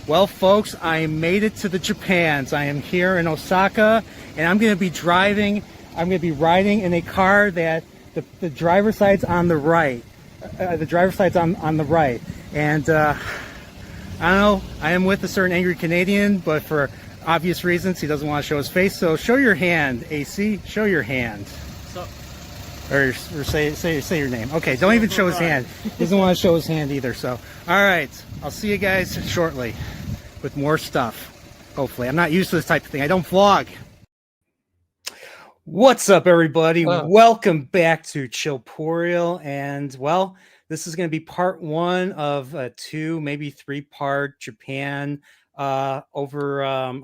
Well, folks, I made it to the Japans. I am here in Osaka, and I'm going to be riding in a car that the driver's side's on the right. The driver's side's on the right. And I don't know, I am with a certain angry Canadian, but for obvious reasons, he doesn't want to show his face. So show your hand, AC. Show your hand. Or say your name. Okay, don't even show his hand. He doesn't want to show his hand either. So, all right, I'll see you guys shortly with more stuff. Hopefully, I'm not used to this type of thing. I don't vlog. What's up, everybody? Welcome back to Chillporeal, and well, this is going to be part one of a 2, maybe 3-part Japan Japan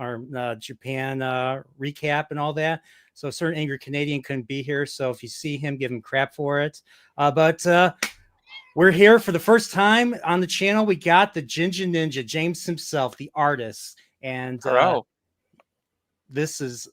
recap and all that. So a certain angry Canadian couldn't be here. So if you see him, give him crap for it. But we're here for the first time on the channel. We got the Jinja Ninja, James himself, the artist. And this is,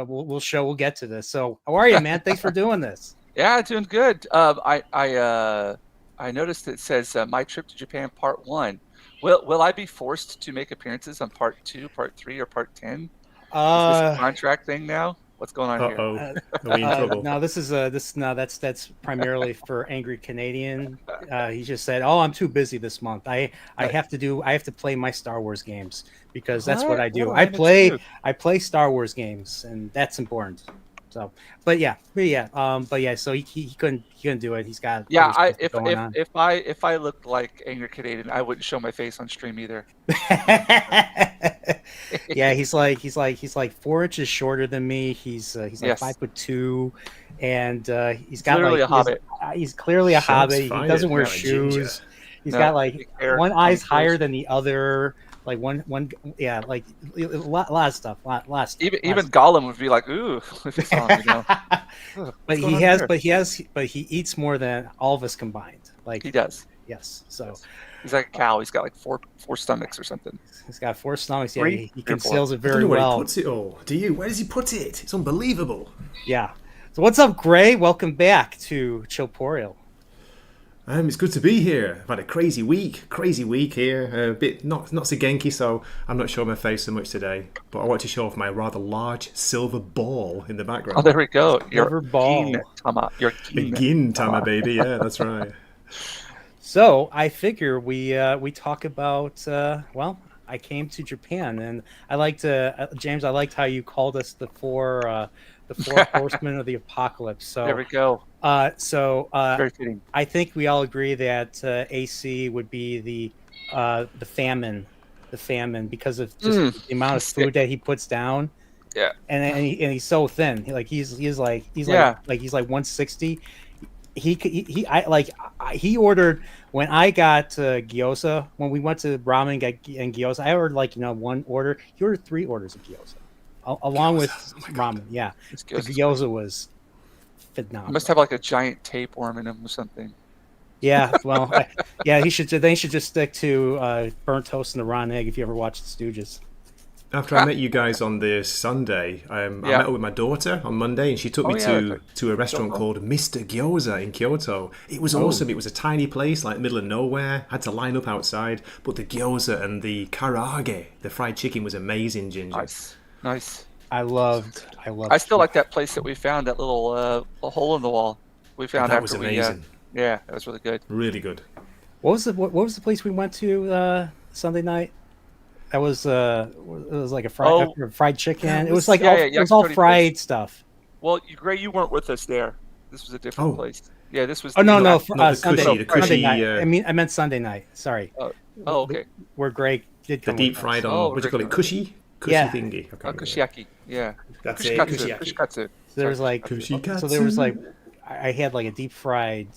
we'll get to this. So how are you, man? Thanks for doing this. Yeah, doing good. I noticed it says My Trip to Japan Part 1. Will I be forced to make appearances on Part 2, Part 3, or Part 10? Is this a contract thing now? What's going on here? Are we in trouble? No, that's primarily for angry Canadian. He just said, "Oh, I'm too busy this month. I have to play my Star Wars games because that's what I do. I play Star Wars games, and that's important." So, but yeah. So he couldn't do it. He's got if I looked like angry Canadian, I wouldn't show my face on stream either. Yeah, he's like 4 inches shorter than me. He's like 5'2", and he's got clearly a hobbit. He's clearly a hobbit. He doesn't wear shoes. He's got like one eye's higher than the other. Like one, like a lot of stuff. Even Gollum would be like, "Ooh," if he saw him, you know. But he eats more than all of us combined. Like he does. Yes. So he's like a cow. He's got like four stomachs or something. He's got 4 stomachs. Yeah, he conceals it very well. Where he puts it all? Do you? Where does he put it? It's unbelievable. Yeah. So what's up, Gray? Welcome back to Chillporeal. It's good to be here. I've had a crazy week here. A bit not so genki, so I'm not showing my face so much today. But I want to show off my rather large silver ball in the background. Oh, there we go. Your ball. Your Gintama, baby. Yeah, that's right. So I figure we talk about I came to Japan, and I liked James. I liked how you called us the four horsemen of the apocalypse. So there we go. Very fitting. I think we all agree that AC would be the famine because of just the amount of food that he puts down. Yeah, and he's so thin. He's like 160. He ordered when I got gyoza, when we went to ramen and gyoza. I ordered one order. He ordered 3 orders of gyoza, along with ramen. Yeah, the gyoza was phenomenal. He must have like a giant tapeworm in him or something. Yeah, well, they should just stick to burnt toast and the raw egg. If you ever watched The Stooges. After I met you guys on the Sunday, I met up with my daughter on Monday, and she took me to a restaurant called Mr. Gyoza in Kyoto. It was awesome. It was a tiny place, like middle of nowhere. Had to line up outside, but the gyoza and the karaage, the fried chicken, was amazing. Jinja. Nice. I loved. I still like that place that we found, that little hole in the wall we found. That was amazing. Yeah, that was really good. Really good. What was the place we went to Sunday night? That was it was like a fried chicken. It was like it was all fried stuff. Well, Gray, you weren't with us there. This was a different place. Yeah, this was. Sunday night. I meant Sunday night. Sorry. Okay. Where Gray did come. The deep fried on what do you call it? Cushy thingy. Kushiyaki. Yeah. That's it. Kushikatsu. So there was like I had like a deep fried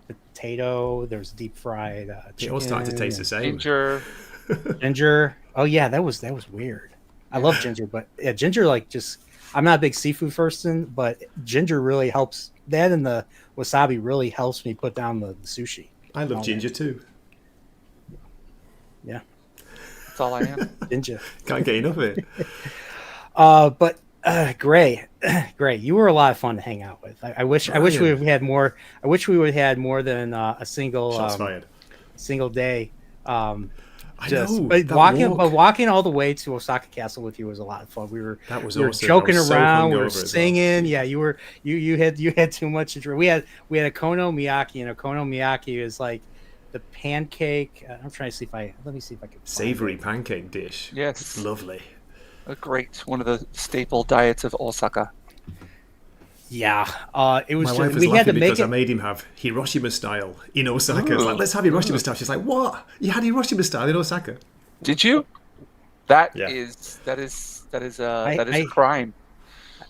potato. There was deep fried chicken. It all started to taste the same. Ginger. Oh yeah, that was weird. I love ginger, but ginger I'm not a big seafood person, but ginger really helps. That and the wasabi really helps me put down the sushi. I love ginger too. Yeah, that's all I am. Ginger. Can't get enough of it. But Gray, you were a lot of fun to hang out with. I wish we would have had more. I wish we would have had more than a single Shots fired. Single day. Walking all the way to Osaka Castle with you was a lot of fun. We were awesome. Joking around, we were singing. Yeah, you had too much to drink. We had a Konomiyaki, and a Konomiyaki is like the pancake. I'm trying to see if let me see if I can savory pancake dish. Yes, it's lovely. One of the staple diets of Osaka. Yeah, it was. My wife was laughing because I made him have Hiroshima style in Osaka. It's like, let's have Hiroshima style. She's like, what? You had Hiroshima style in Osaka? Did you? That is a crime.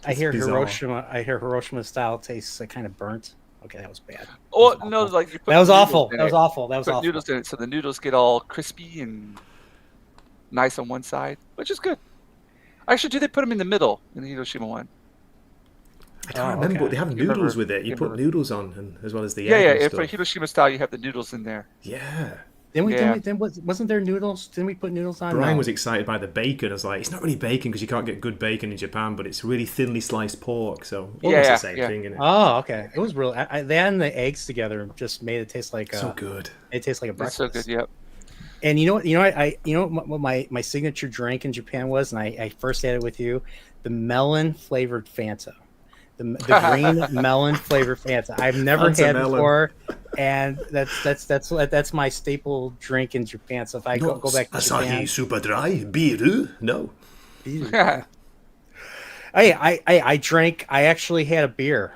I hear Hiroshima style tastes kind of burnt. Okay, that was bad. Oh no, like you put that was awful. That was awful. That was awful. Noodles in it, so the noodles get all crispy and nice on one side, which is good. Actually, do they put them in the middle in the Hiroshima one? I don't remember, but they have noodles with it. You put noodles on, and as well as the egg. Yeah. For Hiroshima style, you have the noodles in there. Yeah. Wasn't there noodles? Didn't we put noodles on? Brian was excited by the bacon. I was like, it's not really bacon because you can't get good bacon in Japan, but it's really thinly sliced pork, so almost the same thing, isn't it? Oh, okay. It was real. They and the eggs together just made it taste like so good. It tastes like a breakfast. It's so good. Yep. And what my signature drink in Japan was, and I first had it with you, the melon flavored Fanta. The green melon flavor Fanta. I've never had before, and that's my staple drink in Japan. So if I go back to Japan, Asahi super dry biru, no. I drank. I actually had a beer.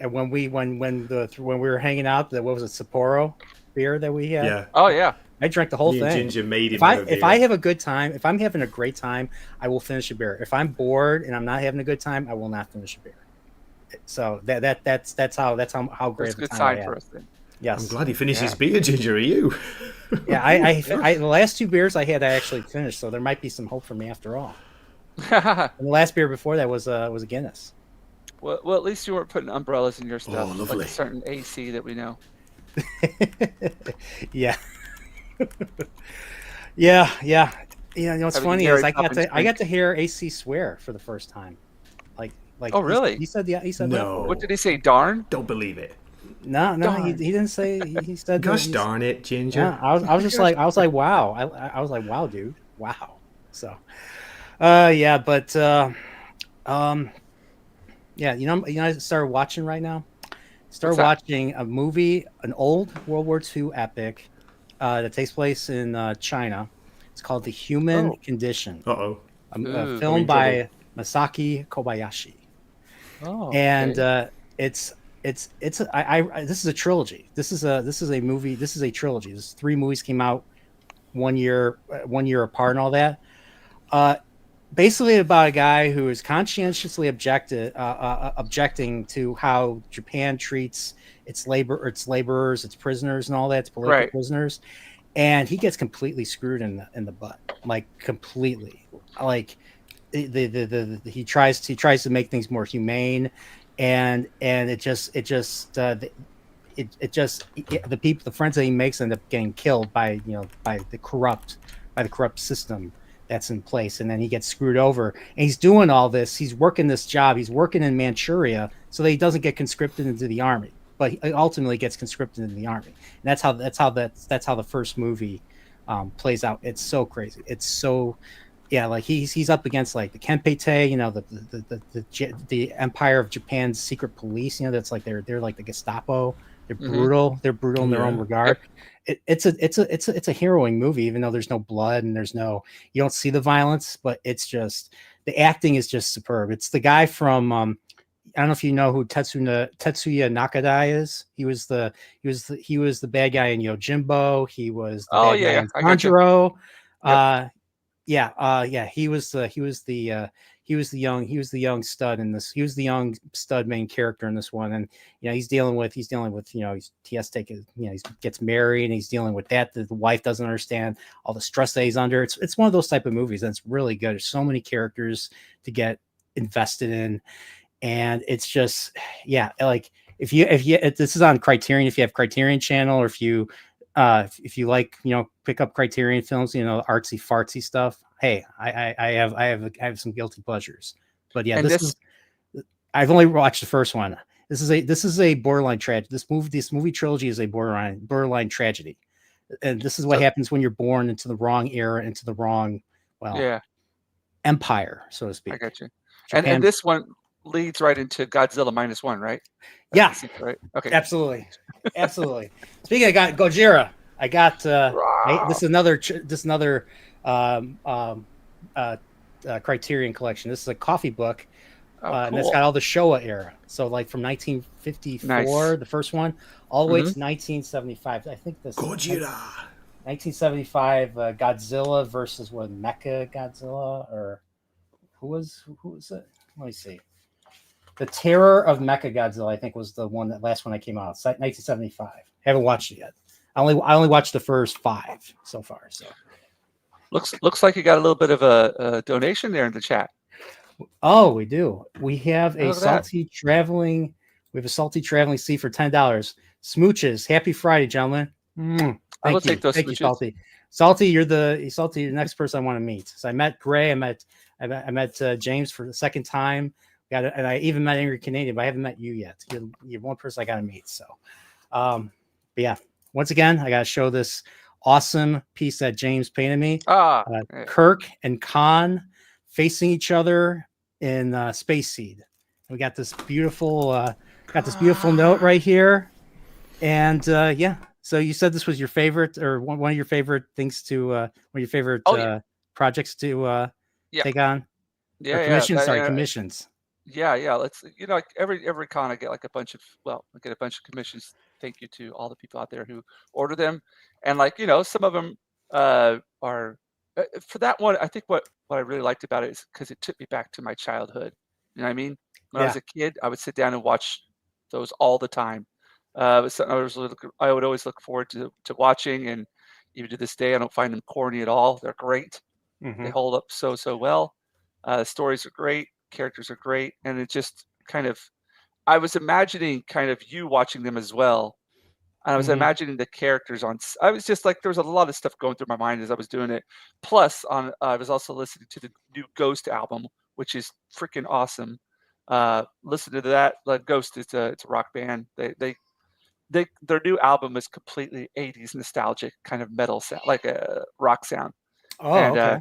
When we were hanging out, what was it, Sapporo beer that we had? Yeah. Oh yeah. I drank the whole thing. Jinja made it. If I have a good time, if I'm having a great time, I will finish a beer. If I'm bored and I'm not having a good time, I will not finish a beer. So that's how great it's a good time sign I had. for us then. Yes. I'm glad he finished his beer, Jinja. Are you? Yeah, I the last two beers I actually finished, so there might be some hope for me after all. And the last beer before that was a Guinness. Well, at least you weren't putting umbrellas in your stuff. Oh, lovely. Like a certain AC that we know. Yeah. Yeah. You know what's funny is I got to hear AC swear for the first time. Like oh really? He said no. That. What did he say? Darn? Don't believe it. No, he didn't say. He said. Gosh darn it, Jinja. Yeah, I was like, wow. I was like, wow, dude, wow. So, yeah, but yeah, I started watching right now. Watching a movie, an old World War II epic that takes place in China. It's called The Human Condition. Uh-oh. A film by Masaki Kobayashi. Oh, and this is a trilogy. This is a movie. This is a trilogy. This 3 movies came out 1 year apart and all that. Basically about a guy who is conscientiously objecting to how Japan treats its laborers, its prisoners, and all that, its political prisoners, and he gets completely screwed in the butt, like completely. Like he tries to make things more humane, and the friends that he makes end up getting killed by the corrupt system that's in place, and then he gets screwed over. And he's doing all this. He's working this job. He's working in Manchuria so that he doesn't get conscripted into the army, but he ultimately gets conscripted into the army. And that's how the first movie plays out. It's so crazy. It's so. Yeah, like he's up against like the Kenpei, the Empire of Japan's secret police. That's like they're like the Gestapo. They're brutal. They're brutal in their own regard. It's a harrowing movie, even though there's no blood and you don't see the violence, but it's just the acting is just superb. It's the guy from I don't know if you know who Tetsuya Nakadai is. He was the bad guy in Yojimbo. He was the bad guy in Sanjuro. He was the young stud in this. He was the young stud main character in this one, and he gets married, and he's dealing with that. The wife doesn't understand all the stress that he's under. It's one of those type of movies, and it's really good. There's so many characters to get invested in, and it's just like if this is on Criterion, if you have Criterion Channel, or if you like, pick up Criterion films, artsy fartsy stuff. Hey, I have some guilty pleasures, but yeah, I've only watched the first one. This is a borderline tragedy. This movie trilogy is a borderline tragedy. And this is what happens when you're born into the wrong era, into the wrong, empire, so to speak. I got you. Japan. And this one leads right into Godzilla -1, right? That's right. Okay. Absolutely. Speaking of Gojira, I got this is another Criterion collection. This is a coffee book. Cool. And it's got all the Showa era. So like from 1954, the first one, all the way to 1975. I think this Gojira. 1975 Godzilla versus Mecha Godzilla, or who was it? Let me see. The Terror of Mecha Godzilla, I think, was the last one that came out. 1975. Haven't watched it yet. I only watched the first 5 so far. So looks like you got a little bit of a donation there in the chat. Oh, we do. We have a salty traveling. We have a salty traveling seat for $10. Smooches. Happy Friday, gentlemen. I will take those. Thank you, Salty. Salty, you're the next person I want to meet. So I met Gray. I met James for the second time. And I even met Angry Canadian, but I haven't met you yet. You're one person I got to meet. So, but yeah. Once again, I got to show this awesome piece that James painted me. Kirk and Khan facing each other in Space Seed. We got this beautiful note right here, and So you said this was your favorite, or one of your favorite things to, one of your favorite projects to take on. Commissions. Commissions. Yeah. Let's like every con I get like a bunch of commissions. Thank you to all the people out there who order them, and some of them are. For that one, I think what I really liked about it is because it took me back to my childhood. You know what I mean? When I was a kid, I would sit down and watch those all the time. It was something I would always look forward to watching, and even to this day, I don't find them corny at all. They're great. They hold up so well. Stories are great, characters are great, and it just I was imagining kind of you watching them as well. And I was imagining the characters I was just like, there was a lot of stuff going through my mind as I was doing it. Plus, I was also listening to the new Ghost album, which is freaking awesome. Listen to that. Ghost is it's a rock band. Their new album is completely 80s nostalgic kind of metal sound, like a rock sound. Okay.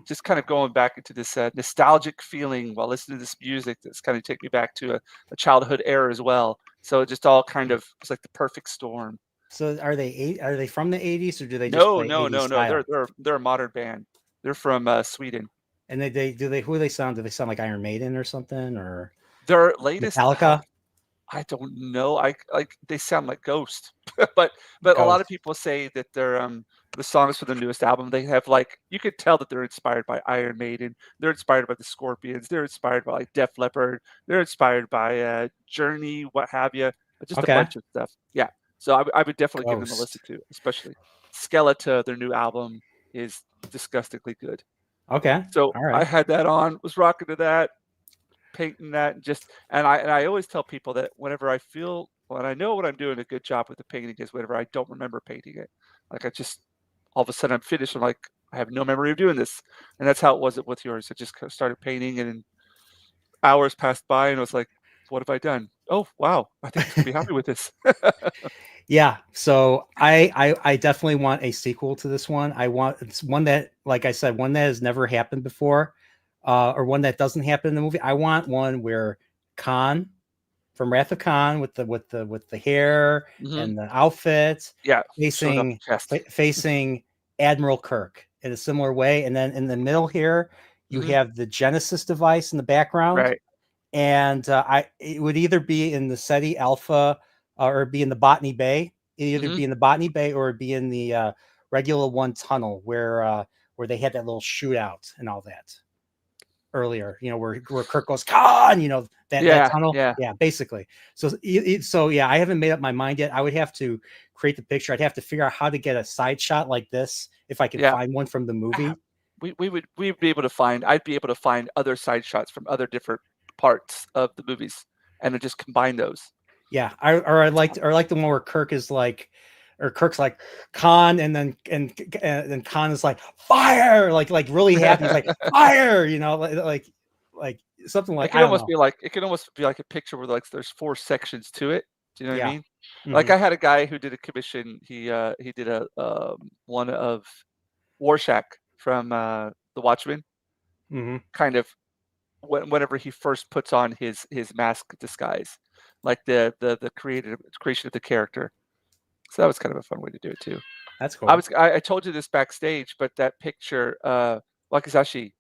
Just kind of going back into this nostalgic feeling while listening to this music that's kind of take me back to a childhood era as well. So it just all kind of was like the perfect storm. So are they from the 80s, or do they just no? They're a modern band. They're from Sweden. And who do they sound? Do they sound like Iron Maiden or something, or their latest Metallica? I don't know. They sound like Ghost, but Ghost. A lot of people say that they're the songs for the newest album. They have you could tell that they're inspired by Iron Maiden. They're inspired by the Scorpions. They're inspired by Def Leppard. They're inspired by Journey, what have you. Just a bunch of stuff. Yeah. So I would definitely give them a listen to, especially Skeletor. Their new album is disgustingly good. Okay. So I had that on, was rocking to that, painting that, and I always tell people that whenever I feel, when I know what I'm doing a good job with the painting is whenever I don't remember painting it. Like I just all of a sudden I'm finished. I'm like, I have no memory of doing this, and that's how it was with yours. I just started painting, and hours passed by, and I was like, what have I done? Oh wow, I think I'm gonna be happy with this. Yeah, so I definitely want a sequel to this one. It's one that, like I said, one that has never happened before, or one that doesn't happen in the movie. I want one where Khan from Wrath of Khan with the hair and the outfit, facing Admiral Kirk in a similar way, and then in the middle here you have the Genesis device in the background, right? And it would either be in the SETI Alpha or be in the Botany Bay. It'd either be in the Botany Bay or it'd be in the Regular One tunnel where they had that little shootout and all that earlier. Where Kirk goes, Khan, that tunnel. Yeah, basically. So I haven't made up my mind yet. I would have to create the picture. I'd have to figure out how to get a side shot like this if I could find one from the movie. We'd be able to find. I'd be able to find other side shots from other different parts of the movies and then just combine those. Yeah, I like the one where Kirk is like, or Kirk's like Khan, and then Khan is like fire, like really happy, he's like fire, like something like. It can almost be like a picture where there's 4 sections to it. Do you know what I mean? Like I had a guy who did a commission. He did a one of Rorschach from The Watchmen. Kind of whenever he first puts on his mask disguise, like the creation of the character. So that was kind of a fun way to do it too. That's cool. I told you this backstage, but that picture, Wakizashi.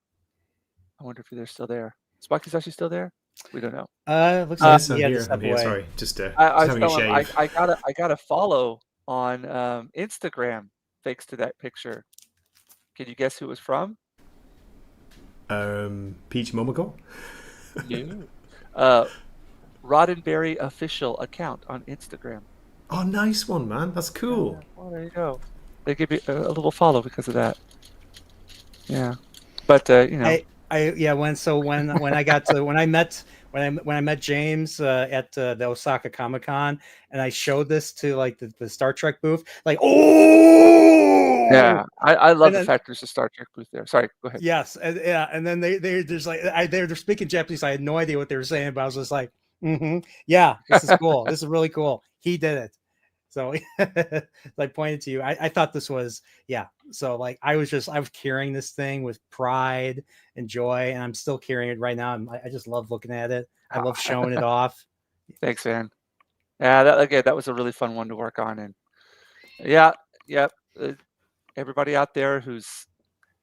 I wonder if they're still there. Is Wakizashi still there? We don't know. Looks like I'm here. I'm here. Sorry, just having a shave. I got a follow on Instagram thanks to that picture. Can you guess who it was from? Peach Momoko? No. Roddenberry official account on Instagram. Oh, nice one, man. That's cool. Well, there you go. They give me a little follow because of that. Yeah, but you know, when I met James at the Osaka Comic-Con, and I showed this to like the Star Trek booth, like, oh yeah, I love the fact there's a Star Trek booth there. Sorry, go ahead. Yes, and then they're just like they're speaking Japanese. I had no idea what they were saying, but I was just like, yeah, this is cool. This is really cool. He did it. So I pointed to you. I thought this was, yeah. So like I was carrying this thing with pride and joy, and I'm still carrying it right now. I just love looking at it. I love showing it off. Thanks, man. Yeah, that was a really fun one to work on. And yeah. Everybody out there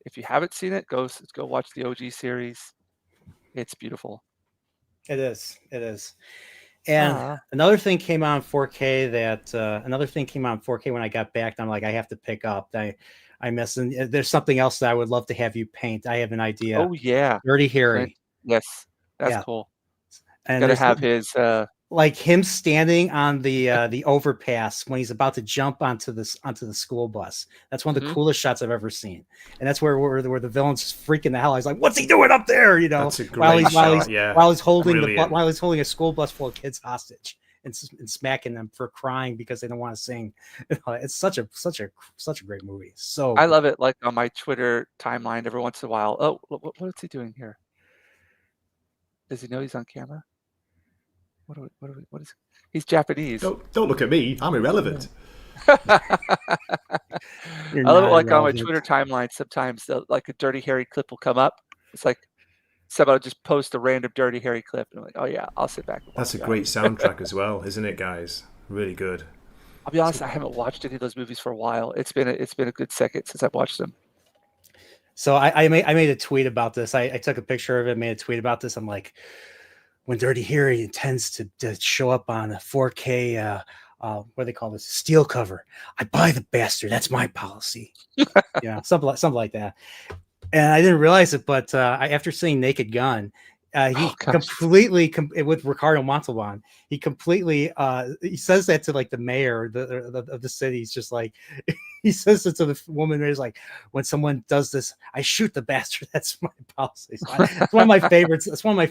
if you haven't seen it, go watch the OG series. It's beautiful. It is. And another thing came out in 4K when I got back. And I'm like, I have to pick up. I miss, and there's something else that I would love to have you paint. I have an idea. Oh yeah, Dirty Harry. Yes, that's cool. And gotta have his like him standing on the overpass when he's about to jump onto the school bus. That's one of the coolest shots I've ever seen. And that's where the villain's just freaking the hell out. He's like, "What's he doing up there?" You know, that's a great shot. While he's holding a school bus full of kids hostage and smacking them for crying because they don't want to sing. It's such a great movie. So I love it. Like on my Twitter timeline, every once in a while. Oh, what is he doing here? Does he know he's on camera? What is he's Japanese. Don't look at me. I'm irrelevant. I love it. Like on my Twitter timeline, sometimes like a Dirty Harry clip will come up. It's like somebody will just post a random Dirty Harry clip, and I'm like, oh yeah, I'll sit back. That's a great soundtrack as well, isn't it, guys? Really good. I'll be honest, I haven't watched any of those movies for a while. It's been a good second since I've watched them. So I made a tweet about this. I took a picture of it, made a tweet about this. I'm like, when Dirty Harry intends to show up on a 4K, what do they call this? Steel cover. I buy the bastard. That's my policy. Something like that. And I didn't realize it, but after seeing Naked Gun, he completely with Ricardo Montalban, he completely he says that to like the mayor of the city. He's just like, he says it to the woman. He's like, when someone does this, I shoot the bastard. That's my policy. So it's one of my favorites. It's one of my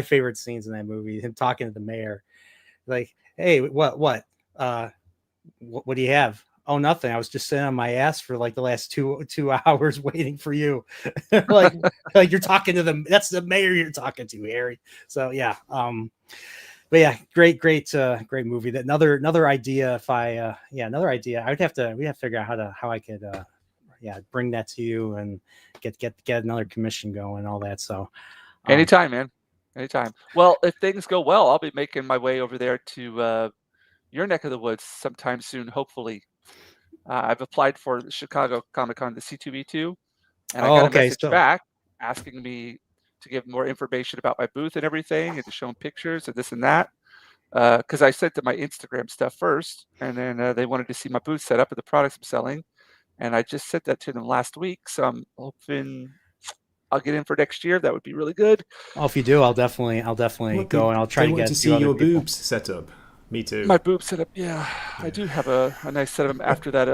favorite scenes in that movie. Him talking to the mayor, like, hey, what do you have? Oh, nothing. I was just sitting on my ass for like the last two hours waiting for you. like you're talking to them. That's the mayor you're talking to, Harry. So yeah. But yeah, great movie. That another idea. Another idea. We have to figure out how I could bring that to you and get another commission going and all that. So anytime, man. Anytime. Well, if things go well, I'll be making my way over there to your neck of the woods sometime soon, hopefully. I've applied for the Chicago Comic-Con, the C2E2, and I got a message back asking me to give more information about my booth and everything, and to show them pictures and this and that. Because I sent them my Instagram stuff first, and then they wanted to see my booth set up and the products I'm selling, and I just sent that to them last week. So I'm hoping I'll get in for next year. That would be really good. Oh, if you do, I'll definitely go, and I'll try to get to see your boobs set up. Me too. My boob setup, yeah. I do have a nice set of them after that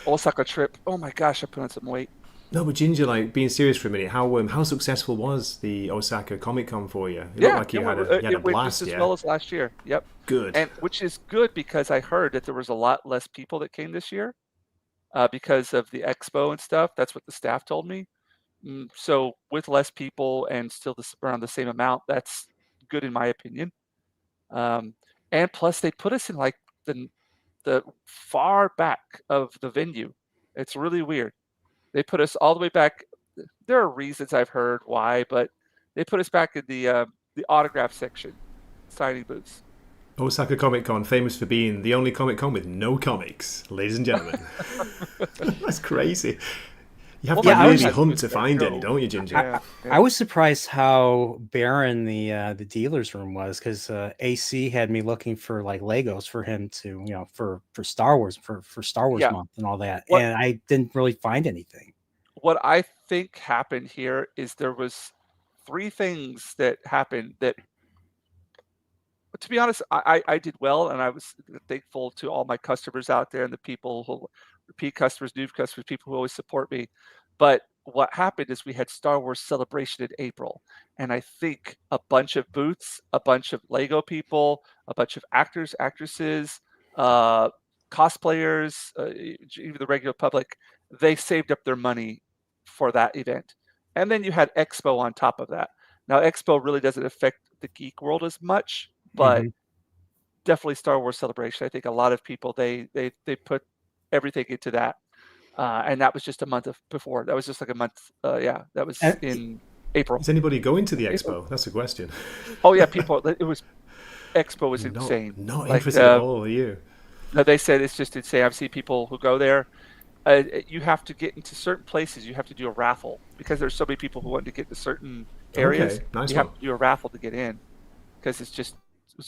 Osaka trip. Oh my gosh, I put on some weight. No, but Jinja, like, being serious for a minute, how successful was the Osaka Comic Con for you? It looked like you had a blast, just as well as last year. Yep. Good. And which is good because I heard that there was a lot less people that came this year because of the expo and stuff. That's what the staff told me. So with less people and still around the same amount, that's good in my opinion. And plus, they put us in like the far back of the venue. It's really weird. They put us all the way back. There are reasons I've heard why, but they put us back in the autograph section, signing booths. Osaka Comic Con, famous for being the only Comic Con with no comics, ladies and gentlemen. That's crazy. You have to really hunt to find any, don't you, Jinja? I was surprised how barren the dealer's room was, because AC had me looking for like Legos for him to, for Star Wars, for Star Wars month and all that, and I didn't really find anything. What I think happened here is there was 3 things that happened that, to be honest, I did well, and I was thankful to all my customers out there and the people who repeat customers, new customers, people who always support me. But what happened is we had Star Wars Celebration in April, and I think a bunch of booths, a bunch of Lego people, a bunch of actors, actresses, cosplayers, even the regular public, they saved up their money for that event. And then you had Expo on top of that. Now, Expo really doesn't affect the geek world as much, but definitely Star Wars Celebration. I think a lot of people, they put everything into that. And that was just a month before. That was just like a month. That was in April. Is anybody going to the Expo? That's a question. Oh yeah, people. Expo was insane. Not interested at all, are you? No, they said it's just insane. I've seen people who go there. You have to get into certain places. You have to do a raffle because there's so many people who want to get to certain areas. Okay, nice. You have to do a raffle to get in because it's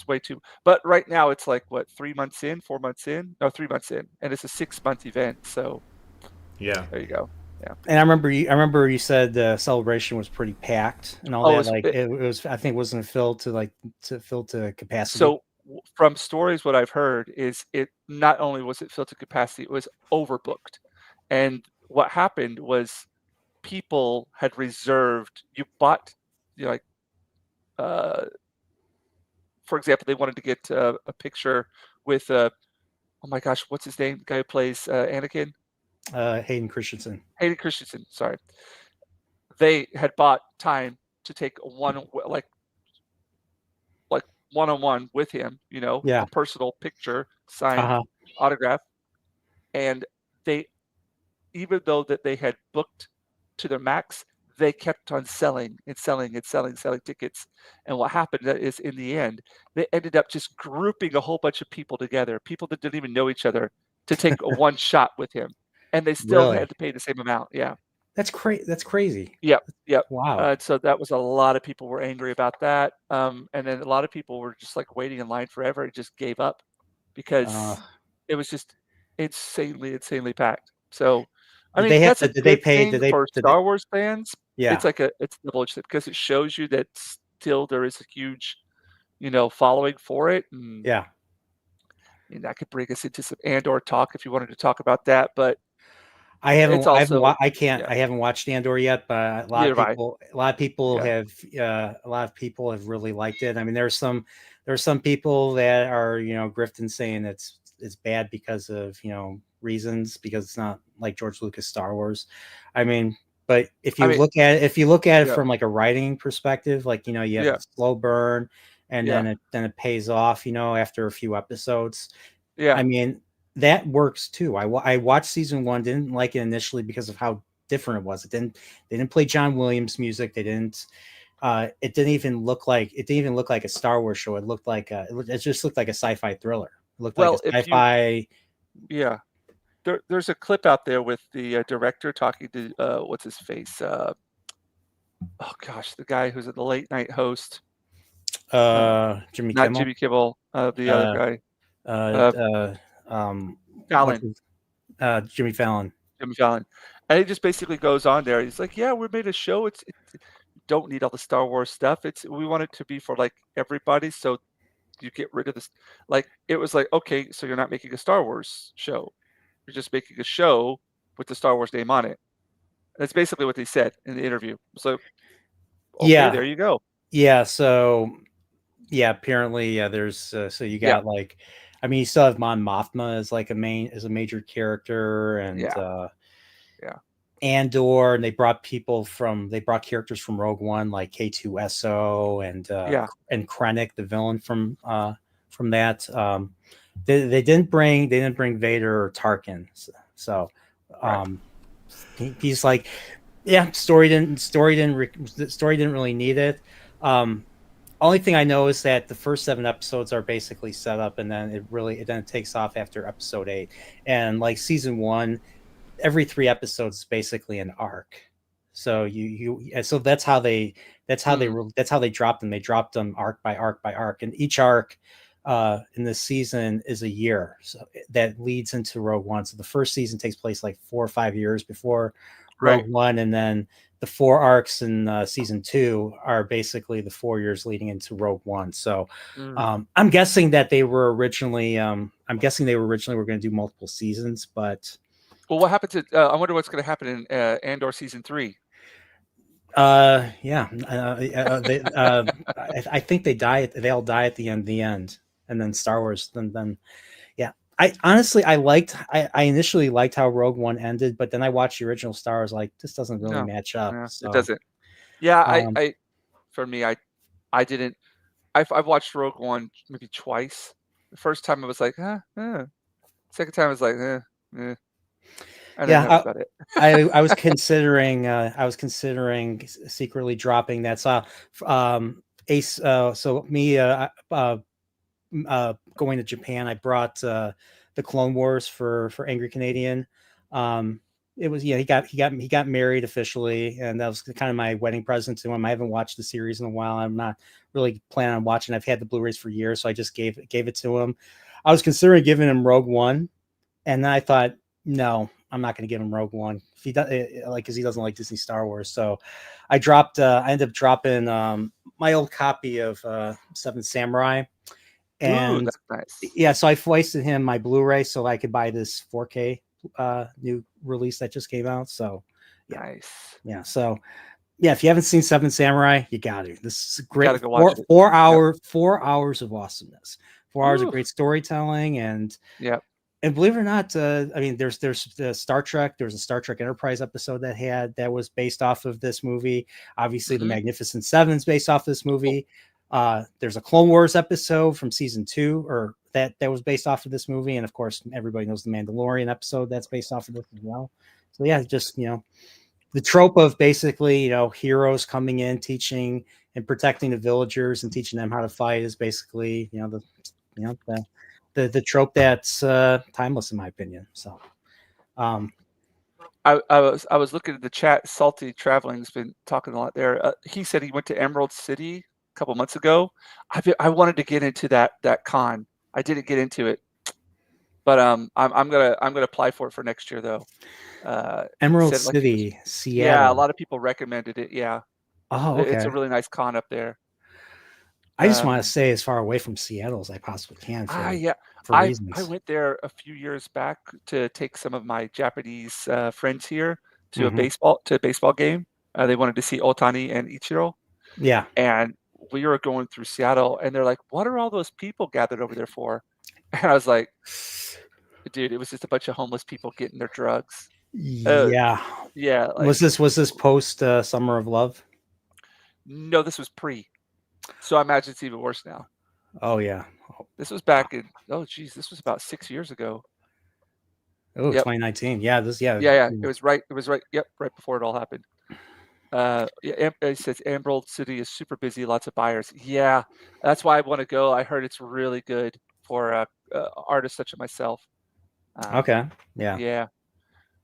way too. But right now it's like what, 3 months in, 4 months in? No, 3 months in, and it's a 6-month event. So yeah, there you go. Yeah. And I remember you said the celebration was pretty packed and all that. It was, I think, wasn't filled to capacity. So from stories, what I've heard is it not only was it filled to capacity, it was overbooked. And what happened was people had reserved. You bought, for example, they wanted to get a picture with oh my gosh, what's his name? The guy who plays Anakin. Hayden Christensen. Hayden Christensen. Sorry. They had bought time to take one-on-one with him, a personal picture, signed, autograph. And they, even though that they had booked to their max, they kept on selling tickets. And what happened is, in the end, they ended up just grouping a whole bunch of people together, people that didn't even know each other, to take a one shot with him. And they still had to pay the same amount. Yeah. That's crazy. Yep. Wow. So that was, a lot of people were angry about that. And then a lot of people were just like waiting in line forever and just gave up because it was just insanely packed. So, I mean, that's a good thing for Star Wars fans. Yeah. It's double-edged because it shows you that still there is a huge, following for it. And, and that could bring us into some Andor talk if you wanted to talk about that, but I haven't watched Andor yet, but a lot of people have really liked it. I mean, there's some people that are, grifting saying it's bad because of, reasons, because it's not like George Lucas Star Wars. I mean, but if you look at it from like a writing perspective, like, you have a slow burn and then it pays off, after a few episodes. Yeah. I mean, that works too. I watched season 1, didn't like it initially because of how different it was. They didn't play John Williams music. They didn't. It didn't even look like a Star Wars show. It looked like it just looked like a sci-fi thriller. It looked like a sci-fi. There's a clip out there with the director talking to what's his face? Oh gosh, the guy who's the late night host. Jimmy not Kimmel. Jimmy Kimmel. The other guy. Fallon. Jimmy Fallon. And he just basically goes on there. He's like, "Yeah, we made a show. It don't need all the Star Wars stuff. We want it to be for like everybody. So you get rid of this. Like, it was like, okay, so you're not making a Star Wars show. You're just making a show with the Star Wars name on it." That's basically what they said in the interview. So, okay, there you go. Yeah. So, apparently, there's so you got like. I mean, you still have Mon Mothma as like a major character, and Andor, and they brought characters from Rogue One, like K2SO and Krennic, the villain from from that. They didn't bring Vader or Tarkin, so he's like, yeah, story didn't really need it. Only thing I know is that the first 7 episodes are basically set up, and then it takes off after episode 8. And like season 1, every 3 episodes is basically an arc. So so that's how they dropped them. They dropped them arc by arc by arc, and each arc in this season is a year. So that leads into Rogue One. So the first season takes place like 4 or 5 years before Rogue One, and then the 4 arcs in season 2 are basically the 4 years leading into Rogue One. So I'm guessing that they were originally were going to do multiple seasons, but well, what happened to? I wonder what's going to happen in Andor season 3. I think they die. They all die at the end, and then Star Wars. Then yeah. I initially liked how Rogue One ended, but then I watched the original Star Wars. Like, this doesn't really match up. Yeah, so. It doesn't. Yeah, for me, I didn't. I've watched Rogue One maybe twice. The first time I was like, Second time I was like, And yeah, that was about it. I was considering secretly dropping that. So Ace. So me going to Japan, I brought the Clone Wars for Angry Canadian. It was he got married officially, and that was kind of my wedding present to him. I haven't watched the series in a while. I'm not really planning on watching. I've had the Blu-rays for years, so I just gave it to him. I was considering giving him Rogue One, and then I thought, no, I'm not going to give him Rogue One if he does, because he doesn't like Disney Star Wars. So I ended up dropping my old copy of Seven Samurai. And that's nice. Yeah, so I foisted him my Blu-ray so I could buy this 4K new release that just came out. So yeah. Nice. Yeah. So yeah, if you haven't seen Seven Samurai, you got to. This is great. Go watch it. 4 hours of awesomeness. 4 hours of great storytelling, and and believe it or not, I mean, there's the Star Trek. There's a Star Trek Enterprise episode that was based off of this movie. Obviously, the Magnificent Seven is based off this movie. There's a Clone Wars episode from season 2, or that was based off of this movie, and of course, everybody knows the Mandalorian episode that's based off of this as well. So yeah, just the trope of basically heroes coming in, teaching and protecting the villagers and teaching them how to fight is basically the trope that's timeless in my opinion. So I was looking at the chat. Salty Traveling's been talking a lot there. He said he went to Emerald City a couple months ago. I wanted to get into that con. I didn't get into it, but I'm gonna apply for it for next year though. Emerald City, Seattle. Yeah, a lot of people recommended it. Yeah. Oh, okay. It's a really nice con up there. I just want to stay as far away from Seattle as I possibly can. I went there a few years back to take some of my Japanese friends here to a baseball game. They wanted to see Otani and Ichiro. Yeah. And we were going through Seattle, and they're like, "What are all those people gathered over there for?" And I was like, "Dude, it was just a bunch of homeless people getting their drugs." Yeah. Like, was this post Summer of Love? No, this was pre. So I imagine it's even worse now. Oh yeah. This was back in this was about 6 years ago. Oh, 2019. Yeah, Yeah. It was right. Yep, right before it all happened. It says Emerald City is super busy, lots of buyers. Yeah, that's why I want to go. I heard it's really good for artists such as myself. Okay. Yeah. Yeah.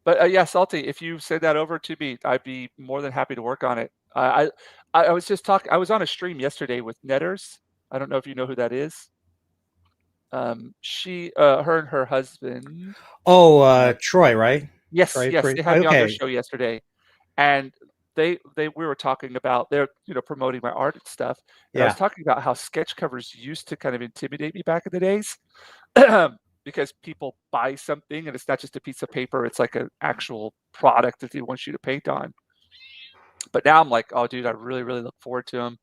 But Salty, if you send that over to me, I'd be more than happy to work on it. I was just talking. I was on a stream yesterday with Netters. I don't know if you know who that is. Her and her husband. Oh, Troy, right? Yes, Troy, yes. They had me on their show yesterday, and we were talking about they're promoting my art and stuff. And I was talking about how sketch covers used to kind of intimidate me back in the days. Because people buy something and it's not just a piece of paper, it's like an actual product that they want you to paint on. But now I'm like, oh, dude, I really, really look forward to them.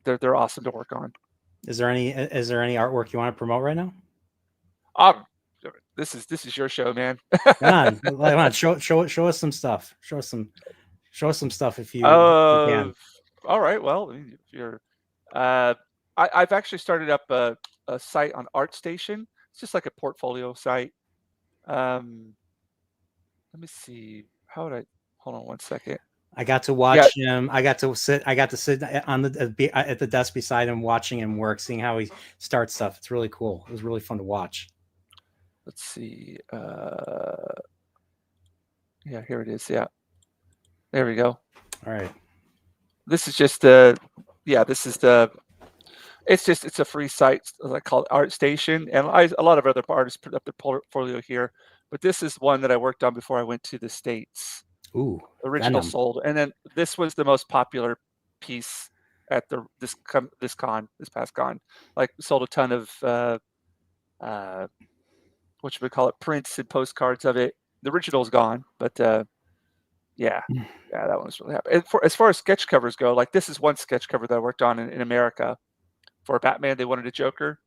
They're awesome to work on. Is there any artwork you want to promote right now? This is your show, man. Come on, show us some stuff. Show us some stuff if you can. All right. Well, if you're I've actually started up a site on ArtStation. It's just like a portfolio site. Let me see. How would I? Hold on one second. I got to watch him. I got to sit on the at the desk beside him, watching him work, seeing how he starts stuff. It's really cool. It was really fun to watch. Let's see. Yeah, here it is. Yeah, there we go. All right. This is just this is it's a free site I call it ArtStation, and a lot of other artists put up their portfolio here, but this is one that I worked on before I went to the States. Ooh, original Venom. sold, and then this was the most popular piece at this past con. Like sold a ton of what should we call it, prints and postcards of it. The original's gone, but yeah, that one was really happy. And as far as sketch covers go, like this is one sketch cover that I worked on in America for Batman. They wanted a Joker,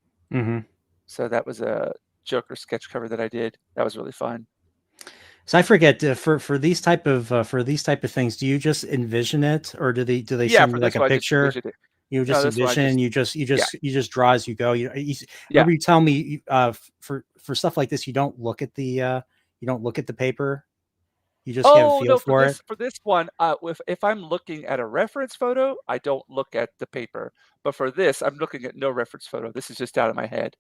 so that was a Joker sketch cover that I did. That was really fun. So I forget for these type of things, do you just envision it, or do they send you like a picture? You just envision, you just draw as you go. Remember you tell me for stuff like this, you don't look at the paper. You just get a feel for it. For this one, if I'm looking at a reference photo, I don't look at the paper. But for this, I'm looking at no reference photo. This is just out of my head.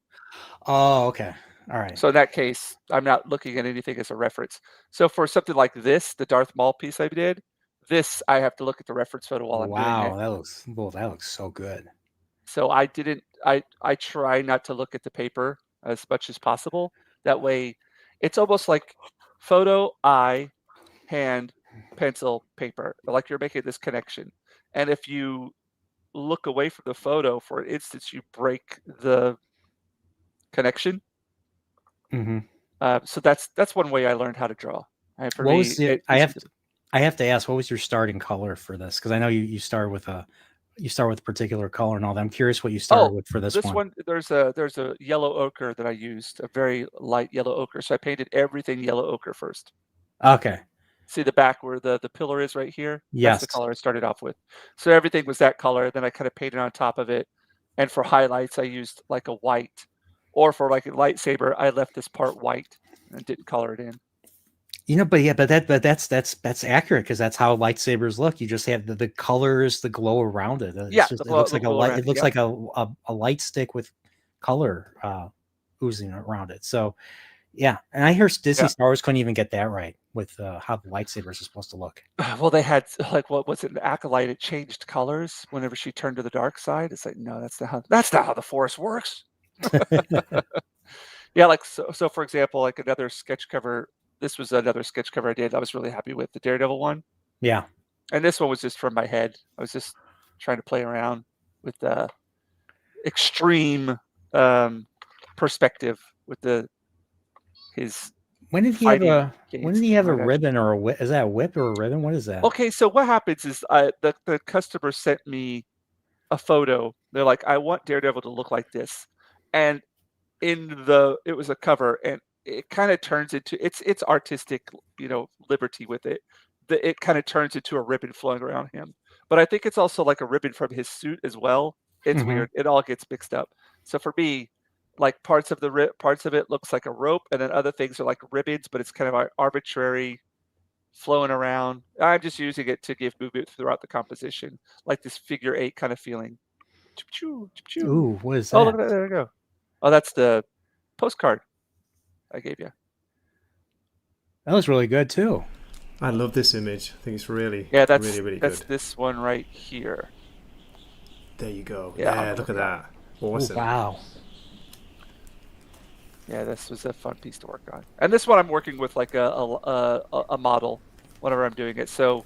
Oh, okay. All right. So in that case, I'm not looking at anything as a reference. So for something like this, the Darth Maul piece I did, this I have to look at the reference photo while I'm doing it. Wow, that looks so good. So I try not to look at the paper as much as possible. That way, it's almost like photo, eye, hand, pencil, paper. Like you're making this connection. And if you look away from the photo for an instance, you break the connection. So that's one way I learned how to draw. I have to ask, what was your starting color for this? Because I know you start with a particular color and all that. I'm curious what you started with for this one. This one, there's a yellow ochre that I used, a very light yellow ochre. So I painted everything yellow ochre first. Okay. See the back where the pillar is right here? Yes. That's the color I started off with. So everything was that color. Then I kind of painted on top of it. And for highlights, I used like a white. Or for like a lightsaber, I left this part white and didn't color it in. But that's accurate, because that's how lightsabers look. You just have the colors, the glow around it. It looks like a light. It looks like a light stick with color oozing around it. So, yeah. And I hear Disney Star Wars couldn't even get that right with how the lightsabers are supposed to look. Well, they had like what was it? The Acolyte. It changed colors whenever she turned to the dark side. It's like, no, that's not how the Force works. Yeah, like so for example, like another sketch cover, this was another sketch cover I did I was really happy with, the Daredevil one. Yeah. And this one was just from my head. I was just trying to play around with the extreme perspective with his when did he have a ribbon or a whip? Is that a whip or a ribbon? What is that? Okay, so what happens is the customer sent me a photo. They're like, I want Daredevil to look like this. And it was a cover, and it kind of turns into it's artistic, liberty with it. It kind of turns into a ribbon flowing around him. But I think it's also like a ribbon from his suit as well. It's weird. It all gets mixed up. So for me, like parts of it looks like a rope, and then other things are like ribbons, but it's kind of arbitrary flowing around. I'm just using it to give movement throughout the composition, like this figure 8 kind of feeling. Ooh, what is that? Oh, look at that. There we go. Oh, that's the postcard I gave you. That was really good too. I love this image. I think it's really, that's really good. That's this one right here. There you go. Yeah, look at that. Awesome. Oh, wow. Yeah, this was a fun piece to work on. And this one I'm working with like a model whenever I'm doing it. So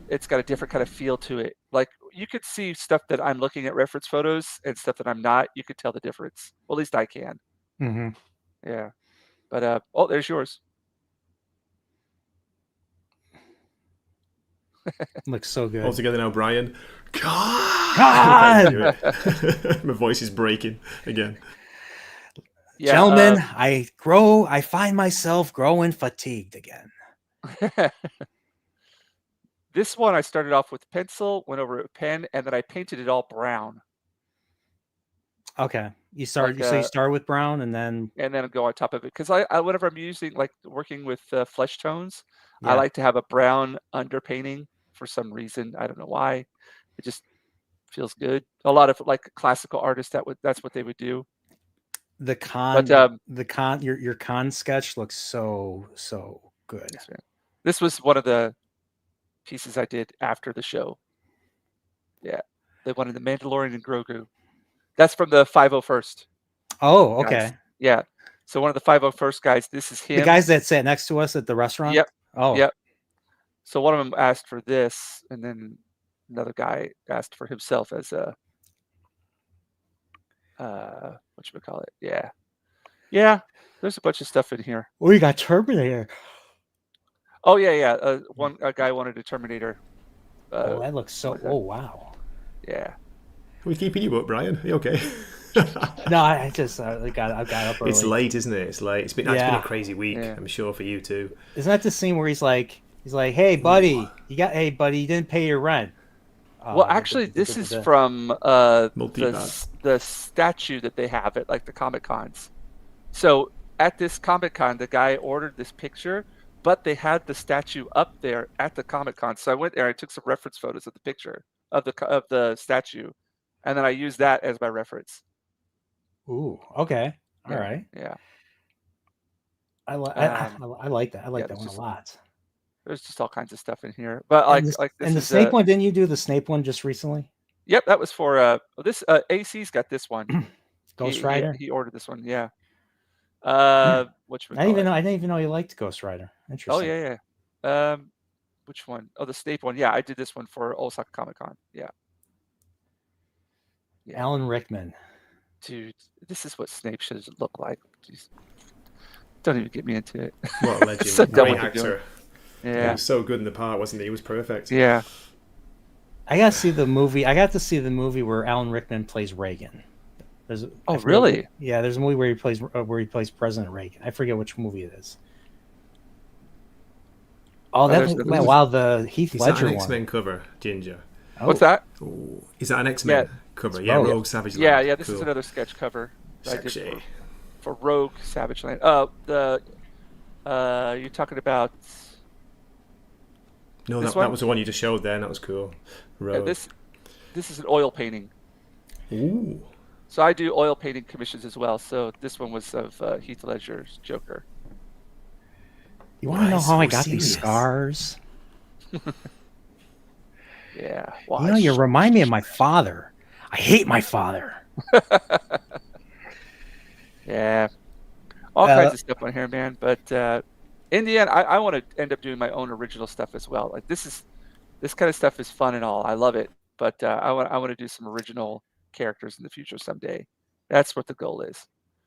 it's got a different kind of feel to it. Like you could see stuff that I'm looking at reference photos and stuff that I'm not. You could tell the difference. Well, at least I can. Yeah. But there's yours. Looks so good. All together now, Brian. God! My voice is breaking again. Yeah, gentlemen, I find myself growing fatigued again. This one I started off with pencil, went over with pen, and then I painted it all brown. Okay. You Like, start with brown and then go on top of it. Because I whenever I'm using, like, working with flesh tones, I yeah. like to have a brown underpainting for some reason. I don't know why. It just feels good. A lot of, like, classical artists, that's what they would do. The But, your con sketch looks so good. yes, man. This was one of the pieces I did after the show. Yeah. They wanted the Mandalorian and Grogu. That's from the 501st Oh, guys. okay. Yeah. So one of the 501st guys, this is The him. guys that sat next to us at the restaurant? Yep. Oh. Yep. So one of them asked for this, and then another guy asked for himself as a whatchamacallit. Yeah. Yeah. There's a bunch of stuff in here. Oh, you got Terminator. Oh yeah, yeah. A guy wanted a Terminator. Oh, that looks so. Oh, wow. Yeah. Are we keeping you up, Brian? Are you okay? No, I just I got up early. It's late, isn't it? It's late. It's been a crazy week. Yeah. I'm sure for you too. Isn't that the scene where he's like, hey buddy, you didn't pay your rent. Well, actually, this is from the statue that they have at, like, the Comic Cons. So at this Comic Con, the guy ordered this picture, but they had the statue up there at the Comic Con. So I went there. I took some reference photos of the picture of the statue, and then I used that as my reference. Ooh, okay, all right. Yeah, I like that. I like that one a lot. There's just all kinds of stuff in here, but this and the Snape one. Didn't you do the Snape one just recently? Yep, that was for this. AC's got this one. Ghost Rider. He ordered this one. Yeah. Which I didn't even know you liked Ghost Rider. Interesting. Oh yeah. Which one? Oh, the Snape one. Yeah, I did this one for Osaka Comic Con. Yeah. Alan Rickman. Dude, this is what Snape should look like. Jeez. Don't even get me into it. What a legend. So Great actor. Yeah. He was so good in the part, wasn't he? He was perfect. Yeah. I got to see the movie. I got to see the movie where Alan Rickman plays Reagan. Really? Yeah, there's a movie where he plays President Reagan. I forget which movie it is. Oh, wow! The Heath Ledger one. Is that an X-Men cover, Jinja? Oh. What's that? Oh, is that an X-Men cover? Yeah, Rogue Savage Land. Yeah. This is another sketch cover that I did for Rogue Savage Land. You're talking about? No, that was the one you just showed there, and that was cool. Rogue. This is an oil painting. Ooh. So I do oil painting commissions as well. So this one was of Heath Ledger's Joker. You want to know how I got these scars? Yeah. You remind me of my father. I hate my father. Yeah. All kinds of stuff on here, man. But in the end, I want to end up doing my own original stuff as well. Like this kind of stuff is fun and all. I love it. But I want to do some original characters in the future someday. That's what the goal is.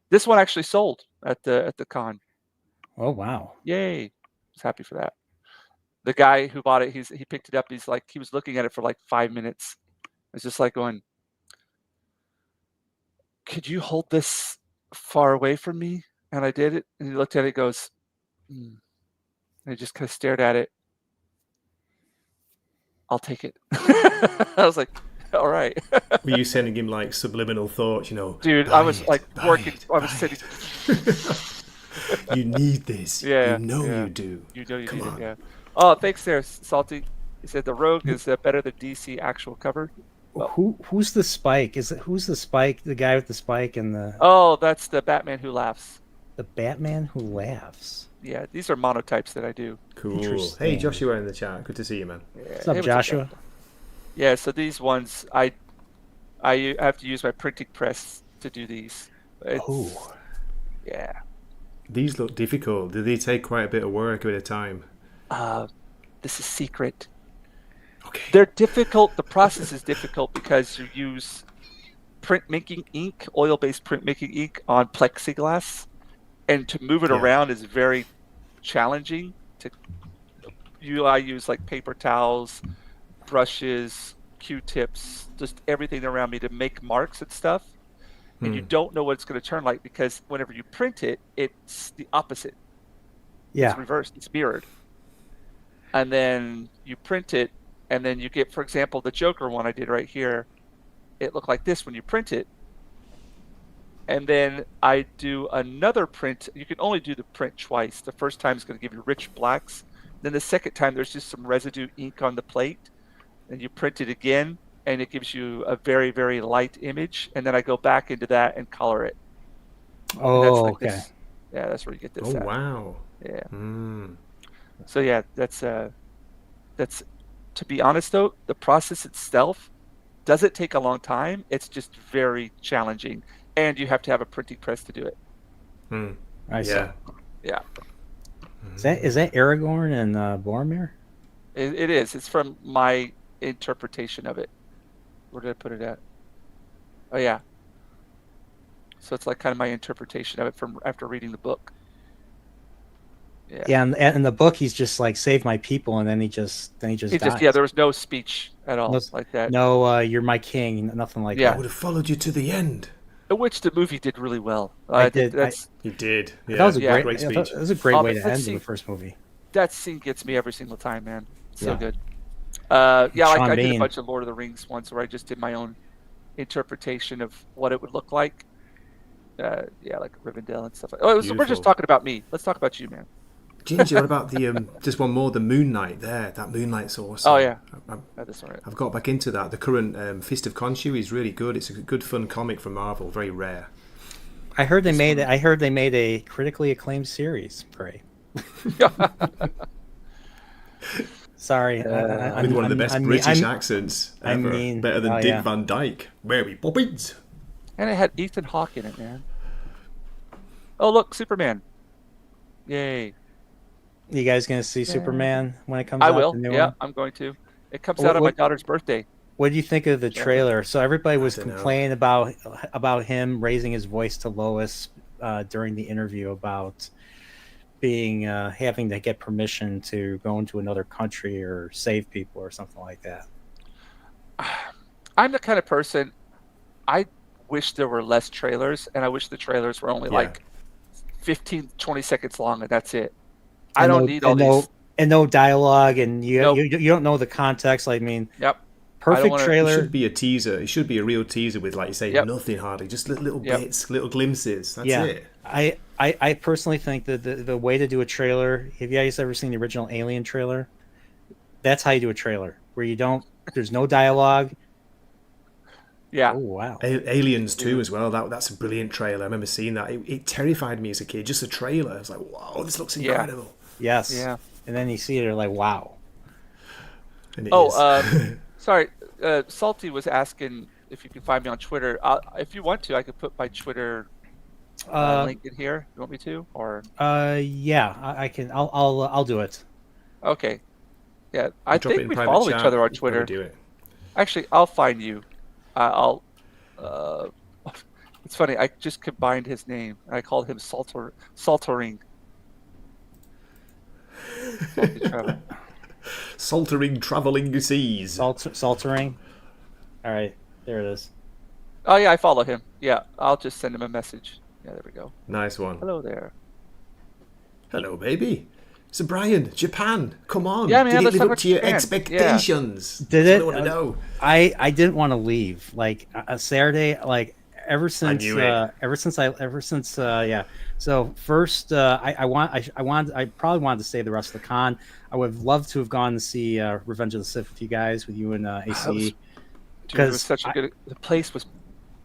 This one actually sold at the con. Oh wow! Yay! I was happy for that. The guy who bought it, he picked it up. He's like, he was looking at it for like 5 minutes. It's just like going, could you hold this far away from me? And I did it. And he looked at it and goes, and he just kind of stared at it. I'll take it. I was like, all right. Were you sending him like subliminal thoughts, Dude, I was like working. I was sitting. You need this. Yeah. You do. You know you need it, yeah. Oh, thanks there, Salty. He said the Rogue is better than DC actual cover. Well, who's the Spike? Who's the Spike? The guy with the spike and the... Oh, that's the Batman Who Laughs. The Batman Who Laughs. Yeah, these are monotypes that I do. Cool. Hey, Joshua in the chat. Good to see you, man. Yeah. What's up, Joshua? Yeah, so these ones, I have to use my printing press to do these. Yeah. These look difficult. Do they take quite a bit of work at a time? This is secret. Okay. They're difficult. The process is difficult because you use printmaking ink, oil-based printmaking ink on plexiglass, and to move it around is very challenging. I use like paper towels, brushes, Q-tips, just everything around me to make marks and stuff. And you don't know what it's going to turn like because whenever you print it, it's the opposite. Yeah. It's reversed. It's mirrored. And then you print it, and then you get, for example, the Joker one I did right here. It looked like this when you print it. and then I do another print. You can only do the print twice. The first time is going to give you rich blacks. Then the second time, there's just some residue ink on the plate. And you print it again, and it gives you a very, very light image. And then I go back into that and color it. And that's like okay. this. Yeah, that's where you get this Oh at. wow. Yeah. Mm. So yeah, that's to be honest though, the process itself doesn't take a long time. It's just very challenging, and you have to have a printing press to do it. Mm. I see. Yeah. Is that Aragorn and Boromir? It is. It's from my interpretation of it. Where did I put it at? Oh yeah. So it's like kind of my interpretation of it from after reading the book. Yeah. Yeah, and in the book he's just like save my people, and then he just dies. There was no speech at all like that. No, you're my king, nothing like that. I would have followed you to the end. Which the movie did really well. He did. Yeah, that was a great great speech. It was a great way to end the first movie. That scene gets me every single time, man. So good. Sean I did a Bean. bunch of Lord of the Rings ones where I just did my own interpretation of what it would look like. Like Rivendell and stuff. We're just talking about me. Let's talk about you, man. Jinja, what about the just one more, the Moon Knight there? That Moon Knight's awesome. Oh yeah, that's all right. I've got back into that. The current Fist of Khonshu is really good. It's a good fun comic from Marvel, very rare. I heard they made a critically acclaimed series. Pray. Sorry, with one of the best British accents ever. Better than Dick Van Dyke. Mary Poppins. And it had Ethan Hawke in it, man. Oh look, Superman! Yay! You guys gonna see Superman when it comes out? I will. The new Yeah, one? I'm going to. It comes out on my daughter's birthday. What do you think of the trailer? So everybody was complaining about him raising his voice to Lois during the interview about being having to get permission to go into another country or save people or something like that. I'm the kind of person, I wish there were less trailers, and I wish the trailers were only like 15, 20 seconds long, and that's it. I don't need all these. And no dialogue, and you don't know the context. I mean, perfect trailer. It should be a teaser. It should be a real teaser with, like you say, nothing hardly, just little bits, little glimpses. That's it. I personally think that the way to do a trailer, have you guys ever seen the original Alien trailer? That's how you do a trailer, where there's no dialogue. Yeah. Oh wow. Aliens 2 as well. That's a brilliant trailer. I remember seeing that. It terrified me as a kid. Just the trailer. I was like, wow, this looks incredible. Yes. Yeah. And then you see it, you're like, wow. And it is. Sorry. Salty was asking if you can find me on Twitter. If you want to, I could put my Twitter link in here. You want me to? Or yeah, I can. I'll do it. Okay. Yeah, I think we follow each other on Twitter. Do it. Actually, I'll find you. It's funny. I just combined his name. I called him Saltering. Saltering traveling seas. Saltering. All right, there it is. Oh yeah, I follow him. Yeah, I'll just send him a message. Yeah, there we go. Nice one. Hello there. Hello, baby. So Brian, Japan, come on. Yeah, man, did it live up to your Japan. expectations? Did That's it? what I want to know. I didn't want to leave. Like a Saturday, like ever since So first, I probably wanted to stay the rest of the con. I would have loved to have gone to see Revenge of the Sith with you guys, with you and AC. Because it was such a good. The place was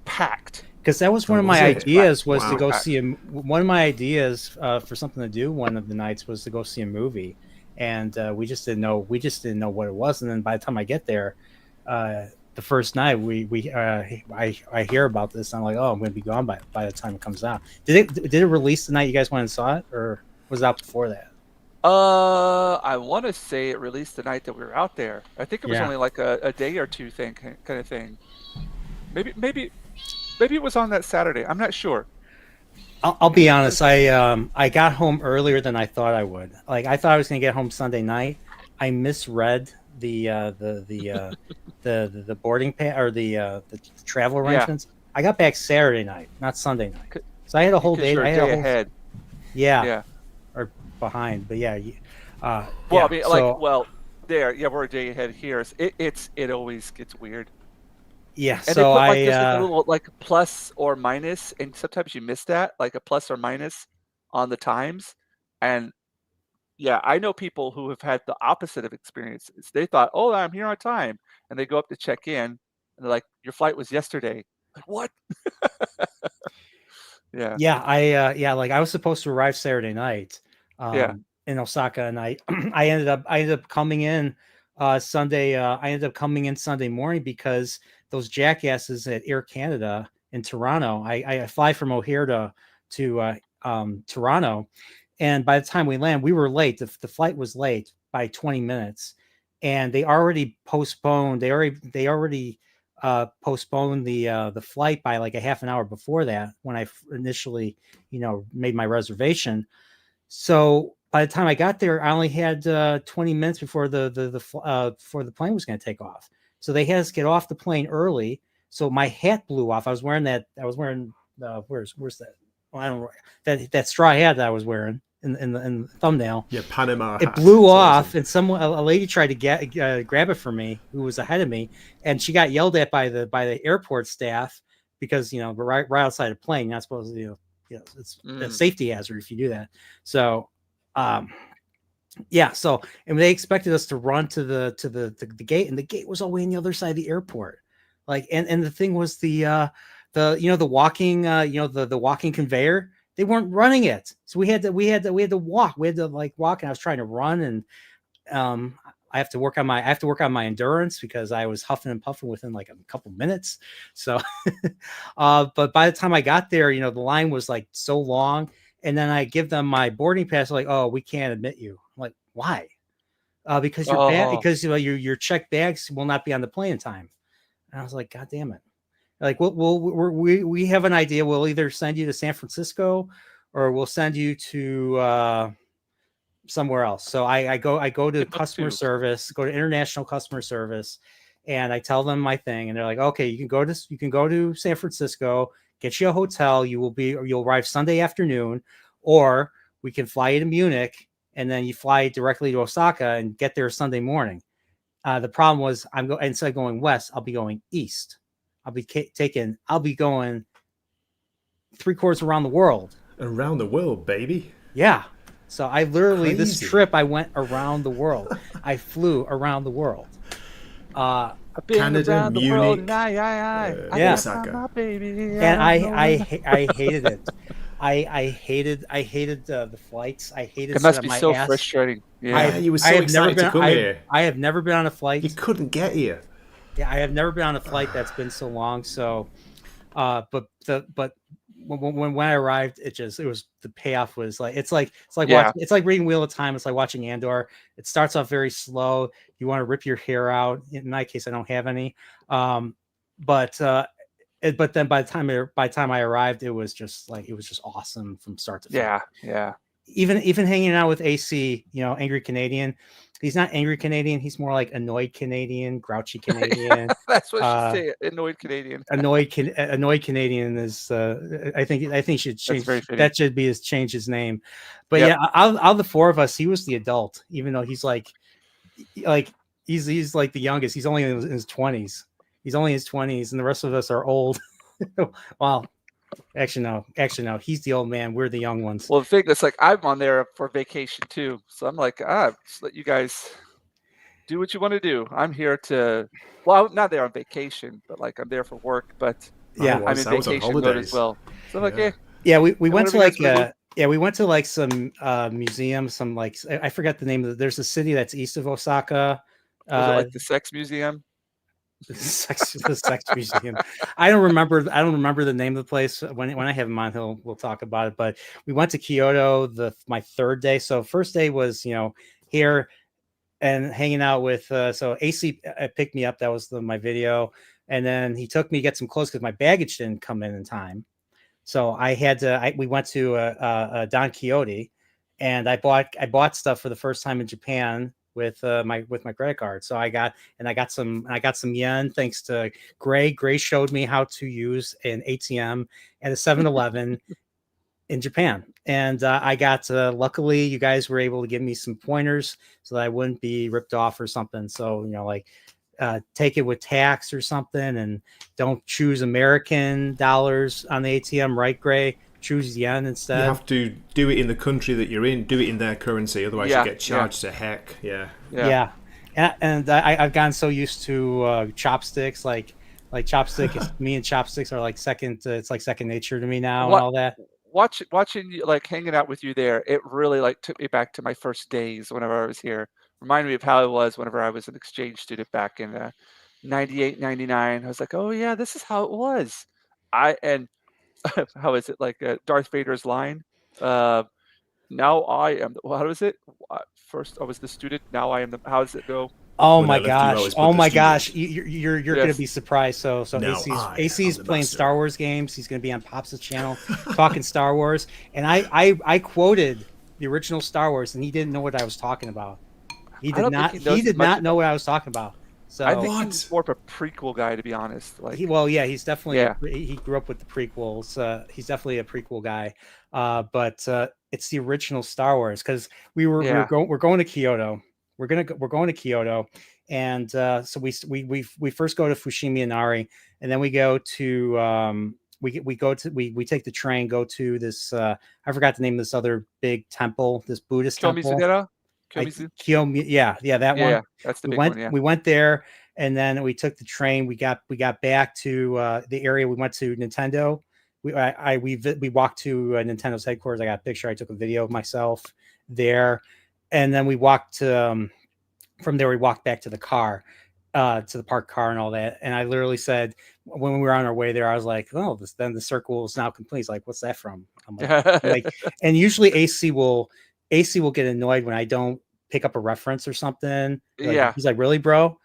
packed. Because that was one of my ideas was to go see one of my ideas for something to do one of the nights was to go see a movie, and we just didn't know what it was. And then by the time I get there, the first night I hear about this, and I'm like, oh, I'm going to be gone by the time it comes out. Did it release the night you guys went and saw it, or was it out before that? I want to say it released the night that we were out there. I think it was only like a day or two kind of thing. Maybe it was on that Saturday. I'm not sure. I'll be honest. I got home earlier than I thought I would. Like I thought I was going to get home Sunday night. I misread the boarding pass or the travel arrangements. I got back Saturday night, not Sunday night. So I had a whole day. I had a whole ahead. Yeah. Or behind, but yeah. I mean, we're a day ahead here. It always gets weird. Yeah, And they so put like I there's like a little like plus or minus, and sometimes you miss that, like a plus or minus on the times. And yeah, I know people who have had the opposite of experiences. They thought, "Oh, I'm here on time," and they go up to check in, and they're like, "Your flight was yesterday." Like, what? Yeah, yeah, like I was supposed to arrive Saturday night yeah. in Osaka, and I I ended up coming in Sunday. I ended up coming in Sunday morning because those jackasses at Air Canada in Toronto. I fly from O'Hare to Toronto, and by the time we land, we were late. The flight was late by 20 minutes, and they already postponed. They already postponed the flight by like a half an hour before that when I initially, made my reservation. So by the time I got there, I only had 20 minutes before before the plane was going to take off. So they had us get off the plane early. So my hat blew off. I was wearing that. I was wearing where's that? Well, I don't know that straw hat that I was wearing in the thumbnail. Yeah, Panama It hat. blew It's off, awesome. and a lady tried to grab it from me, who was ahead of me, and she got yelled at by the airport staff because we're right outside the plane. You're not supposed to, it's a Mm. safety hazard if you do that. So, yeah. So, and they expected us to run to the gate, and the gate was all the way on the other side of the airport. Like, and the thing was the walking the walking conveyor. They weren't running it, so we had to walk. We had to like walk, and I was trying to run, and I have to work on my endurance because I was huffing and puffing within like a couple minutes. So, but by the time I got there, the line was like so long, and then I give them my boarding pass. Like, oh, we can't admit you. I'm like, why? Because Oh, because your checked bags will not be on the plane in time. And I was like, God damn it. Like, we have an idea. We'll either send you to San Francisco or we'll send you to somewhere else. So I go to customer Timbuktu. service, go to international customer service, and I tell them my thing, and they're like, okay, you can go to San Francisco, get you a hotel. You'll arrive Sunday afternoon, or we can fly you to Munich, and then you fly directly to Osaka and get there Sunday morning. The problem was instead of going west, I'll be going east. I'll be going 3/4 around the world. Around the world, baby. Yeah. So I literally, this Crazy. trip, I went around the world. I flew around the world. I've been Canada, around the world, and Munich, I Yeah. can't find my baby. And I I hated it. I hated the flights. I hated It sitting must on be my so ass. frustrating. Yeah, Yeah. you were I so have never excited to come here. I have never been on a flight. You couldn't get here. Yeah, I have never been on a flight that's been so long. So, but when I arrived, it was the payoff was like it's like Yeah. watching, it's like reading Wheel of Time. It's like watching Andor. It starts off very slow. You want to rip your hair out. In my case, I don't have any. But but then by the time I arrived, it was just awesome from start to finish. Yeah. Yeah. Even hanging out with AC, angry Canadian. He's not angry Canadian. He's more like annoyed Canadian, grouchy Canadian. That's what she say. Annoyed Canadian. Annoyed Canadian is. I think should That's change. very fitting. That should be change his name. But Yep. yeah, out of the four of us, he was the adult, even though he's like he's like the youngest. He's only in his 20s. He's only in his 20s, and the rest of us are old. Well, actually no. He's the old man. We're the young ones. Well, the thing that's like I'm on there for vacation too, so I'm like, just let you guys do what you want to do. I'm here to. Well, I'm not there on vacation, but like I'm there for work. But Yeah, I'm in I was on vacation mode as holidays. well. So I'm like, Yeah. yeah. We went to whatever you guys wanna do. we went to like some museums. Some like I forgot the name of it. There's a city that's east of Osaka. Was it like the sex museum? The sex museum. I don't remember the name of the place. When I have him on, we'll talk about it. But we went to Kyoto my third day. So first day was here and hanging out with so AC picked me up. That was my video, and then he took me to get some clothes because my baggage didn't come in time. So I had to. We went to Don Quixote, and I bought stuff for the first time in Japan with my credit card. So I got some yen thanks to Gray. Gray showed me how to use an ATM at a 7-Eleven in Japan. And I got luckily you guys were able to give me some pointers so that I wouldn't be ripped off or something. So take it with tax or something, and don't choose American dollars on the ATM, right, Gray? Choose yen instead. You have to do it in the country that you're in. Do it in their currency, otherwise you get charged to heck. Yeah. And I've gotten so used to chopsticks, like chopstick. Me and chopsticks are like second. It's like second nature to me now, and all that. Watching you, like hanging out with you there, it really like took me back to my first days whenever I was here. Reminded me of how it was whenever I was an exchange student back in 98, 99. I was like, oh yeah, this is how it was. And how is it like Darth Vader's line? Now I am. How is it? First I was the student. Now I am the. How does it go? Oh my gosh! Oh my gosh! You're gonna be surprised. So AC's playing Star Wars games. He's gonna be on Pops' channel talking Star Wars, and I quoted the original Star Wars, and he didn't know what I was talking about. He did not know what I was talking about. So I think he's more of a prequel guy, to be honest. Like, he's definitely he grew up with the prequels. He's definitely a prequel guy. But it's the original Star Wars, because we're going to Kyoto. We're going to Kyoto, and so we first go to Fushimi Inari, and then we go to we take the train, go to this I forgot the name of this other big temple, this Buddhist temple. That one. Yeah, that's the big one. Yeah. We went there, and then we took the train. We got back to the area. We went to Nintendo. We walked to Nintendo's headquarters. I got a picture. I took a video of myself there, and then we walked from there. We walked back to the car, to the parked car and all that. And I literally said, when we were on our way there, I was like, "Oh, then the circle is now complete." He's like, "What's that from?" I'm like, and usually AC will get annoyed when I don't pick up a reference or something. He's like, "Really, bro?"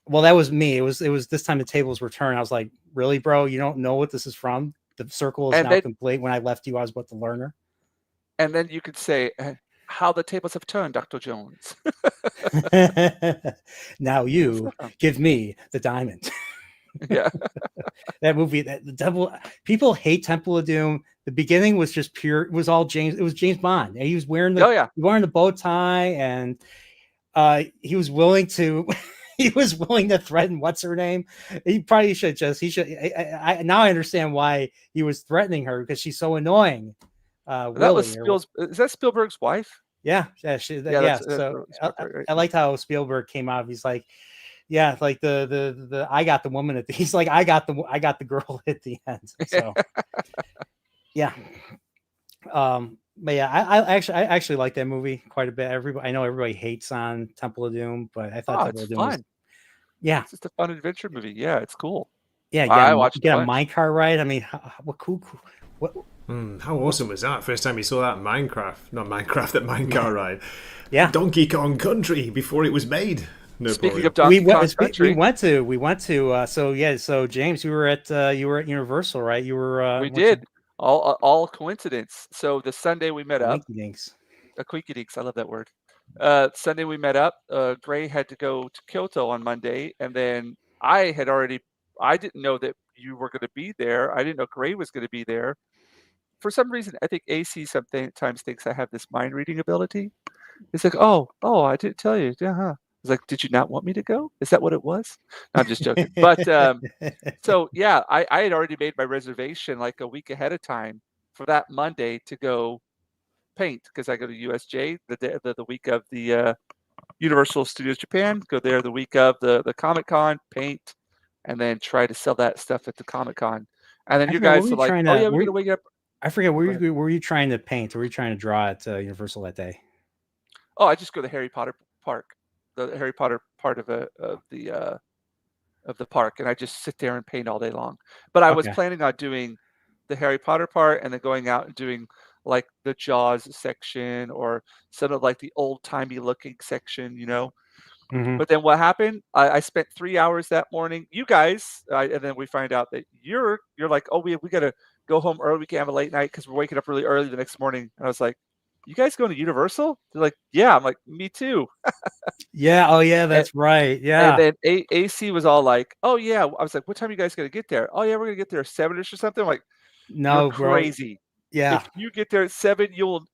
Well, that was me. It was this time the tables were turned. I was like, "Really, bro? You don't know what this is from? The circle is now complete. When I left you, I was but the learner." And then you could say, "How the tables have turned, Dr. Jones." Now you give me the diamond. Yeah. That movie, the devil. People hate Temple of Doom. The beginning was just pure. It was all James. It was James Bond. And he was wearing the bow tie, and he was willing to. He was willing to threaten what's her name. He probably should just. He should. Now I understand why he was threatening her, because she's so annoying. Is that Spielberg's wife? Yeah. So I liked how Spielberg came out. He's like, yeah, like the I got the woman at the. He's like, I got the girl at the end. So yeah. But yeah, I actually like that movie quite a bit. I know everybody hates on Temple of Doom, but I thought Temple of Doom was, it's just a fun adventure movie. Yeah, it's cool. Yeah, you get a minecart ride. I mean, how awesome was that? First time you saw that that minecart ride. Yeah, Donkey Kong Country before it was made. Speaking of Donkey Kong Country, we went to. So James, you were at Universal, right? You were. We did. All coincidence. So the Sunday we met up. Quinky-dinks. I love that word. Sunday we met up. Gray had to go to Kyoto on Monday, and then I didn't know that you were going to be there. I didn't know Gray was going to be there. For some reason, I think AC sometimes thinks I have this mind reading ability. It's like, oh, I didn't tell you. I was like, did you not want me to go? Is that what it was? No, I'm just joking. But so yeah, I had already made my reservation like a week ahead of time for that Monday to go paint, because I go to USJ the week of the Universal Studios Japan. Go there the week of the Comic Con, paint, and then try to sell that stuff at the Comic Con. And then you guys are like, "Oh yeah, we're gonna wake up." I forget, were you trying to paint, or were you trying to draw at Universal that day? Oh, I just go to the Harry Potter park, the Harry Potter part of the park, and I just sit there and paint all day long. But I was planning on doing the Harry Potter part, and then going out and doing like the Jaws section, or sort of like the old timey looking section, you know. Mm-hmm. But then what happened? I spent 3 hours that morning. You guys, and then we find out that you're like, "Oh, we got to go home early. We can't have a late night because we're waking up really early the next morning." And I was like, "You guys going to Universal?" They're like, "Yeah." I'm like, "Me too." Yeah. Oh yeah, that's right. Yeah. And then AC was all like, "Oh yeah." I was like, "What time are you guys going to get there?" "Oh yeah, we're going to get there 7ish or something." I'm like, "No, you're crazy." Yeah. If you get there at 7, you'll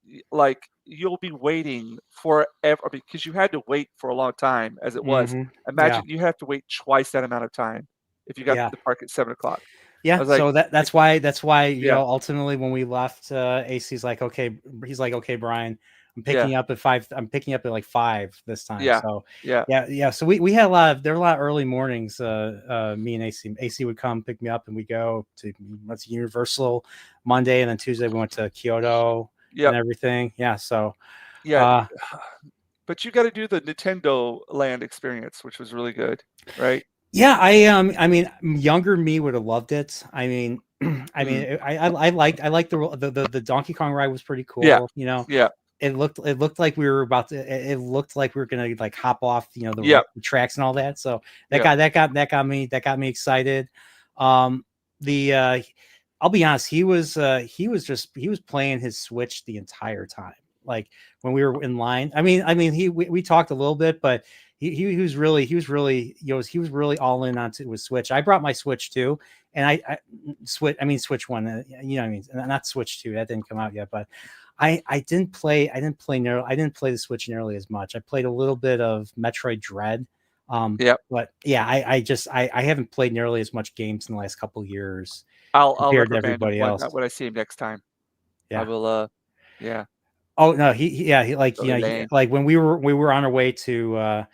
be waiting forever because you had to wait for a long time as it was. Hmm. Yeah. Imagine you have to wait twice that amount of time if you got to Yeah. the park at 7 o'clock. I Yeah. was like, So that's why yeah, ultimately when we left, AC's like, okay, he's like, okay, Brian, I'm picking yeah, you up at 5. I'm picking you up at like 5 this time. yeah, So yeah, yeah. So we had there were a lot of early mornings. Me and AC would come pick me up, and we go to Universal Monday, and then Tuesday we went to Kyoto and yep, everything. Yeah. So yeah. uh, But you got to do the Nintendo Land experience, which was really good, right? yeah, I mean, younger me would have loved it. I mean, I liked the Donkey Kong ride was pretty Yeah, cool. You know, yeah, it looked like we were about to. It looked like we were gonna like hop off, yeah, the tracks and all that. So yeah. that got me excited. The I'll be honest, he was playing his Switch the entire time. Like when we were in line. We talked a little bit, but he was really he was really all in onto his Switch. I brought my Switch too, and Switch one. What I mean, not Switch two. That didn't come out yet, but I didn't play the Switch nearly as much. I played a little bit of Metroid Dread. Yep. But yeah, I haven't played nearly as much games in the last couple years I'll compared to reprimand him everybody else. when I see him next time. I Yeah. will. Yeah. Oh no, he like Totally lame. like when we were on our way to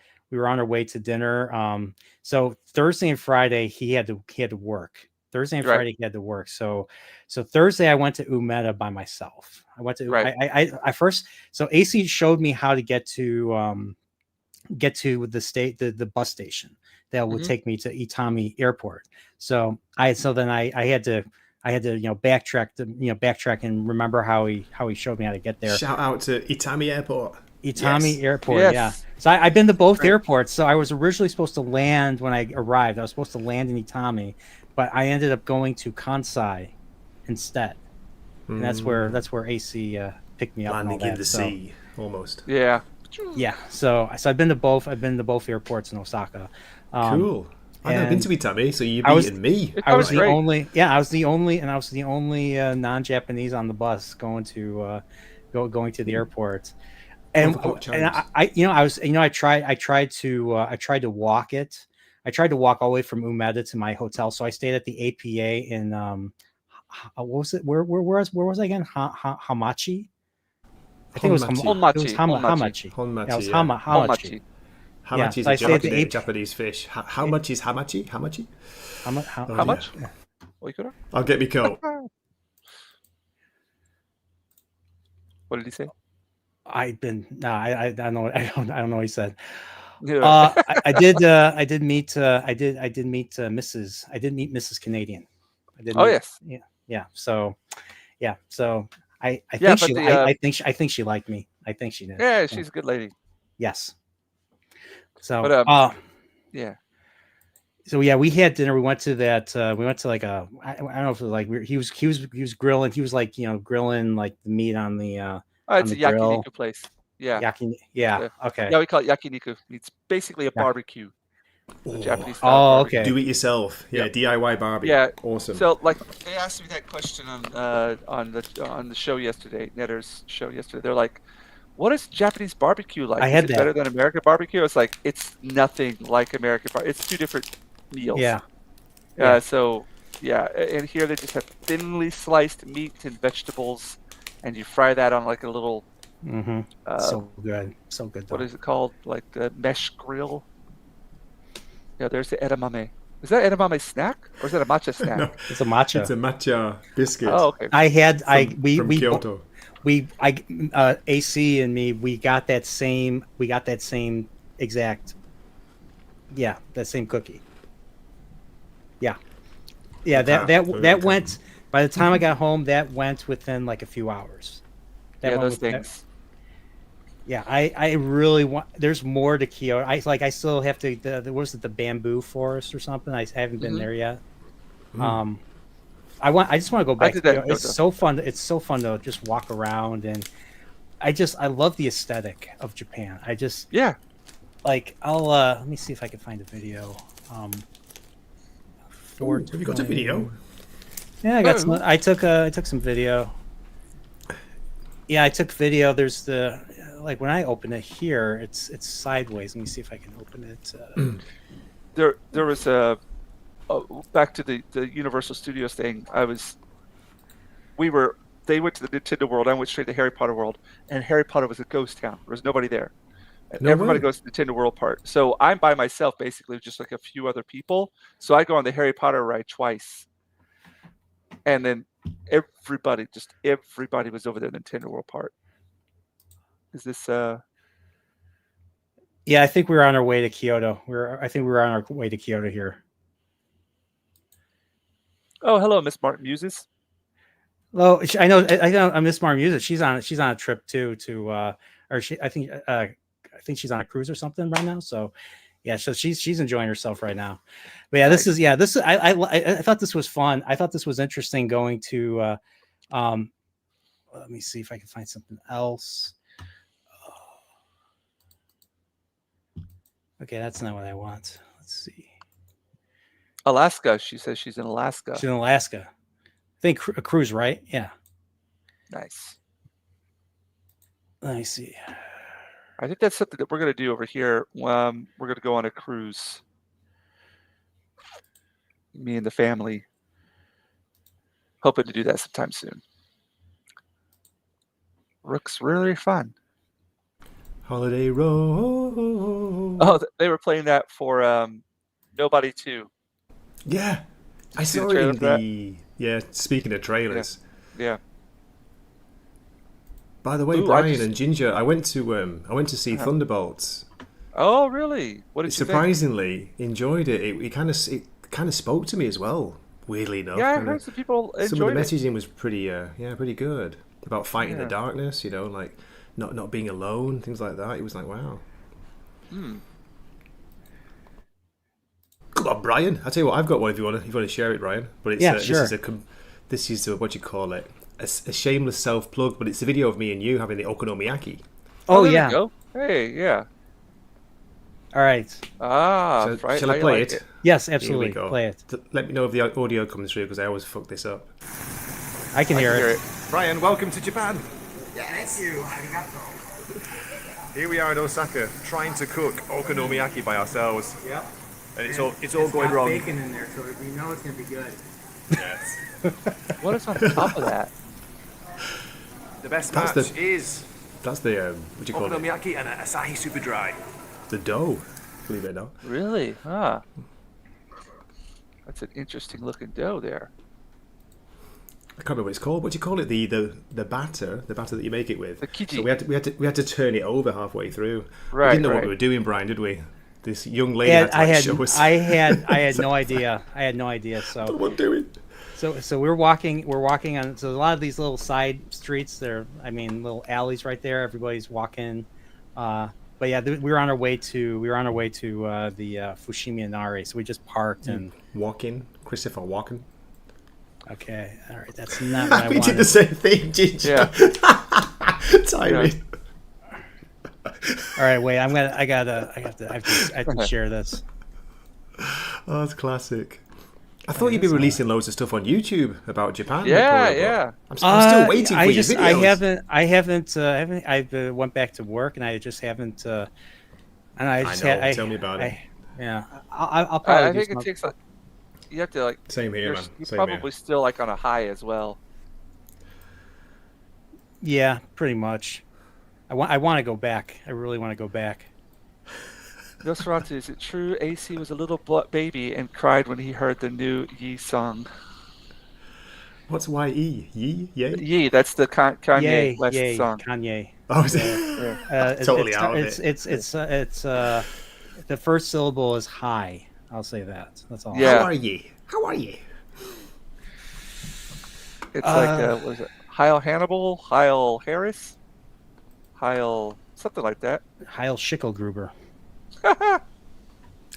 dinner. So Thursday and Friday he had to work. Thursday and Right. Friday he had to work. So Thursday I went to Umeda by myself. I went to Right. I first, so AC showed me how to get to the bus station that would Mhm. take me to Itami Airport. So then I had to backtrack and remember how he showed me how to get there. Shout out to Itami Airport. Itami Yes. Airport, Yes. yeah. So I've been to both Right. airports. So I was originally supposed to land when I arrived. I was supposed to land in Itami, but I ended up going to Kansai instead, and that's where AC picked me up. Landing and all in that. the sea, almost. Yeah. Yeah. So I've been to both. I've been to both airports in Osaka. Cool. I've never been to Itami, so you've I was- beaten me. It's I was always the great. only non-Japanese on the bus going to the airport. And I tried to walk it. I tried to walk all the way from Umeda to my hotel. So I stayed at the APA in what was it? Where was I again? Hamachi. I think it was Honmachi. Hamachi. Honmachi, Yeah, it was yeah. Hamachi. Honmachi. Yeah, Hamachi is so I a stayed at the Japanese, AP Japanese fish. How much is hamachi? Hamachi? How much? Oikura? I'll get me coat. What did he say? I don't know what he said. Yeah. I did meet Mrs. Canadian. Oh, yes. Yeah. So I Yeah, think but the, I think she liked me. I think she did. yeah, she's a good lady. Yes. So But yeah. so yeah, we had dinner. We went to like I don't know if it was like he was grilling. He was like grilling like the meat on the It's on a the grill. yakiniku place. Yeah. Yeah. Okay. Yeah, we call it yakiniku. It's basically a Yeah. barbecue. A Japanese style Oh, barbecue. okay. Do it yourself. Yeah, Yeah. DIY barbie. Yeah. Awesome. So like they asked me that question on the show yesterday, Netter's show yesterday. They're like, "What is Japanese barbecue like? I had Is it that. better than American barbecue?" It's like it's nothing like American barbecue. It's two different meals. Yeah. Yeah. So yeah, and here they just have thinly sliced meat and vegetables, and you fry that on like a little So good. what is it called? Like the mesh grill. Yeah, there's the edamame. Is that edamame snack or is that a matcha snack? No, It's a matcha. it's a matcha biscuit. Oh, okay. From Kyoto. AC and me, we got that same exact, that same cookie. Yeah. That went, by the time I got home, that went within like a few hours. Yeah, those things. Yeah, I really want. There's more to Kyoto. I still have to. What was it? The bamboo forest or something? I haven't been there yet. I just want to go back. did that. It's so fun. It's so fun to just walk around, and I love the aesthetic of Japan. Yeah. Like I'll let me see if I can find a video. Have you got a video? Yeah, I got some. I took some video. Yeah, I took video. There's the like when I open it here, it's sideways. Let me see if I can open it. There was a back to the Universal Studios thing. They went to the Nintendo World. I went straight to Harry Potter World, and Harry Potter was a ghost town. There was nobody there. And No everybody way. goes to the Nintendo World part. So I'm by myself, basically, just like a few other people. So I go on the Harry Potter ride twice, and then everybody was over there. Nintendo World part. Is this? Yeah, I think we were on our way to Kyoto. I think we were on our way to Kyoto here. Oh, hello, Miss Martin Muses. Well, I know Miss Mar Music. She's on a trip too or she I think she's on a cruise or something right now. So yeah, so she's enjoying herself right now. But yeah, Nice. this is I thought this was fun. I thought this was interesting going to let me see if I can find something else. Okay, that's not what I want. Let's see. Alaska. She says she's in Alaska. She's in Alaska. I think a cruise, right? Yeah. Nice. Let me see. I think that's something that we're going to do over here. We're going to go on a cruise. Me and the family. Hoping to do that sometime soon. Looks really fun. Holiday Road. Oh, they were playing that for Nobody 2. Yeah. I see saw the it in trailer for the... Yeah, speaking of trailers. Yeah. By the way, Brian and Jinja, I went to see Thunderbolts. Oh, really? What did you think? Surprisingly, enjoyed it. It kind of spoke to me as well. Weirdly enough. Yeah, I heard some people enjoyed it. Some of the messaging was pretty good about fighting the darkness. You know, like not being alone, things like that. It was like, wow. Come on, Brian. I tell you what, I've got one if you want to share it, Brian. But it's sure. This is what you call it. A shameless self plug, but it's a video of me and you having the okonomiyaki. Oh there yeah. We go. Hey, yeah. All right. So right. Shall I play it? Yes, absolutely. Play it. Let me know if the audio comes through because I always fuck this up. I can hear it. Brian, welcome to Japan. Thank you. Arigato. Here we are in Osaka, trying to cook okonomiyaki by ourselves. Yep. And it's all going wrong. Bacon in there, so we know it's gonna be good. Yes. What is on top of that? The best That's match the- is That's the what do you call it? okonomiyaki and an Asahi Super Dry. The dough. Believe it or not. Really? Huh. That's an interesting looking dough there. I can't remember what it's called. What do you call it? The batter that you make it with. The kiji. So we had to turn it over halfway through. Right, We didn't know what right. we were doing, Brian, did we? This young lady Yeah, had to show us. I had no idea. I had no idea. what So I'm doing. so we're walking on. So a lot of these little side streets. Little alleys right there. Everybody's walking. But yeah, we were on our way to the Fushimi Inari. So we just parked and Christopher Walken. okay. All right, that's not what I We wanted. did the same thing, Jinja. Yeah. Timing. All right, wait. I have to share this. Oh, that's classic. I thought you'd be releasing loads of stuff on YouTube about Japan. Yeah, Tripporeal, but yeah. I'm still waiting for your videos. I haven't. I went back to work and I just haven't. And I just Tell me about it. Yeah, I'll probably. I think it takes you have to like. Same here, man. You're Same probably here. still like on a high as well. Yeah, pretty much. I want to go back. I really want to go back. Nosferatu, is it true AC was a little baby and cried when he heard the new Yi song? What's YE? Yee? Yay? Yi, that's the Kanye West yay, song. Kanye. Oh, is it? Totally out of it. It's the first syllable is high. I'll say that. That's all. Yeah. How are ye? How are ye? It's like, what is it? Heil Hannibal? Heil Harris? Heil something like that. Heil Schickelgruber.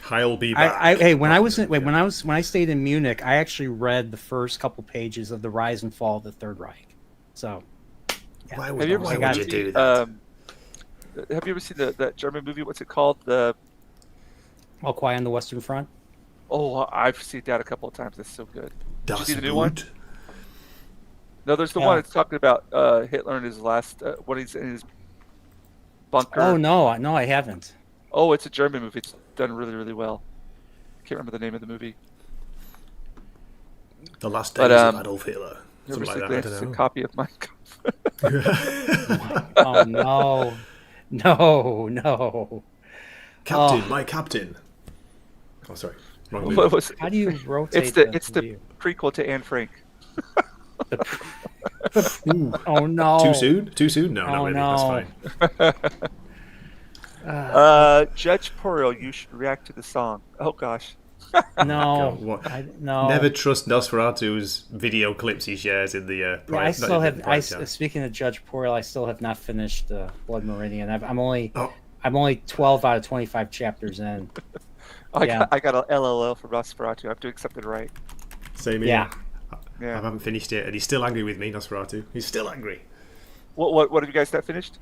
Heil be back. When I stayed in Munich, I actually read the first couple pages of the Rise and Fall of the Third Reich. So, yeah. Why Have would you ever you do that? Have you ever seen that German movie? What's it called? All Quiet on the Western Front. Oh, I've seen that a couple of times. That's so good. Did you see the new one? Das gut. Oh, I've seen the new one. It's No, there's the one that's talking about Hitler in his last when he's in his bunker. Oh no, I haven't. Oh, it's a German movie. It's done really, really well. I can't remember the name of the movie. The Last Days of Adolf Hitler. Something like that. I don't know. A copy of my. Oh no, no. Captain, my captain. Oh, sorry. Wrong movie. What was it? How do you rotate? It's the prequel to Anne Frank. Oh no! Too soon? Too soon? No, not really. No. That's fine. Judge Porriel, you should react to the song. Oh gosh. No, no. Never trust Nosferatu's video clips he shares in the. Yeah, I still have. Speaking of Judge Porriel, I still have not finished Blood Meridian. I'm only 12 out of 25 chapters in. I got an LLL for Nosferatu. I have to accept it right. Same here. Yeah. I haven't finished it, and he's still angry with me, Nosferatu. He's still angry. What have you guys not finished?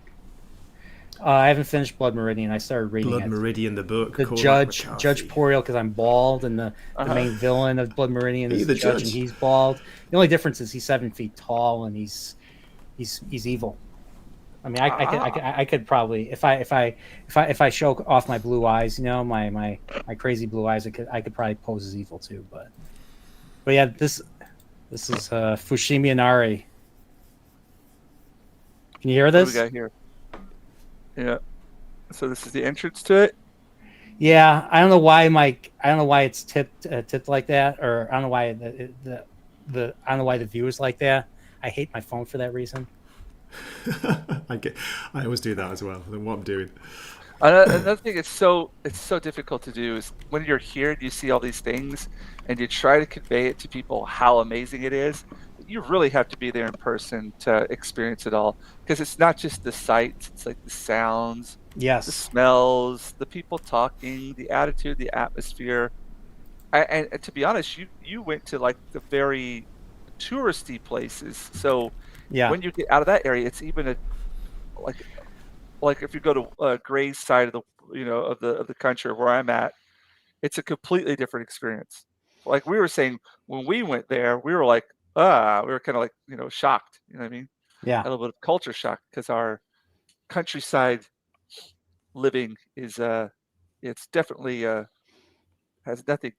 I haven't finished Blood Meridian. I started reading Blood Meridian, the book. The Judge Porriel, because I'm bald, and the main villain of Blood Meridian is the judge, and he's bald. The only difference is he's 7 feet tall, and he's evil. I mean, I could probably if I show off my blue eyes, my crazy blue eyes, I could probably pose as evil too. But yeah, this is Fushimi Inari. Can you hear this? What do we got here? Yeah. So this is the entrance to it. Yeah, I don't know why it's tipped like that, or I don't know why I don't know why the view is like that. I hate my phone for that reason. I always do that as well. Then what I'm doing. Another thing it's so difficult to do is when you're here and you see all these things and you try to convey it to people how amazing it is. You really have to be there in person to experience it all, because it's not just the sights, it's like the sounds, yes, the smells, the people talking, the attitude, the atmosphere. And to be honest, you went to like the very touristy places, so when you get out of that area, it's even like if you go to Gray's side of the country where I'm at, it's a completely different experience. Like we were saying, when we went there, we were like, we were kind of like, shocked. You know what I mean? Yeah. A little bit of culture shock, because our countryside living is, it's definitely has nothing,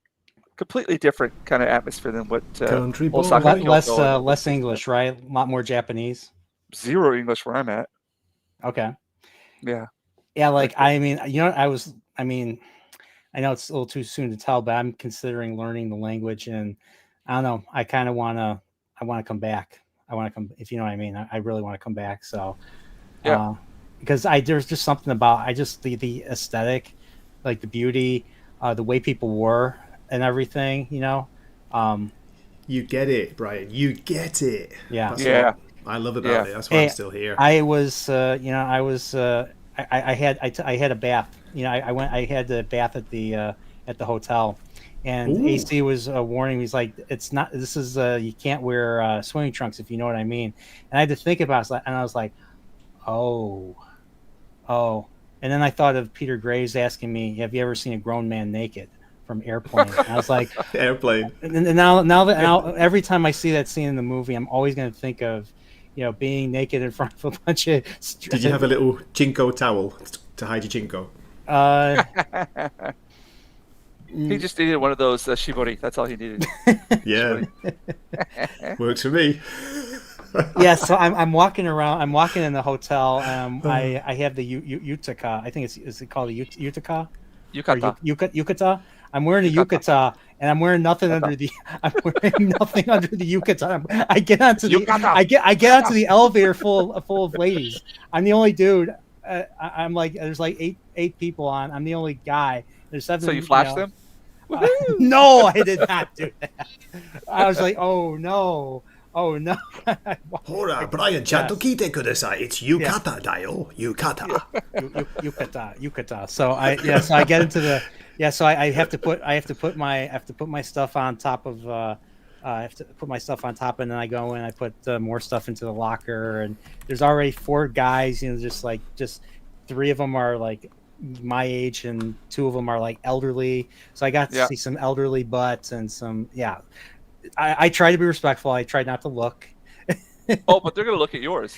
completely different kind of atmosphere than what Osaka. Less English, right? A lot more Japanese. Zero English where I'm at. Okay. Yeah. Yeah, like I mean, I know it's a little too soon to tell, but I'm considering learning the language, and I don't know. I kind of want to come back. I want to come, if you know what I mean. I really want to come back. So, yeah, because there's just something about the aesthetic, like the beauty, the way people were and everything. You get it, Brian. You get it. Yeah. That's what I love about it. That's why I'm still here. I had a bath. I had the bath at the hotel. And AC was warning me. He's like, "It's not. This is you can't wear swimming trunks, if you know what I mean." And I had to think about it, and I was like, "Oh." And then I thought of Peter Graves asking me, "Have you ever seen a grown man naked?" from Airplane. And I was like, Airplane. And now every time I see that scene in the movie, I'm always going to think of, being naked in front of a bunch of. Did you have a little Jinko towel to hide your Jinko? He just needed one of those shibori. That's all he needed. Yeah, works for me. Yeah, so I'm walking around. I'm walking in the hotel. I have the yutaka. I think is it called a yutaka? Yukata. I'm wearing a yukata, and I'm wearing nothing under the. I'm wearing nothing under the yukata. I get onto the elevator full of ladies. I'm the only dude. I'm like, there's like eight people on. I'm the only guy. There's 7. So you flashed them? No, I did not do that. I was like, oh no. Hora, Brian, chanto kite kudasai. It's yukata, dial. Yukata. Yukata. So I get into the So I have to put my stuff on top of. I have to put my stuff on top, and then I go in. I put more stuff into the locker, and there's already 4 guys. Just 3 of them are like my age, and 2 of them are like elderly. So I got to see some elderly butts and some. I try to be respectful. I try not to look. Oh, but they're gonna look at yours.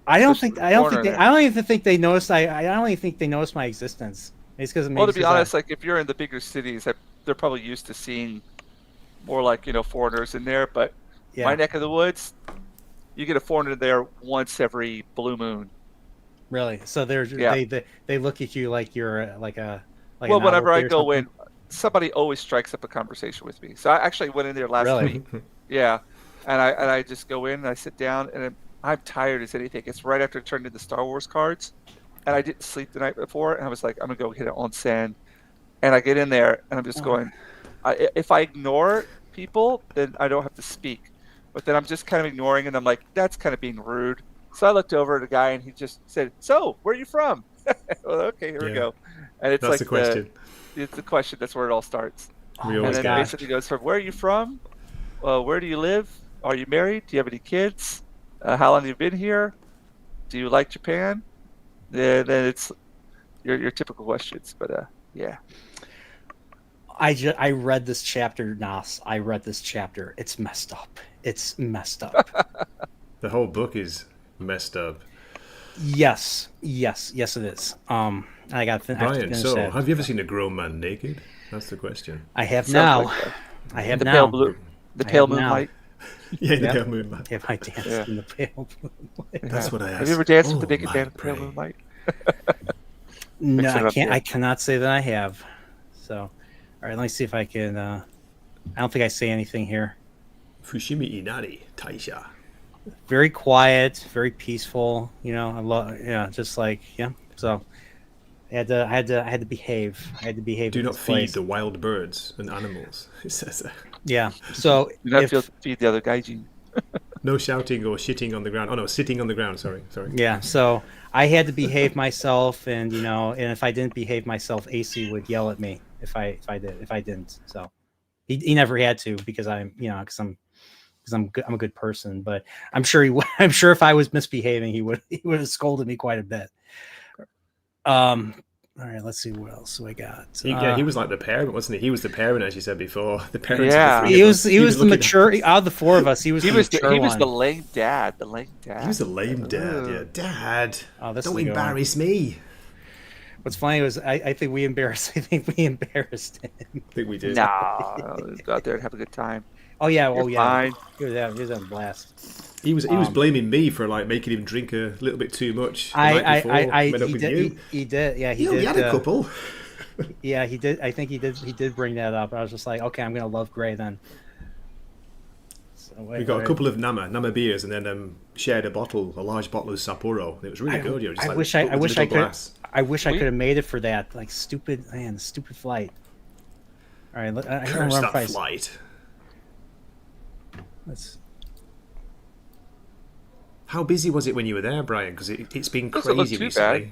I don't Especially think. with I don't corn think. in They, there. I don't even think they noticed. I don't even think they noticed my existence. It's because Well, to be honest, like if you're in the bigger cities, they're probably used to seeing more like foreigners in there. But my yeah, neck of the woods, you get a foreigner there once every blue moon. really. So Yeah. they look at you like you're like a Well, whenever I novelty or go something. in, somebody always strikes up a conversation with me. So I actually went in there last Really? week. Yeah, and I just go in and I sit down and I'm tired as anything. It's right after I turned in the Star Wars cards, and I didn't sleep the night before, and I was like, I'm gonna go hit it on sand. And I get in there and I'm just going. If I ignore people, then I don't have to speak. But then I'm just kind of ignoring, and I'm like, that's kind of being rude. So I looked over at a guy, and he just said, "So, where are you from?" Well, okay, here we Yeah. go. And it's That's like the question. it's the question. That's where it all starts. We And always then get. basically goes from where are you from? Where do you live? Are you married? Do you have any kids? How long have you been here? Do you like Japan? Then it's your typical questions. But yeah. I read this chapter, Nas. I read this chapter. It's messed up. It's messed up. The whole book is messed up. Yes, it is. I got to Brian, finish so that. have you ever seen a grown man naked? That's the question. I have Sounds now. like that. I have The now. pale blue, the I pale have now. moonlight. Yeah, the Yep. pale moonlight. Have I danced Yeah. in the pale moonlight? That's Yeah. what I asked. Have you ever danced with Oh, the naked my man at the pale brain. moonlight? No, Mix it I up can't. here. I cannot say that I have. So, all right. Let me see if I can. I don't think I say anything here. Fushimi Inari, Taisha. Very quiet, very peaceful. I love. Yeah, just like yeah. So, I had to behave. I had to behave. Do at not this feed place. the wild birds and animals. It says there. Yeah. So Do not if feed the other gaijin. No shouting or shitting on the ground. Oh no, sitting on the ground. Sorry. yeah, so I had to behave myself, and and if I didn't behave myself, AC would yell at me if I didn't. So he never had to because I'm good, I'm a good person, but I'm sure I'm sure if I was misbehaving, he would have scolded me quite a bit. All right, let's see what else I got. He was like the parent, wasn't he? He was the parent, as you said before. The parent. Yeah. Of the three he of was us. he was the looking- mature out of the four of us. He was He the was mature the one. lame dad. The lame dad. He was a lame dad. Yeah, Dad. Oh, this Don't is a good one. embarrass me. What's funny was I think we embarrassed. I think we embarrassed him. I think we did. Nah, let's go out there and have a good time. Oh yeah, You're yeah. fine. He was having a blast. He was blaming me for like making him drink a little bit too much. The I night before, met up he with did. you. He did. Yeah, he Yeah, did. we had a couple. Yeah, he did. I think he did. He did bring that up. I was just like, okay, I'm gonna love Gray then. So, We got a couple of Nama beers, and then shared a large bottle of Sapporo. It was really good. You know, just I like wish put I with a wish I little could. glass. I wish I We- could have made it for that. Like stupid flight. All right, I don't Curse remember that if I- flight. Let's. How busy was it when you were there, Brian? Because it's been Doesn't look crazy too recently. bad.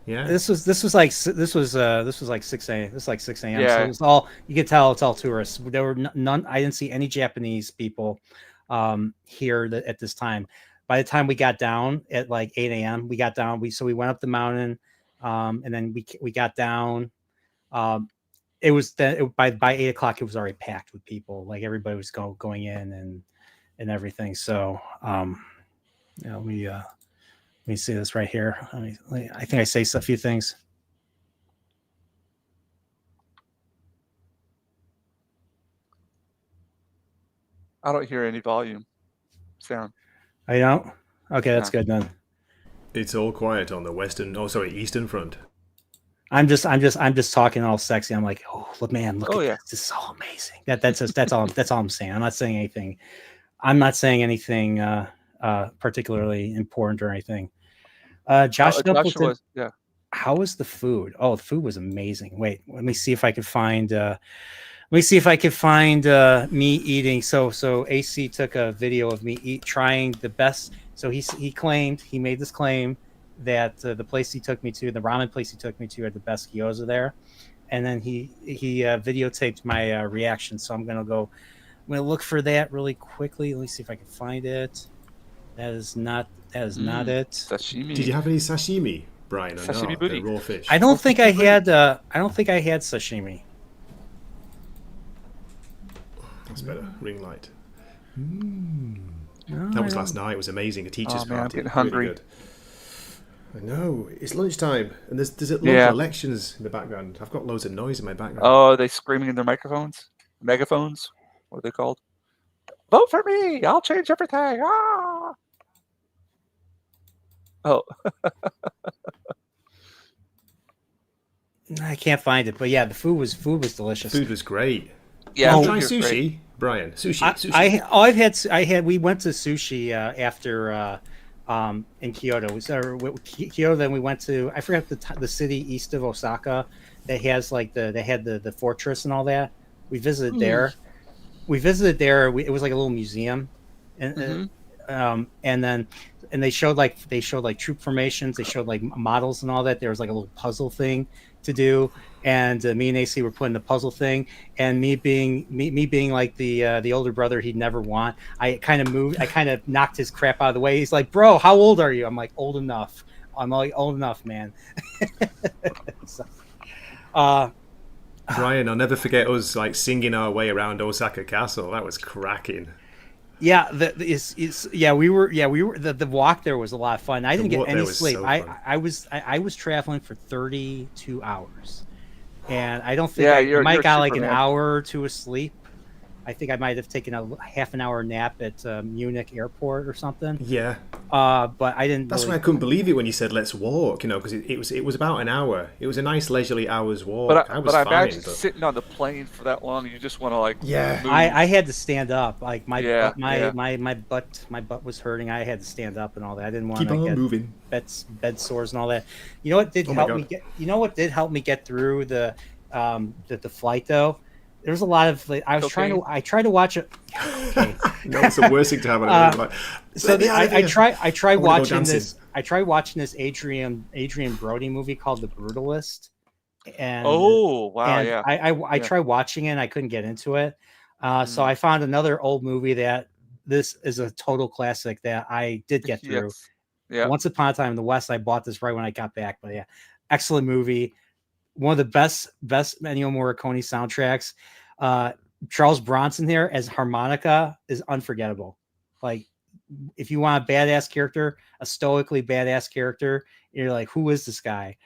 Yeah. This was like 6 a.m. This was like 6 a.m. So Yeah. it was all, you could tell it's all tourists. There were none. I didn't see any Japanese people here at this time. By the time we got down at like 8 a.m., we got down. We went up the mountain, and then we got down. It was then by 8 o'clock it was already packed with people. Like everybody was going in and everything. So let me see this right here. I think I say a few things. I don't hear any volume sound. I don't. Okay, that's good then. It's all quiet on the eastern front. I'm just talking all sexy. I'm like, oh, look, man, look at this. This is all amazing. That's all I'm saying. I'm not saying anything particularly important or anything. Josh Dumpleton, how was the food? Oh, the food was amazing. Wait, let me see if I could find me eating. So AC took a video of me trying the best. So he made this claim that the place he took me to, the ramen place he took me to, had the best gyoza there, and then he videotaped my reaction. So I'm gonna look for that really quickly. Let me see if I can find it. That is not it. Sashimi. Did you have any sashimi, Brian? Or Sashimi not? booty. The raw fish. I don't think I had sashimi. That's better. Ring light. No, That I was don't. last night. It was amazing. A teacher's Oh man, I'm party. getting Really hungry. good. I know. It's lunchtime, and there's loads Yeah. of elections in the background. I've got loads of noise in my background. Oh, are they screaming in their microphones? Megaphones? What are they called? Vote for me! I'll change everything! Ah! Oh, I can't find it, but yeah, the food was delicious. Food was great. yeah. Did you food try here is sushi, great. Brian? Sushi. We went to sushi after in Kyoto. Kyoto. Then we went to, I forgot the city east of Osaka that has like they had the fortress and all that. We visited there. It was like a little museum, and then they showed like troop formations. They showed like models and all that. There was like a little puzzle thing to do, and me and AC were playing the puzzle thing, and me being like the older brother he'd never want. I kind of knocked his crap out of the way. He's like, "Bro, how old are you?" I'm like, "Old enough." I'm like, "Old enough, man." So, Brian, I'll never forget us like singing our way around Osaka Castle. That was cracking. yeah, we were the walk there was a lot of fun. I didn't get walk any there was sleep. so fun. I was traveling for 32 hours, and I don't think Yeah, I you're might got like an Superman. hour or two of sleep. I think I might have taken a half an hour nap at Munich airport or something. Yeah, But I didn't. that's really, why I couldn't believe it when you said let's walk. You know, because it was about an hour. It was a nice leisurely hour's walk. I was I fine. imagine sitting on the plane for that long, you just want to like Yeah. move. I had to stand up. Like my Yeah, butt, yeah. my butt was hurting. I had to stand up and all that. I didn't want Keep to on get moving. bed sores and all that. You know what did Oh my help me God. get? You know what did help me get through the flight though? There was a lot of like, I tried to watch it. Okay. No, it's the worst thing to have. Like, So I tried wanna go watching dancing. this. I tried watching this Adrian Brody movie called The Brutalist, and Oh wow, and yeah. I Yeah. tried watching it and I couldn't get into it. So Mm. I found another old movie that this is a total classic that I did get through. Yes. Yeah. Once Upon a Time in the West. I bought this right when I got back, but yeah, excellent movie. One of the best Ennio Morricone soundtracks. Charles Bronson here as harmonica is unforgettable. Like, if you want a badass character, a stoically badass character, you're like, who is this guy?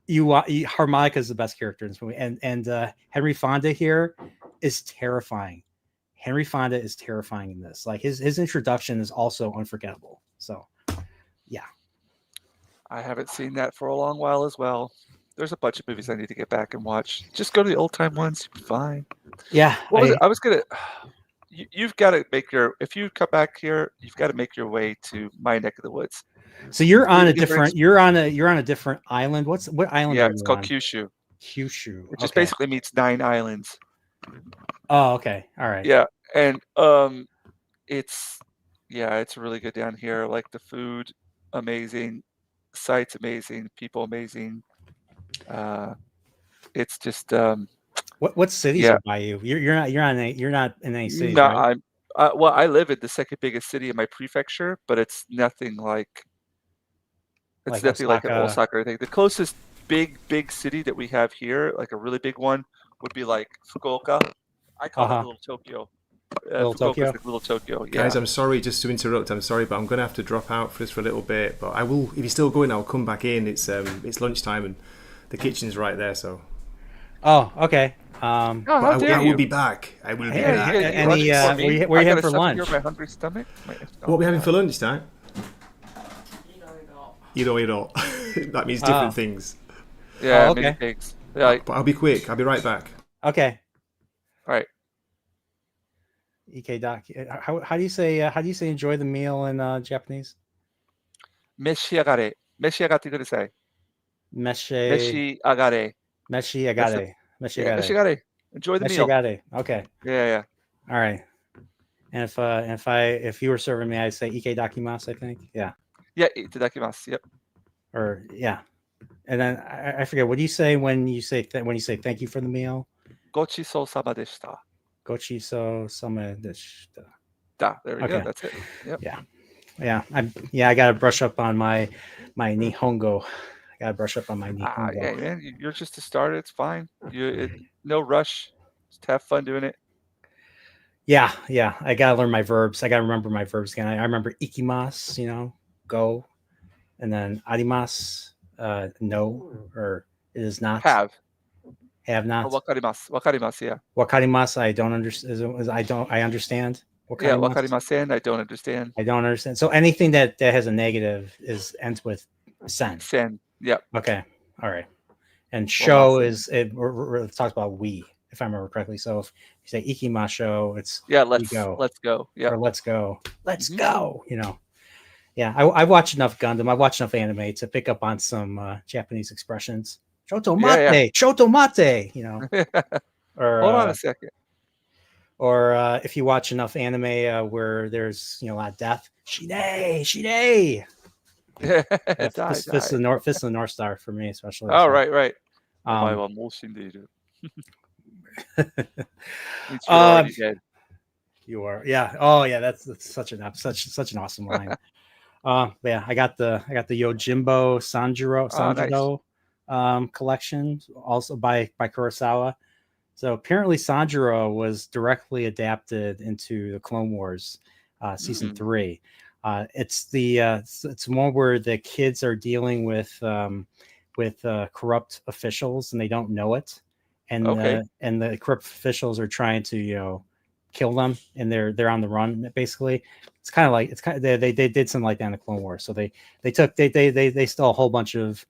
Harmonica is the best character in this movie, and Henry Fonda here is terrifying. Henry Fonda is terrifying in this. Like his introduction is also unforgettable. So, yeah. I haven't seen that for a long while as well. There's a bunch of movies I need to get back and watch. Just go to the old time ones. You'll be fine. Yeah, What was it? I was gonna. You've got to make if you come back here, you've got to make your way to my neck of the woods. So you're on a Different- different you're on a different island. What island? Yeah, are it's you called on? Kyushu, Kyushu, which just basically means 9 islands. Oh, okay, all right. Yeah, and it's really good down here. Like the food, amazing, sights amazing, people amazing. It's just What cities yeah. are by you? You're not in any cities, No, right? well, I live in the second biggest city in my prefecture, but it's nothing like Like like an Osaka. Osaka thing. The closest big city that we have here, like a really big one, would be like Fukuoka. I call it Little Tokyo. Little Fukuoka's Tokyo? like Little Tokyo. Yeah. Guys, I'm sorry just to interrupt. I'm sorry, but I'm going to have to drop out for this for a little bit. But I will, if you're still going, I'll come back in. It's lunchtime and the kitchen's right there. So. Oh, okay. How I dare will you? be back. I will be Yeah, back. yeah. Where you having for lunch? My hungry stomach. What are we having for lunch, Dan? You know it all. That means different things. Yeah, Oh, okay. mini pigs. Yeah, But I'll be quick. I'll be right back. Okay. all right. EK Doc. How do you say enjoy the meal in Japanese? 召し上がれ。召し上がってください。召 Meshi し上がれ。 Meshi Yeah, agare. 召し上がれ. Enjoy the Meshi meal. agare. Okay. Yeah. All right. And if you were serving me, I'd say Ike dakimasu, I think. Yeah. Yeah, いただきます. Yep. Or yeah. And then I forget, what do you say when you say thank you for the meal? ごちそうさまでした. Gochiso sama deshita. There we Okay. go. That's it. Yep. Yeah. I gotta brush up on my Nihongo. I gotta brush up on my Nihongo. Yeah, man. You're just a starter. It's fine. No rush. Just have fun doing it. Yeah. I gotta learn my verbs. I gotta remember my verbs again. I remember ikimas, go, and then arimas, no, or it is not, Have. have Or not. wakarimasu. Wakarimasu, yeah. Wakarimas, I don't understand. I understand. Yeah, Wakarimas, wakarimasen, I don't understand. I don't understand. So anything that has a negative ends with sen. Sen. Yep. Okay, all right. And show Wamasen. is it talks about we, if I remember correctly. So if you say ikimasho, it's Yeah, we go, let's go. Yep. or let's go, let's Hmm. go. Yeah, I've watched enough Gundam. I've watched enough anime to pick up on some Japanese expressions. Yeah, Chotomate, chotomate. yeah. Or Hold on a second. if you watch enough anime where there's a lot of death, shide, shide. Yeah, Die, Fist of die. the North Star for me especially. Oh, So, right, right. um, Means you're uh, already dead. you are, yeah. Oh, yeah. That's such an awesome line. But yeah, I got the Yojimbo Oh, nice. Sanjuro collection, also by Kurosawa. So apparently Sanjuro was directly adapted into the Clone Wars season Mm, 3. It's one where the kids are dealing with corrupt officials and they don't know it, and okay. the corrupt officials are trying to kill them, and they're on the run basically. They did something like that in the Clone Wars. So they stole a whole bunch of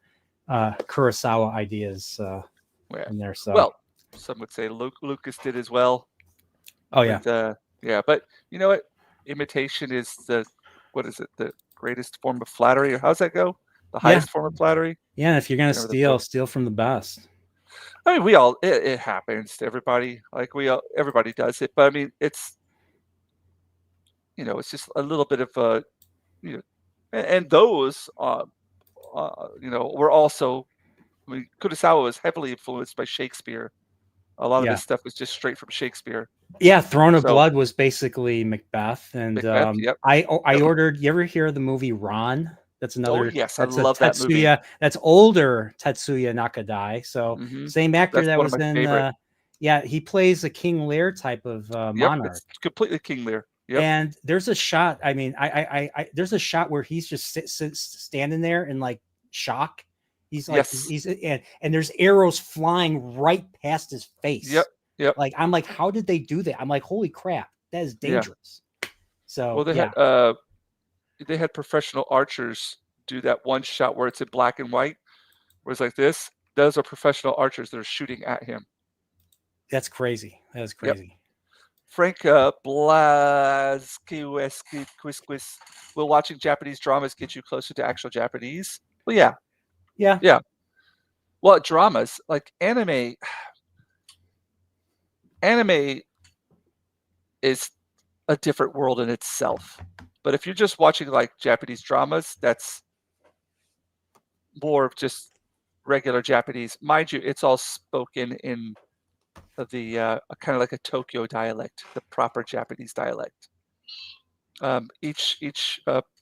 Kurosawa ideas Yeah. in there. So Well, some would say Lucas did as well, oh yeah. but yeah. But you know what? Imitation is what is it? The greatest form of flattery, or how's that go? The Yeah. highest form of flattery. Yeah, and if you're gonna Remember the quote? steal from the best. I mean, it happens to everybody. Like everybody does it. But I mean, it's just a little bit of you know, and those, were also. I mean, Kurosawa was heavily influenced by Shakespeare. A lot of Yeah. his stuff was just straight from Shakespeare. Yeah, Throne of So Blood was basically Macbeth, and Macbeth, yep. I Yep. ordered. You ever hear of the movie Ron? That's Oh another. yes, I That's a love that movie. Tetsuya. That's older Tetsuya Nakadai. So Hmm. same actor That's that one of was my in. favorite. Yeah, he plays a King Lear type of Yep, monarch. it's completely King Lear. Yep. And there's a shot. I mean, there's a shot where he's just standing there in like shock. He's like Yes. and there's arrows flying right past his face. Yep. Yep. Like I'm like, how did they do that? I'm like, holy crap, that is Yeah. dangerous. So Well, they had professional archers do that one shot where it's in black and white, where it's like this. Those are professional archers that are shooting at him. that's crazy. That is Yep. crazy. Frank Blaskiweskis, will watching Japanese dramas get you closer to actual Japanese? Well, yeah. Yeah. Yeah. Well, dramas, like anime is a different world in itself. But if you're just watching like Japanese dramas, that's more of just regular Japanese. Mind you, it's all spoken in the kind of like a Tokyo dialect, the proper Japanese dialect. Each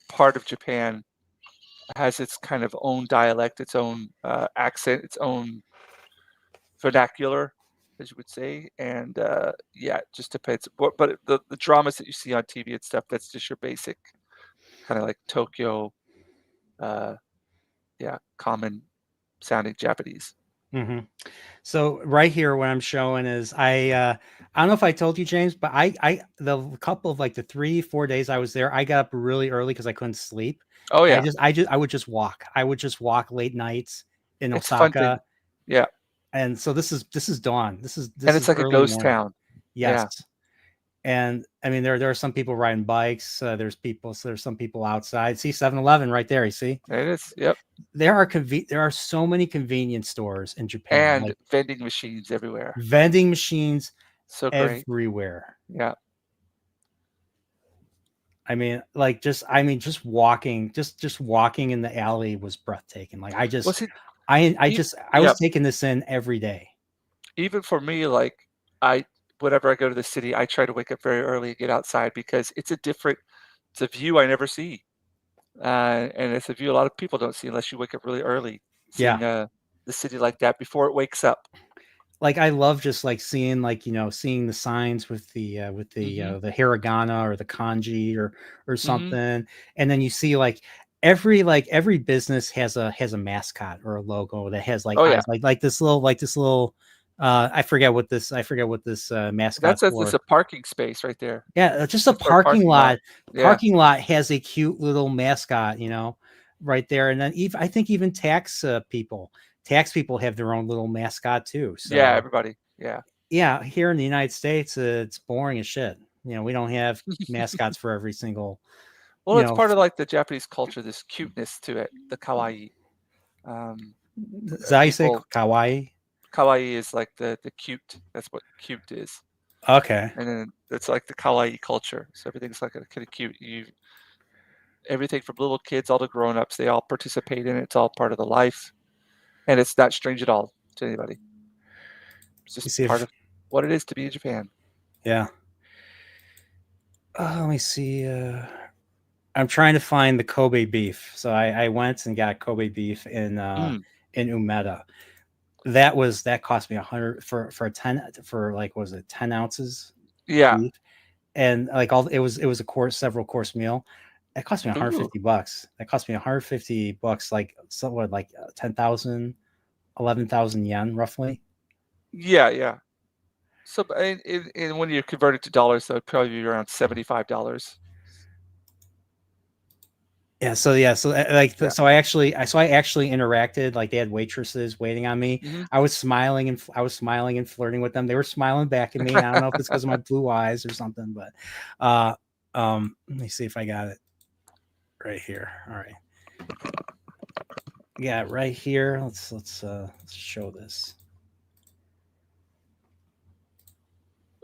part of Japan has its kind of own dialect, its own accent, its own vernacular, as you would say. And yeah, it just depends. But the dramas that you see on TV and stuff, that's just your basic kind of like Tokyo, yeah, common sounding Japanese. Mm-hmm. So right here, what I'm showing is I don't know if I told you, James, but the couple of like the 3-4 days I was there, I got up really early because I couldn't sleep. Oh yeah, I would just walk. I would just walk late nights in it's fun to, Osaka. yeah. And so this is dawn. This And is it's like a early ghost morning. town. Yes. Yeah. And I mean there are some people riding bikes. There's some people outside. See 7-Eleven right there. You see? It is. Yep. There are so many convenience stores in Japan, And like vending machines everywhere. vending machines So great. everywhere. Yeah. I mean, just walking, just walking in the alley was breathtaking. Like I Was it? was taking this in every day. Even for me, like whenever I go to the city, I try to wake up very early and get outside because it's a view I never see. And it's a view a lot of people don't see unless you wake up really early, seeing Yeah. the city like that before it wakes up. like I love just like seeing like seeing the signs with the hiragana or the kanji or something, and then you see every business has a mascot or a logo that has like Oh yeah, eyes, like this little I forget what this mascot's that's for. a parking space right there. Yeah, just a That's our parking lot. Yeah, Parking lot has a cute little mascot, right there. And then even I think even tax people have their own little mascot too. yeah, So everybody. Yeah. yeah, here in the United States, it's boring as shit. We don't have mascots for every single, Well, it's part of like the Japanese culture, this cuteness to it, the kawaii. is that how you say People, kawaii? kawaii is like the cute. That's what cute is. Okay. And then it's like the kawaii culture. So everything's like a kind of cute. Everything from little kids all to grown-ups, they all participate in it. It's all part of the life, and it's not strange at all to anybody. It's You just see part if of what it is to be in Japan. yeah. Let me see. I'm trying to find the Kobe beef. So I went and got Kobe beef in Umeda. That cost me 100 for 10 for like was it 10 ounces Yeah. beef, and like it was a several course meal. It cost me Ooh. $150. That cost me $150, like somewhat like 10,000, 11,000 yen roughly. Yeah, yeah. So, and when you convert it to dollars, that would probably be around $75. Yeah, so Yeah. so I actually interacted, like they had waitresses waiting on me. Hmm. I was smiling and flirting with them. They were smiling back at me. I don't know if it's because of my blue eyes or something, but let me see if I got it right here. All right. Yeah, right here. Let's show this.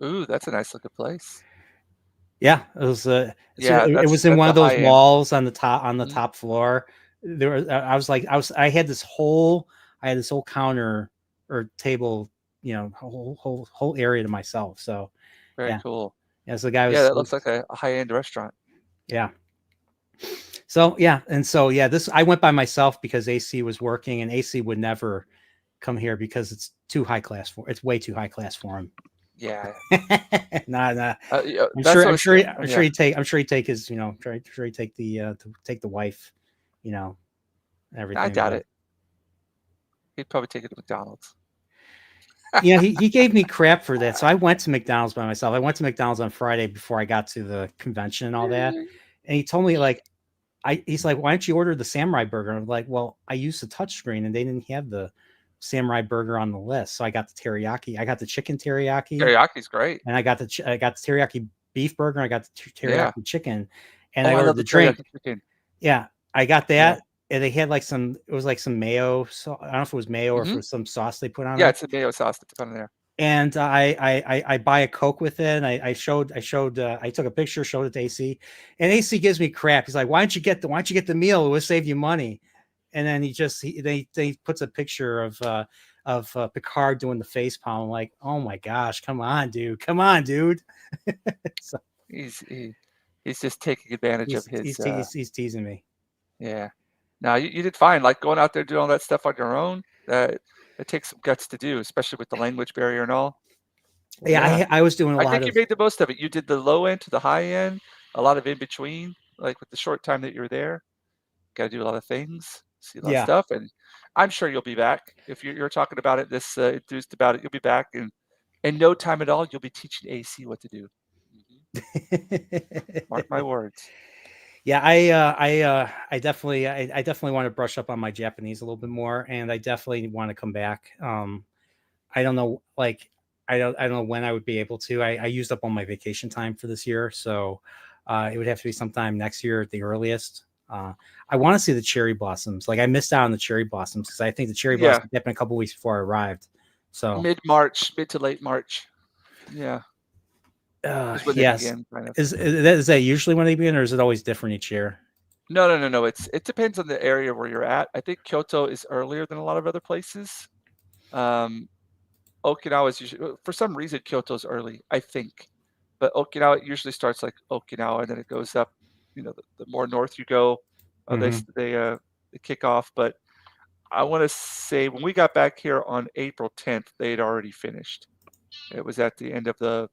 Ooh, that's a nice looking place. Yeah, it was so Yeah, it that's was in one a of those high end. malls on the Mhm. top floor. There was I had this whole counter or table, whole area to myself. So Very yeah. cool. Yeah, so the guy Yeah, that looks like a high end restaurant. yeah. So yeah, and so yeah, this I went by myself because AC was working, and AC would never come here because it's way too high class for him. Yeah. Nah. Yeah, I'm that's sure. what I'm was sure. saying. I'm sure Yeah, he'd take. I'm sure he'd take his. Sure he'd take the wife. And I everything. doubt But it. He'd probably take it to McDonald's. he gave me crap for that. So I went to McDonald's by myself. I went to McDonald's on Friday before I got to the convention and all that. And he told me like, he's like, why don't you order the samurai burger? I'm like, well, I used the touchscreen and they didn't have the samurai burger on the list. So I got the teriyaki. I got the chicken teriyaki, Teriyaki great. and I got the teriyaki beef burger. And I got the Yeah. teriyaki chicken, and Oh, I I love ordered the the drink. teriyaki chicken. Yeah, I got Yeah. that, and they had like it was like some mayo. So I don't know if it was mayo or if it was some sauce they put on Yeah, it. it's a mayo sauce that's on there. And I buy a Coke with it. And I took a picture, showed it to AC, and AC gives me crap. He's like, why don't you get the meal? It will save you money. And then they puts a picture of Picard doing the face palm. I'm like, oh my gosh, come on, dude. So He's just taking advantage of his. he's teasing me. Yeah. No, you did fine. Like going out there doing all that stuff on your own. It takes some guts to do, especially with the language barrier and all. Yeah. Yeah, I was doing a I lot think you of made the most of it. You did the low end to the high end, a lot of in between, like with the short time that you were there. Got to do a lot of things, see a lot of yeah. stuff, and I'm sure you'll be back. If you're talking about it, this enthused about it, you'll be back, and in no time at all, you'll be teaching AC what to do. Mark my words. Yeah, I definitely want to brush up on my Japanese a little bit more, and I definitely want to come back. I don't know, like I don't know when I would be able to. I used up all my vacation time for this year, so it would have to be sometime next year at the earliest. I want to see the cherry blossoms. Like I missed out on the cherry blossoms because I think the cherry Yeah, blossoms happened a couple weeks before I arrived. So mid to late March. Yeah, is when they yes, begin, kind of. is that usually when they begin, or is it always different each year? No. It depends on the area where you're at. I think Kyoto is earlier than a lot of other places. Um, Okinawa is usually, for some reason, Kyoto's early, I think. But Okinawa usually starts like Okinawa, and then it goes up. The more north you go, Mm-hmm. they kick off. But I want to say when we got back here on April 10th, they had already finished. It was at the end of the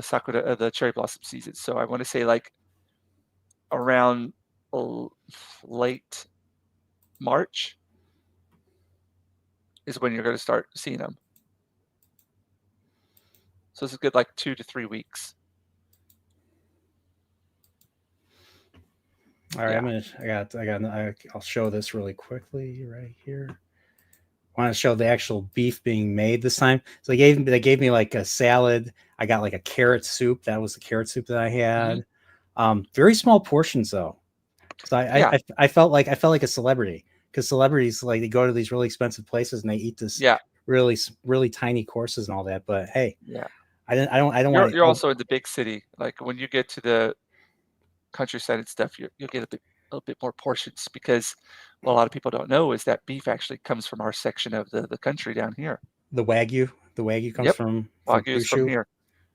sakura, the cherry blossom season. So I want to say like around late March is when you're going to start seeing them. So it's a good like 2 to 3 weeks. All right, I'll show this really quickly right here. I want to show the actual beef being made this time. So they gave me like a salad. I got like a carrot soup. That was the carrot soup that I had. Very small portions though. So I felt like a celebrity, because celebrities, like, they go to these really expensive places and they eat this really tiny courses and all that. But hey, I don't want. You're also in the big city. Like when you get to the countryside and stuff, you'll get a bit more portions, because what a lot of people don't know is that beef actually comes from our section of the country down here. The Wagyu comes from Wagyu is from here.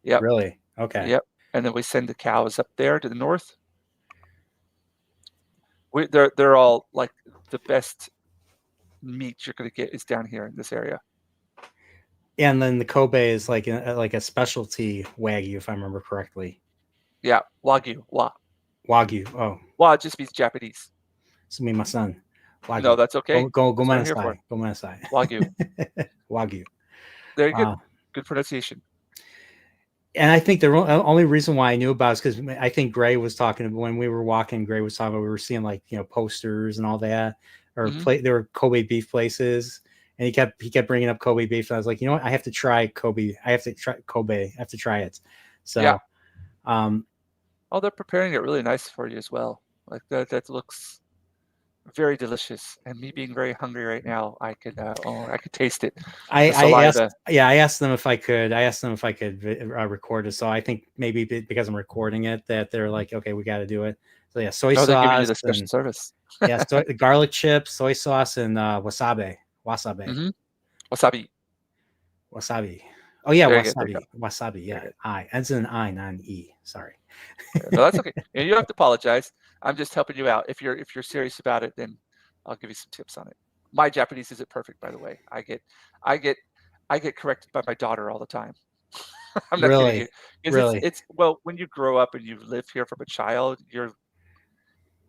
Yep. Really? Okay. Yep. And then we send the cows up there to the north. They're all like the best meat you're going to get is down here in this area. And then the Kobe is like a specialty Wagyu, if I remember correctly. Yeah, Wagyu. Wagyu. Oh. Wa just means Japanese. It's me, my son. Wagyu. No, that's okay. Go Manasai. Go Manasai. Wagyu. Wagyu. There you go. Good pronunciation. And I think the only reason why I knew about it is because I think Gray was talking when we were walking. Gray was talking about, we were seeing like, posters and all that, or there were Kobe beef places, and he kept bringing up Kobe beef. And I was like, you know what, I have to try Kobe. I have to try Kobe. I have to try it. So, they're preparing it really nice for you as well. Like that looks very delicious. And me being very hungry right now, I could taste it. I asked them if I could record it. So I think maybe because I'm recording it, that they're like, okay, we got to do it. So yeah, soy sauce. They're giving you the special service. Garlic chips, soy sauce, and wasabi. Mm-hmm. Wasabi. Oh yeah, wasabi. Yeah, I. Ends in an I, not an E. Sorry. No, that's okay. And you don't have to apologize. I'm just helping you out. If you're serious about it, then I'll give you some tips on it. My Japanese isn't perfect, by the way. I get corrected by my daughter all the time. I'm not kidding you. Really? It's well, when you grow up and you live here from a child,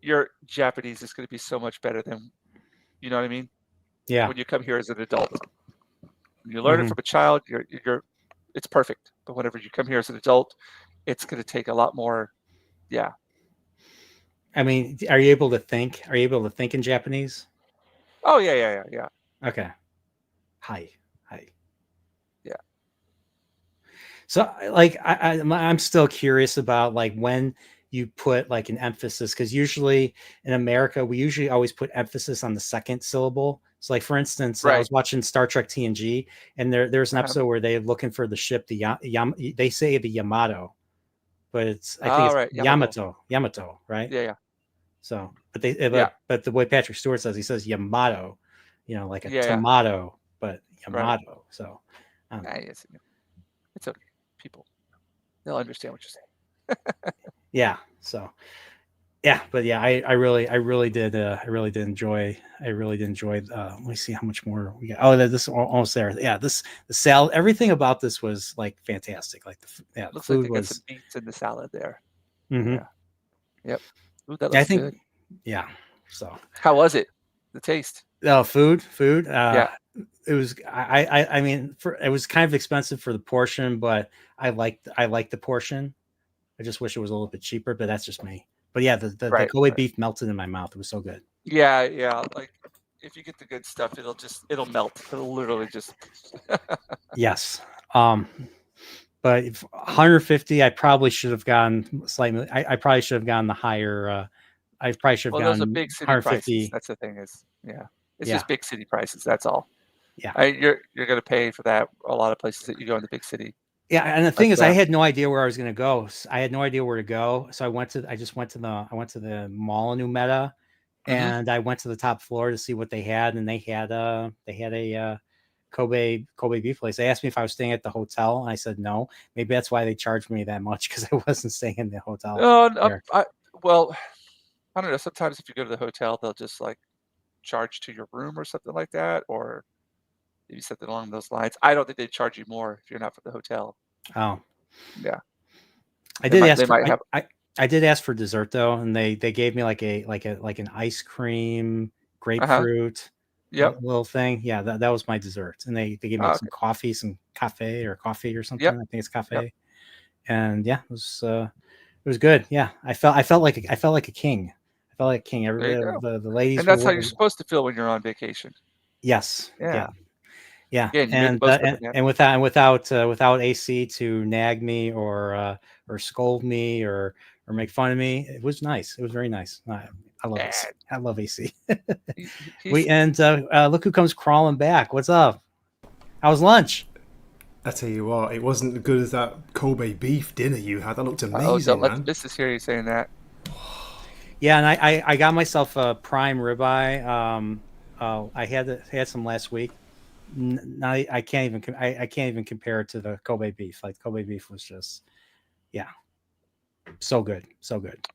your Japanese is going to be so much better than, you know what I mean? Yeah. When you come here as an adult, when you learn it from a child, it's perfect. But whenever you come here as an adult, it's going to take a lot more. Yeah. I mean, are you able to think? Are you able to think in Japanese? Oh yeah. Okay. Hi. Yeah. So, like, I'm still curious about like when you put like an emphasis, because usually in America we usually always put emphasis on the second syllable. So, like, for instance, I was watching Star Trek TNG, and there's an episode where they're looking for the ship, they say the Yamato, but I think it's Yamato, right? Yeah. So, but the way Patrick Stewart says, he says Yamato, like a tomato, but Yamato. Right. So, it's okay. People, they'll understand what you're saying. Yeah. So, yeah, but yeah, I really did enjoy. Let me see how much more we got. Oh, this is almost there. Yeah, the salad, everything about this was like fantastic. Like the looks food like they got was some beets in the salad there. Mm-hmm. Yeah. Yep. Ooh, that looks good. Yeah. So, how was it? The taste? Oh, food. Yeah. It was. I mean, it was kind of expensive for the portion, but I liked the portion. I just wish it was a little bit cheaper, but that's just me. But yeah, the Kobe beef melted in my mouth. It was so good. Yeah. Like, if you get the good stuff, it'll melt. It'll literally just. Yes. But 150, I probably should have gone slightly. I probably should have gone the higher. I probably should have gone. Those are big city prices. That's the thing it's just big city prices. That's all. Yeah. You're going to pay for that. A lot of places that you go in the big city. Yeah, and the thing is, I had no idea where I was going to go. I had no idea where to go, so I just went to the mall in New Meta, and I went to the top floor to see what they had, and they had a Kobe beef place. They asked me if I was staying at the hotel, and I said no. Maybe that's why they charged me that much, because I wasn't staying in the hotel. I don't know. Sometimes if you go to the hotel, they'll just like charged to your room or something like that, or maybe something along those lines. I don't think they charge you more if you're not from the hotel. Oh, yeah. I did ask they for might have. I did ask for dessert though, and they gave me like an ice cream grapefruit Yep. little thing. Yeah, that was my dessert, and they gave me Oh, some coffee, some cafe or something. Yep. I think it's cafe, Yep. and yeah, it was good. Yeah, I felt like a king. I felt like a king. There you go. The ladies, And that's how you're supposed to feel when you're on vacation. Yes. Yeah. Yeah, Again, you made the most of it, man. and without AC to nag me or scold me or make fun of me, it was nice. It was very nice. I love AC. I love AC. Look who comes crawling back. What's up? How was lunch? I tell you what, it wasn't as good as that Kobe beef dinner you had. That looked amazing, don't let man. the missus hear you saying that. Yeah, and I got myself a prime ribeye. I had some last week. I can't even compare it to the Kobe beef. Like Kobe beef was just, so good.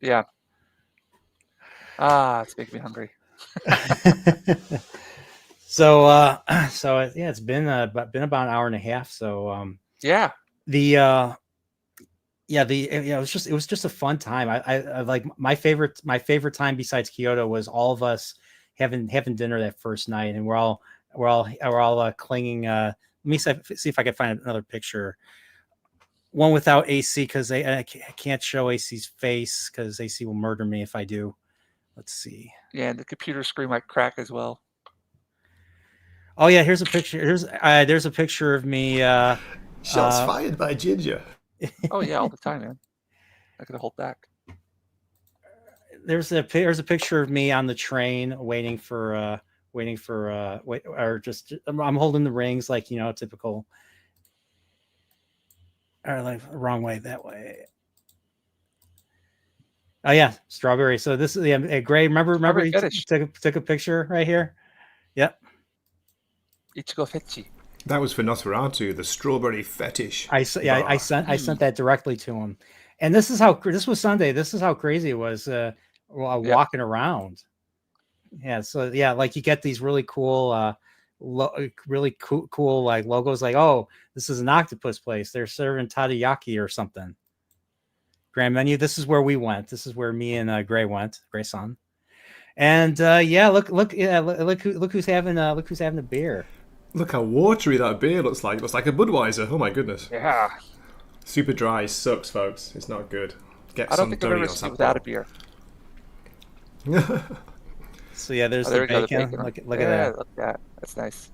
Yeah. It's making me hungry. So it's been about an hour and a half. So yeah. It was just a fun time. I like my favorite time besides Kyoto was all of us having dinner that first night, and we're all clinging. Let me see if I can find another picture. One without AC because I can't show AC's face because AC will murder me if I do. Let's see. Yeah, and the computer screen might crack as well. Oh yeah, here's a picture. There's a picture of me. Shots fired by Jinja. Oh yeah, all the time, man. I gotta hold back. There's a picture of me on the train waiting for I'm holding the rings like typical. Or like wrong way, that way. Oh yeah, strawberry. So this is Gray. Remember he took a picture right here. Yep. Ichigo Fetchi. That was for Nosferatu, the strawberry fetish. I sent that directly to him, and this was Sunday. This is how crazy it was. Walking around. Yeah. So yeah, like you get these really cool, cool like logos. Like, oh, this is an octopus place. They're serving taiyaki or something. Grand menu. This is where we went. This is where me and Gray went. Gray-san. And look who's having a beer. Look how watery that beer looks like. It looks like a Budweiser. Oh my goodness. Yeah. Super dry sucks, folks. It's not good. I don't think I've ever seen without a beer. So yeah, there's the bacon. Look at that. Look at that. That's nice.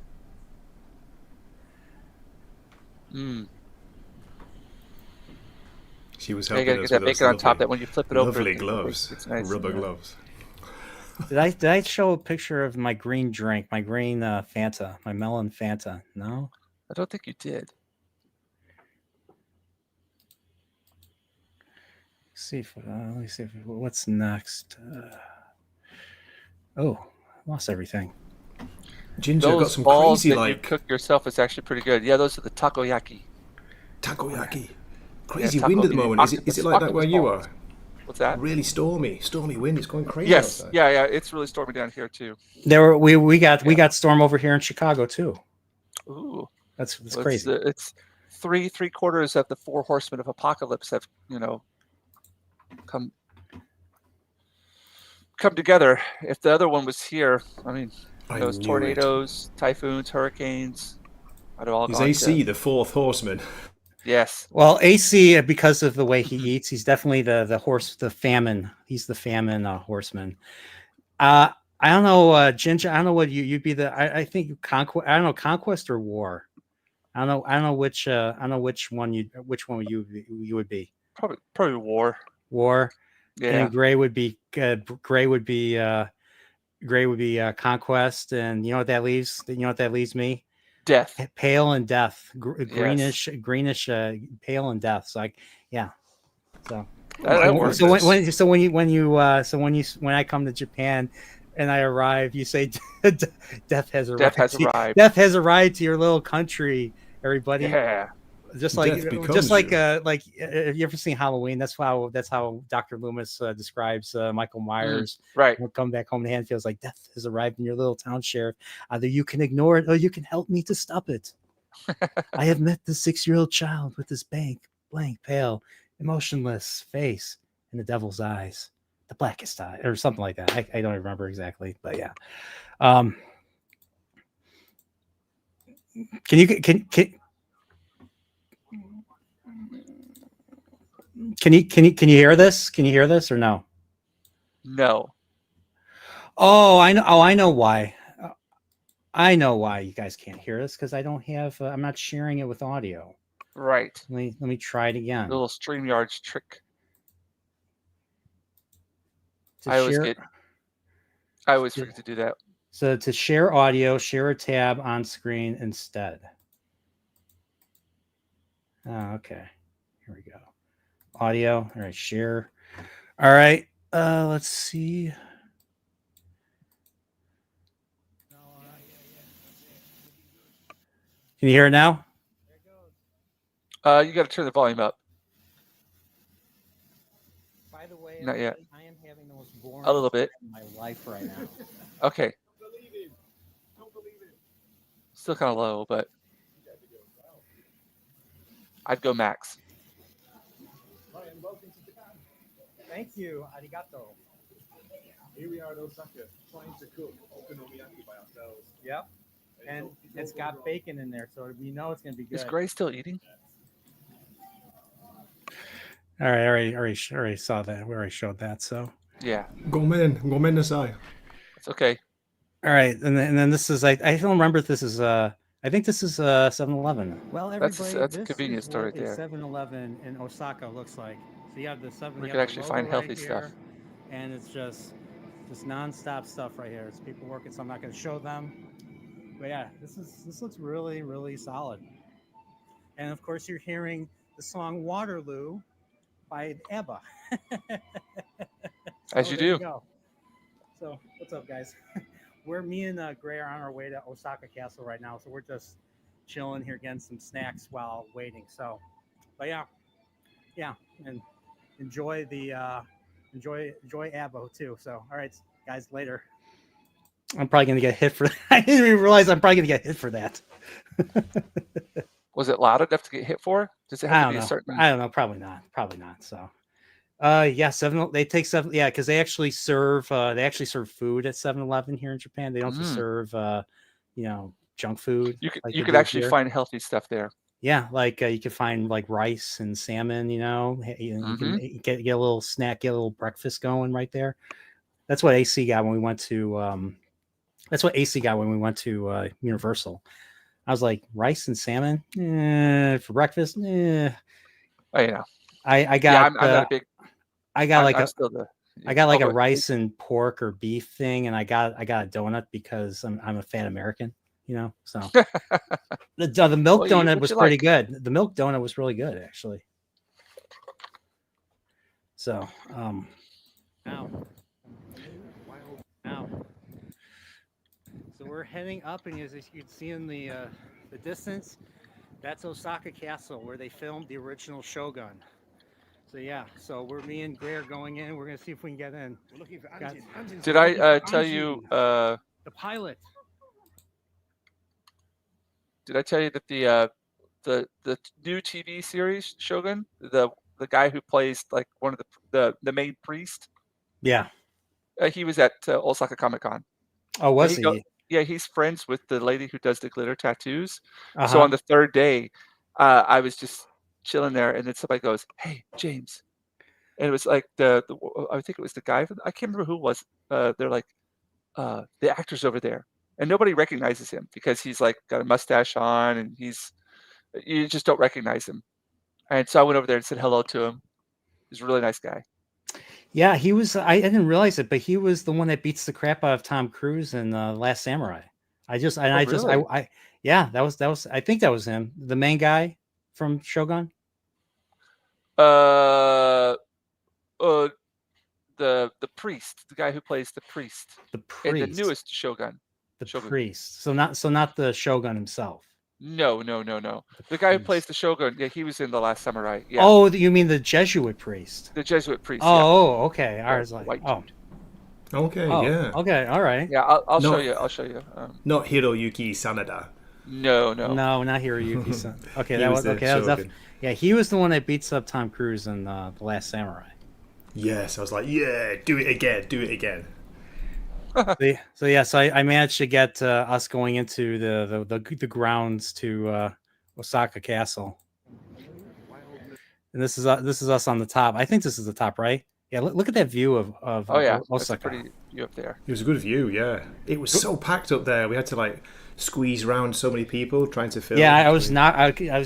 She was helping us get that with bacon on top. That when you flip it over, lovely gloves, it's nice. rubber gloves. Did I show a picture of my green drink, my green Fanta, my melon Fanta? No, I don't think you did. Let me see what's next. I lost everything. Jinja Those got some balls crazy that you cook yourself is actually pretty good. Yeah, those are the takoyaki. Takoyaki. Crazy wind at the moment. Is it like that where you are? What's that? Really stormy wind. It's going crazy. Yes, outside. yeah, it's really stormy down here too. We got storm over here in Chicago too. Ooh, that's crazy. It's three-quarters of the four horsemen of apocalypse have come together. If the other one was here, I mean, those tornadoes, typhoons, hurricanes, I'd have all gone. Is AC the fourth horseman? Yes. Well, AC, because of the way he eats, he's definitely the famine. He's the famine horseman. I don't know, Jinja. I don't know what you'd be I think conquest. I don't know, conquest or war. I don't know which. I don't know which one you would be. Probably war. War. Yeah. And Gray would be conquest, and you know what that leaves? You know what that leaves me? Death. Pale and death. Greenish, pale and death. So So when I come to Japan and I arrive, you say death has arrived. Death has arrived. Death has arrived to your little country, everybody. Yeah. Just like, Death becomes like you ever seen Halloween? That's how Dr. Loomis describes Michael Myers. Right. He'll come back home to hand feels like death has arrived in your little town, sheriff. Either you can ignore it or you can help me to stop it. I have met the 6-year-old child with his blank, pale, emotionless face and the devil's eyes, the blackest eye, or something like that. I don't remember exactly, but yeah. Can you hear this? Can you hear this or no? No. Oh, I know. Oh, I know why. I know why you guys can't hear this, because I don't have. I'm not sharing it with audio. Right. Let me try it again. The little StreamYard's trick. I always forget to do that. So to share audio, share a tab on screen instead. Oh, okay. Here we go. Audio. All right, share. All right. Let's see. Can you hear it now? You got to turn the volume up. By the way, not yet. I am having the most boring A little bit in my life right now. Okay. Still kind of low, but I'd go max. Thank you. Arigato. Here we are in Osaka trying to cook okonomiyaki by ourselves. Yep. And it's got bacon in there, so we know it's going to be good. Is Gray still eating? All right, I already saw that. We already showed that, so. Yeah. Gomen aside. It's okay. All right, and then this is I don't remember if this is I think this is 7-Eleven. Well, everybody, that's a convenience store right there. 7-Eleven in Osaka looks like. So you have the 7. We could actually find healthy stuff. And it's just nonstop stuff right here. It's people working, so I'm not going to show them. But yeah, this looks really, really solid. And of course, you're hearing the song "Waterloo" by ABBA. As you do. So what's up, guys? Me and Gray are on our way to Osaka Castle right now, so we're just chilling here, getting some snacks while waiting. So, but yeah, and enjoy ABBA too. So, all right, guys, later. I'm probably gonna get hit for that. I didn't even realize I'm probably gonna get hit for that. Was it loud enough to get hit for? Does it have to be a certain? I don't know. Probably not. So. Yeah, 7. They take 7. Yeah, because they actually serve food at 7-Eleven here in Japan. They don't just serve junk food. You could actually find healthy stuff there. Yeah, like you can find like rice and salmon. You can get a little snack, get a little breakfast going right there. That's what AC got when we went to. Universal. I was like, rice and salmon for breakfast. Oh yeah. I got. I'm not a big. I got like a rice and pork or beef thing, and I got a donut because I'm a fat American, So the milk donut was pretty good. The milk donut was really good, actually. So now. So we're heading up, and as you can see in the distance, that's Osaka Castle, where they filmed the original Shogun. So yeah, me and Gray are going in. We're gonna see if we can get in. We're looking for Did I tell you the pilot? Did I tell you that the new TV series Shogun, the guy who plays like one of the main priest? Yeah. He was at Osaka Comic-Con. Oh, was he? Yeah, he's friends with the lady who does the glitter tattoos. So on the third day, I was just chilling there, and then somebody goes, "Hey, James," and it was like I think it was the guy. I can't remember who it was. They're like, the actor's over there, and nobody recognizes him because he's like got a mustache on, and you just don't recognize him. And so I went over there and said hello to him. He's a really nice guy. Yeah, he was. I didn't realize it, but he was the one that beats the crap out of Tom Cruise in Last Samurai. Yeah, that was. I think that was him, the main guy from Shogun. The priest, the guy who plays the priest. The priest. In the newest Shogun. Priest. So not the Shogun himself. No. The guy who plays the Shogun, yeah, he was in The Last Samurai. Yeah. Oh, you mean the Jesuit priest? The Jesuit priest. Oh, okay. I was like, white oh. dude. Okay, Oh, yeah. okay, all right. Yeah, I'll show you. I'll show you. Not Hiroyuki Sanada. No. No, not Hiroyuki-san. Okay, He that was was the okay. That was Shogun. yeah, he was the one that beats up Tom Cruise in The Last Samurai. Yes, I was like, yeah, do it again. So I managed to get us going into the grounds to Osaka Castle, and this is us on the top. I think this is the top, right? Yeah, look at that view of Oh yeah, that's a Osaka. pretty view up there. It was a good view, yeah. It was so packed up there. We had to like squeeze around so many people trying to film. Yeah, I was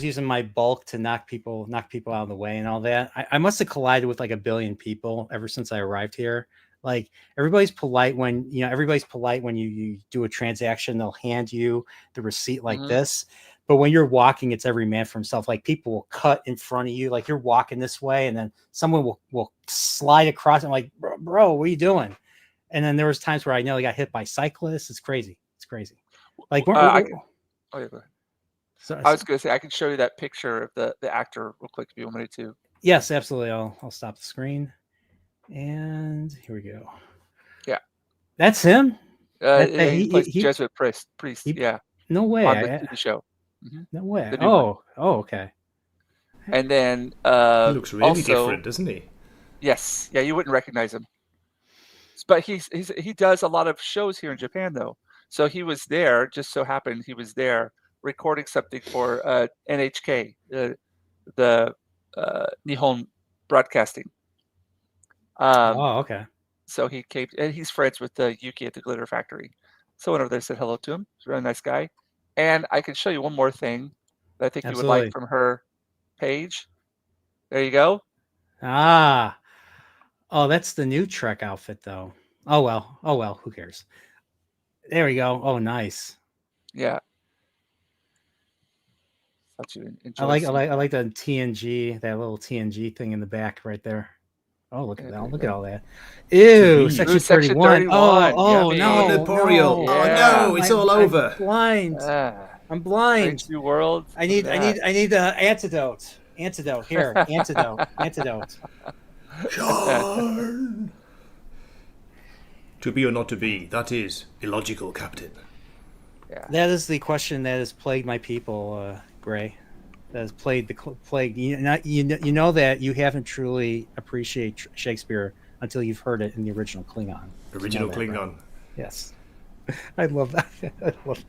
using my bulk to knock people out of the way and all that. I must have collided with like a billion people ever since I arrived here. Like everybody's polite when you do a transaction. They'll hand you the receipt like this. But when you're walking, it's every man for himself. Like people will cut in front of you. Like you're walking this way, and then someone will slide across. I'm like, bro, what are you doing? And then there was times where I nearly got hit by cyclists. It's crazy. Like, oh yeah, go ahead. So, I was going to say I can show you that picture of the actor real quick if you want me to. Yes, absolutely. I'll stop the screen, and here we go. Yeah, that's him. He plays Jesuit priest. Yeah. No way. On the TV show. No way. Oh, okay. And then he looks really different, doesn't he? Yes. Yeah, you wouldn't recognize him. But he does a lot of shows here in Japan though. So he was there. Just so happened he was there recording something for NHK, the Nihon Broadcasting. Okay. So he came, and he's friends with Yuki at the Glitter Factory. So went over there and said hello to him. He's a really nice guy. And I can show you one more thing that I think you would like from her page. There you go. Oh, that's the new Trek outfit, though. Oh well. Who cares? There we go. Oh, nice. Yeah. I like the TNG, that little TNG thing in the back right there. Oh, look at that! Look at all that. Ew, section 31. Oh no! Tripporeal. Oh no! It's all over. I'm blind. New world. I need the antidote. Here. Antidote. Sean. To be or not to be, that is illogical, Captain. Yeah. That is the question that has plagued my people, Gray. That has plagued the plague. You know that you haven't truly appreciated Shakespeare until you've heard it in the original Klingon. Klingon. Right? Yes. I love that.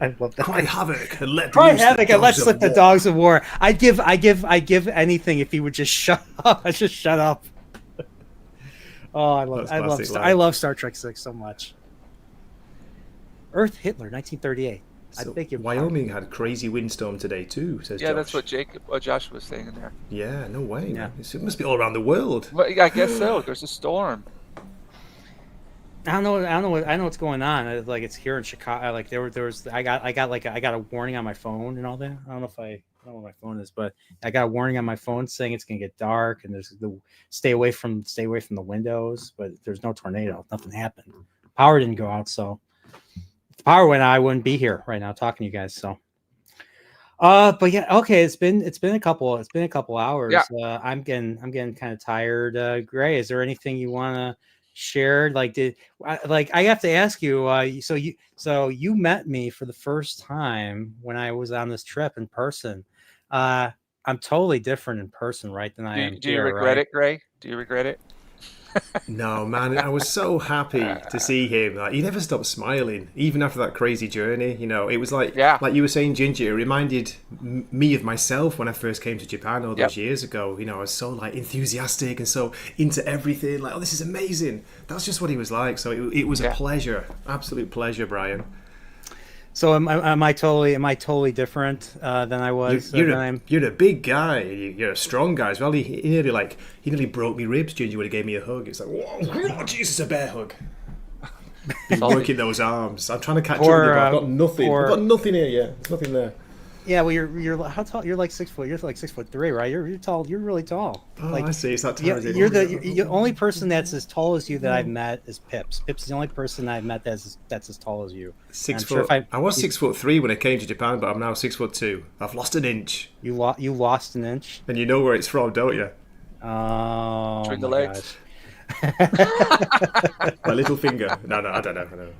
I love that. Cry havoc and let slip the dogs of war. I'd give anything if he would just shut up. Just shut up. Oh, I love Star Trek 6 so much. Earth Hitler, 1938. So I think Wyoming had a crazy windstorm today too, says Josh. Yeah, that's what Josh was saying in there. Yeah, no way. Yeah. It must be all around the world. Well, I guess so. There's a storm. I know what's going on. Like it's here in Chicago. Like there was I got a warning on my phone and all that. I don't know what my phone is, but I got a warning on my phone saying it's gonna get dark and there's stay away from the windows. But there's no tornado. Nothing happened. Power didn't go out, so if the power went out, I wouldn't be here right now talking to you guys. So, but yeah, okay. It's been a couple hours. Yeah. I'm getting kind of tired. Gray, is there anything you want to share? Like I have to ask you, so you met me for the first time when I was on this trip in person. I'm totally different in person, right, than I am. Do you regret it, Gray? Do you regret it? No, man, I was so happy to see him. Like, he never stopped smiling, even after that crazy journey. You know, it was like you were saying, Jinja, it reminded me of myself when I first came to Japan all those years ago. You know, I was so like enthusiastic and so into everything. Like, oh, this is amazing. That's just what he was like. So it was a pleasure, absolute pleasure, Brian. So am I totally different than I was? You're a big guy. You're a strong guy as well. He nearly broke me ribs. Ginger would have gave me a hug. It's like, whoa, Jesus, a bear hug. Been working those arms. I'm trying to catch up with you, but I've got nothing. I've got nothing here yet. There's nothing there. Yeah, well, you're how tall? You're like 6 foot. You're like 6'3", right? You're tall. You're really tall. Oh, Like, I see. It's that yeah, time of you're day. the only person that's as tall as you that I've met is Pips. Pips is the only person I've met that's as tall as you. And Six I'm sure if foot. I was 6'3" when I came to Japan, but I'm now 6'2". I've lost an inch, you lost an inch. and you know where it's from, don't you? Oh Between the my legs. gosh. My little finger. No, I don't know. I know.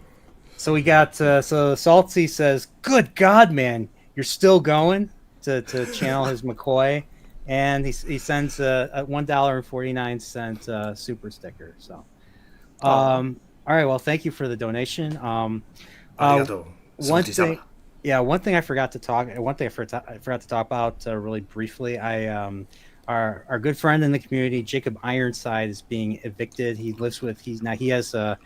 So we got so Salty says, "Good God, man, you're still going to channel his McCoy," and he sends a $1.49 super sticker. So, Aw. all right, well, thank you for the donation. Uh, Arigato. one Salty-sama. thing, yeah, one thing I forgot to talk. One thing I forgot to talk about really briefly. Our good friend in the community, Jacob Ironside, is being evicted. He lives with he has a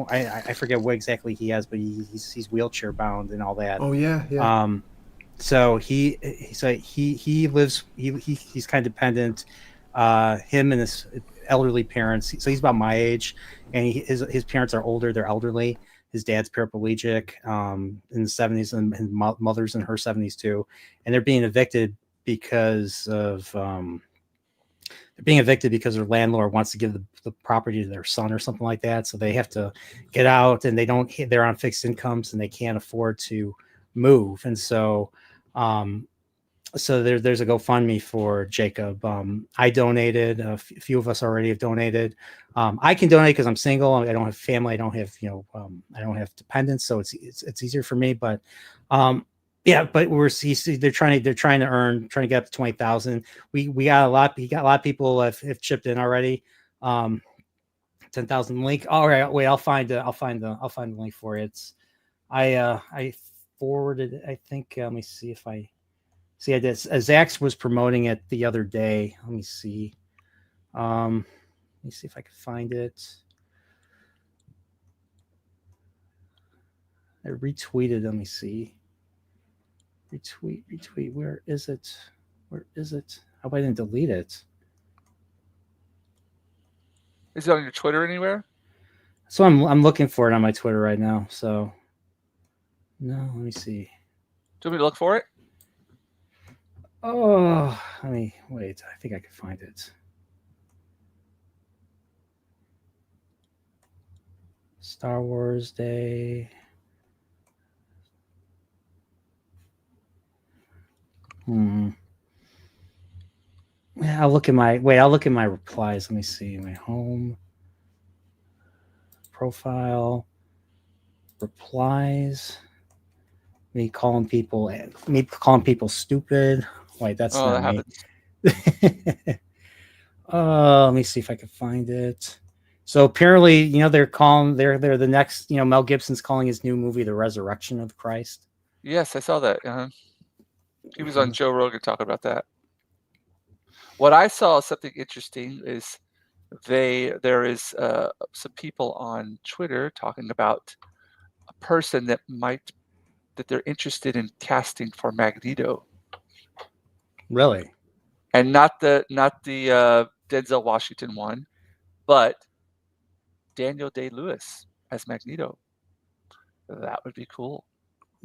I forget what exactly he has, but he's wheelchair bound and all that. Oh yeah, yeah. So he lives he's kind of dependent. Him and his elderly parents. So he's about my age, and his parents are older. They're elderly. His dad's paraplegic in the 70s, and his mother's in her 70s too, and they're being evicted because of their landlord wants to give the property to their son or something like that. So they have to get out, and they're on fixed incomes and they can't afford to move. And so, there's a GoFundMe for Jacob. I donated. A few of us already have donated. I can donate because I'm single. I don't have family. I don't have I don't have dependents, so it's easier for me. But yeah, but they're trying to get up to 20,000. We got a lot. We got a lot of people have chipped in already. 10,000 link. All right, wait. I'll find the link for it. I forwarded it. I think. Let me see if I. See, I did. Zach was promoting it the other day. Let me see. Let me see if I can find it. I retweeted. Let me see. Retweet. Where is it? I hope I didn't delete it. Is it on your Twitter anywhere? So I'm looking for it on my Twitter right now. So no, let me see. Do you want me to look for it? Oh, let me wait. I think I can find it. Star Wars Day. I'll look at my replies. Let me see my home profile replies. Me calling people stupid. Wait, that's not me. Let me see if I can find it. So apparently, they're the next, Mel Gibson's calling his new movie The Resurrection of Christ. Yes, I saw that. He was on Joe Rogan talking about that. What I saw something interesting is there is some people on Twitter talking about a person that they're interested in casting for Magneto. Really? And not the Denzel Washington one, but Daniel Day-Lewis as Magneto. That would be cool.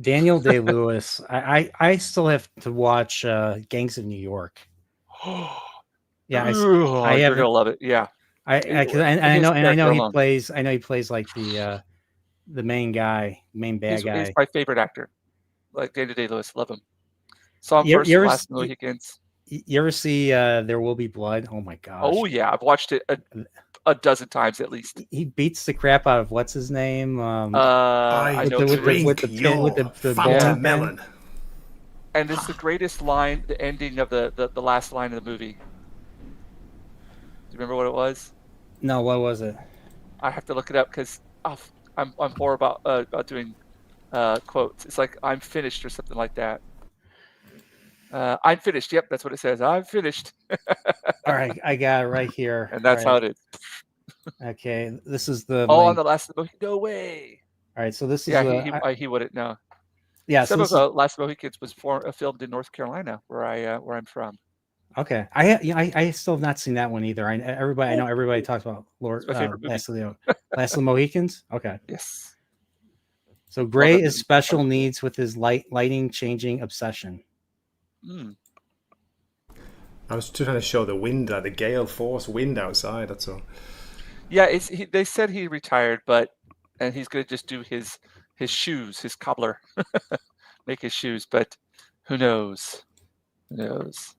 Daniel Day-Lewis. I still have to watch Gangs of New York. Yeah, you're gonna love it. Yeah, I know he plays. I know he plays like the main guy, main bad guy. He's my favorite actor. Like Daniel Day-Lewis, love him. Saw him first Last Mohicans. You ever see There Will Be Blood? Oh my gosh! Oh yeah, I've watched it a dozen times at least. He beats the crap out of what's his name? I know with the Phantom melon. And it's the greatest line, the ending of the last line of the movie. Do you remember what it was? No, what was it? I have to look it up because I'm horrible about doing quotes. It's like I'm finished or something like that. I'm finished. Yep, that's what it says. I'm finished. All right, I got it right here. And that's how it is. Okay, this is the. Oh, on the last of the Mohicans. No way. All right, so this is. Yeah, he wouldn't know. Yeah, some of the Last Mohicans was filmed in North Carolina, where I'm from. Okay, I still have not seen that one either. I know everybody talks about Last of the Mohicans. Okay. Yes. So Gray is special needs with his lighting changing obsession. I was trying to show the wind, the gale force wind outside. That's all. Yeah, they said he retired, and he's going to just do his shoes, his cobbler, make his shoes. But who knows? Who knows?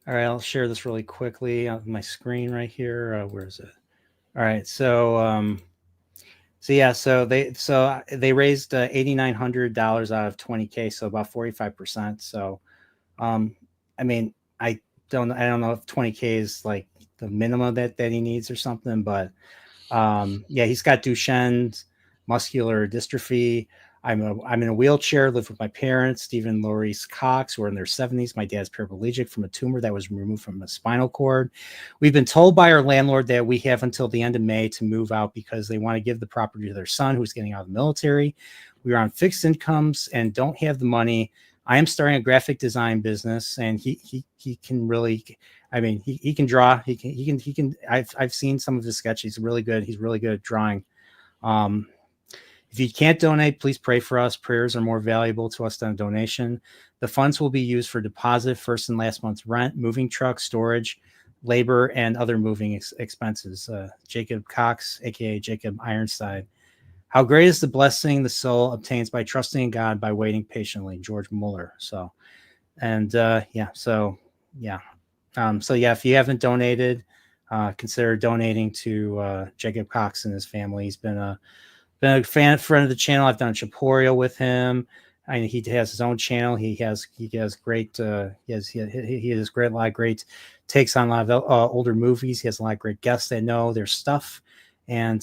All right, I'll share this really quickly on my screen right here. Where is it? All right, so they raised $8,900 out of $20K, so about 45%. So, I mean, I don't know if 20K is like the minimum that he needs or something, but he's got Duchenne's muscular dystrophy. I'm in a wheelchair, live with my parents, Stephen and Maurice Cox, who are in their 70s. My dad's paraplegic from a tumor that was removed from a spinal cord. We've been told by our landlord that we have until the end of May to move out because they want to give the property to their son who's getting out of the military. We are on fixed incomes and don't have the money. I am starting a graphic design business, and he can really, I mean, he can draw. He can. I've seen some of his sketches. He's really good. He's really good at drawing. If you can't donate, please pray for us. Prayers are more valuable to us than a donation. The funds will be used for deposit, first and last month's rent, moving truck, storage, labor, and other moving expenses. Jacob Cox, aka Jacob Ironside. How great is the blessing the soul obtains by trusting in God by waiting patiently. George Mueller. So if you haven't donated, consider donating to Jacob Cox and his family. He's been a friend of the channel. I've done Chillporeal with him. He has his own channel. He has great a lot of great takes on a lot of older movies. He has a lot of great guests that know their stuff, and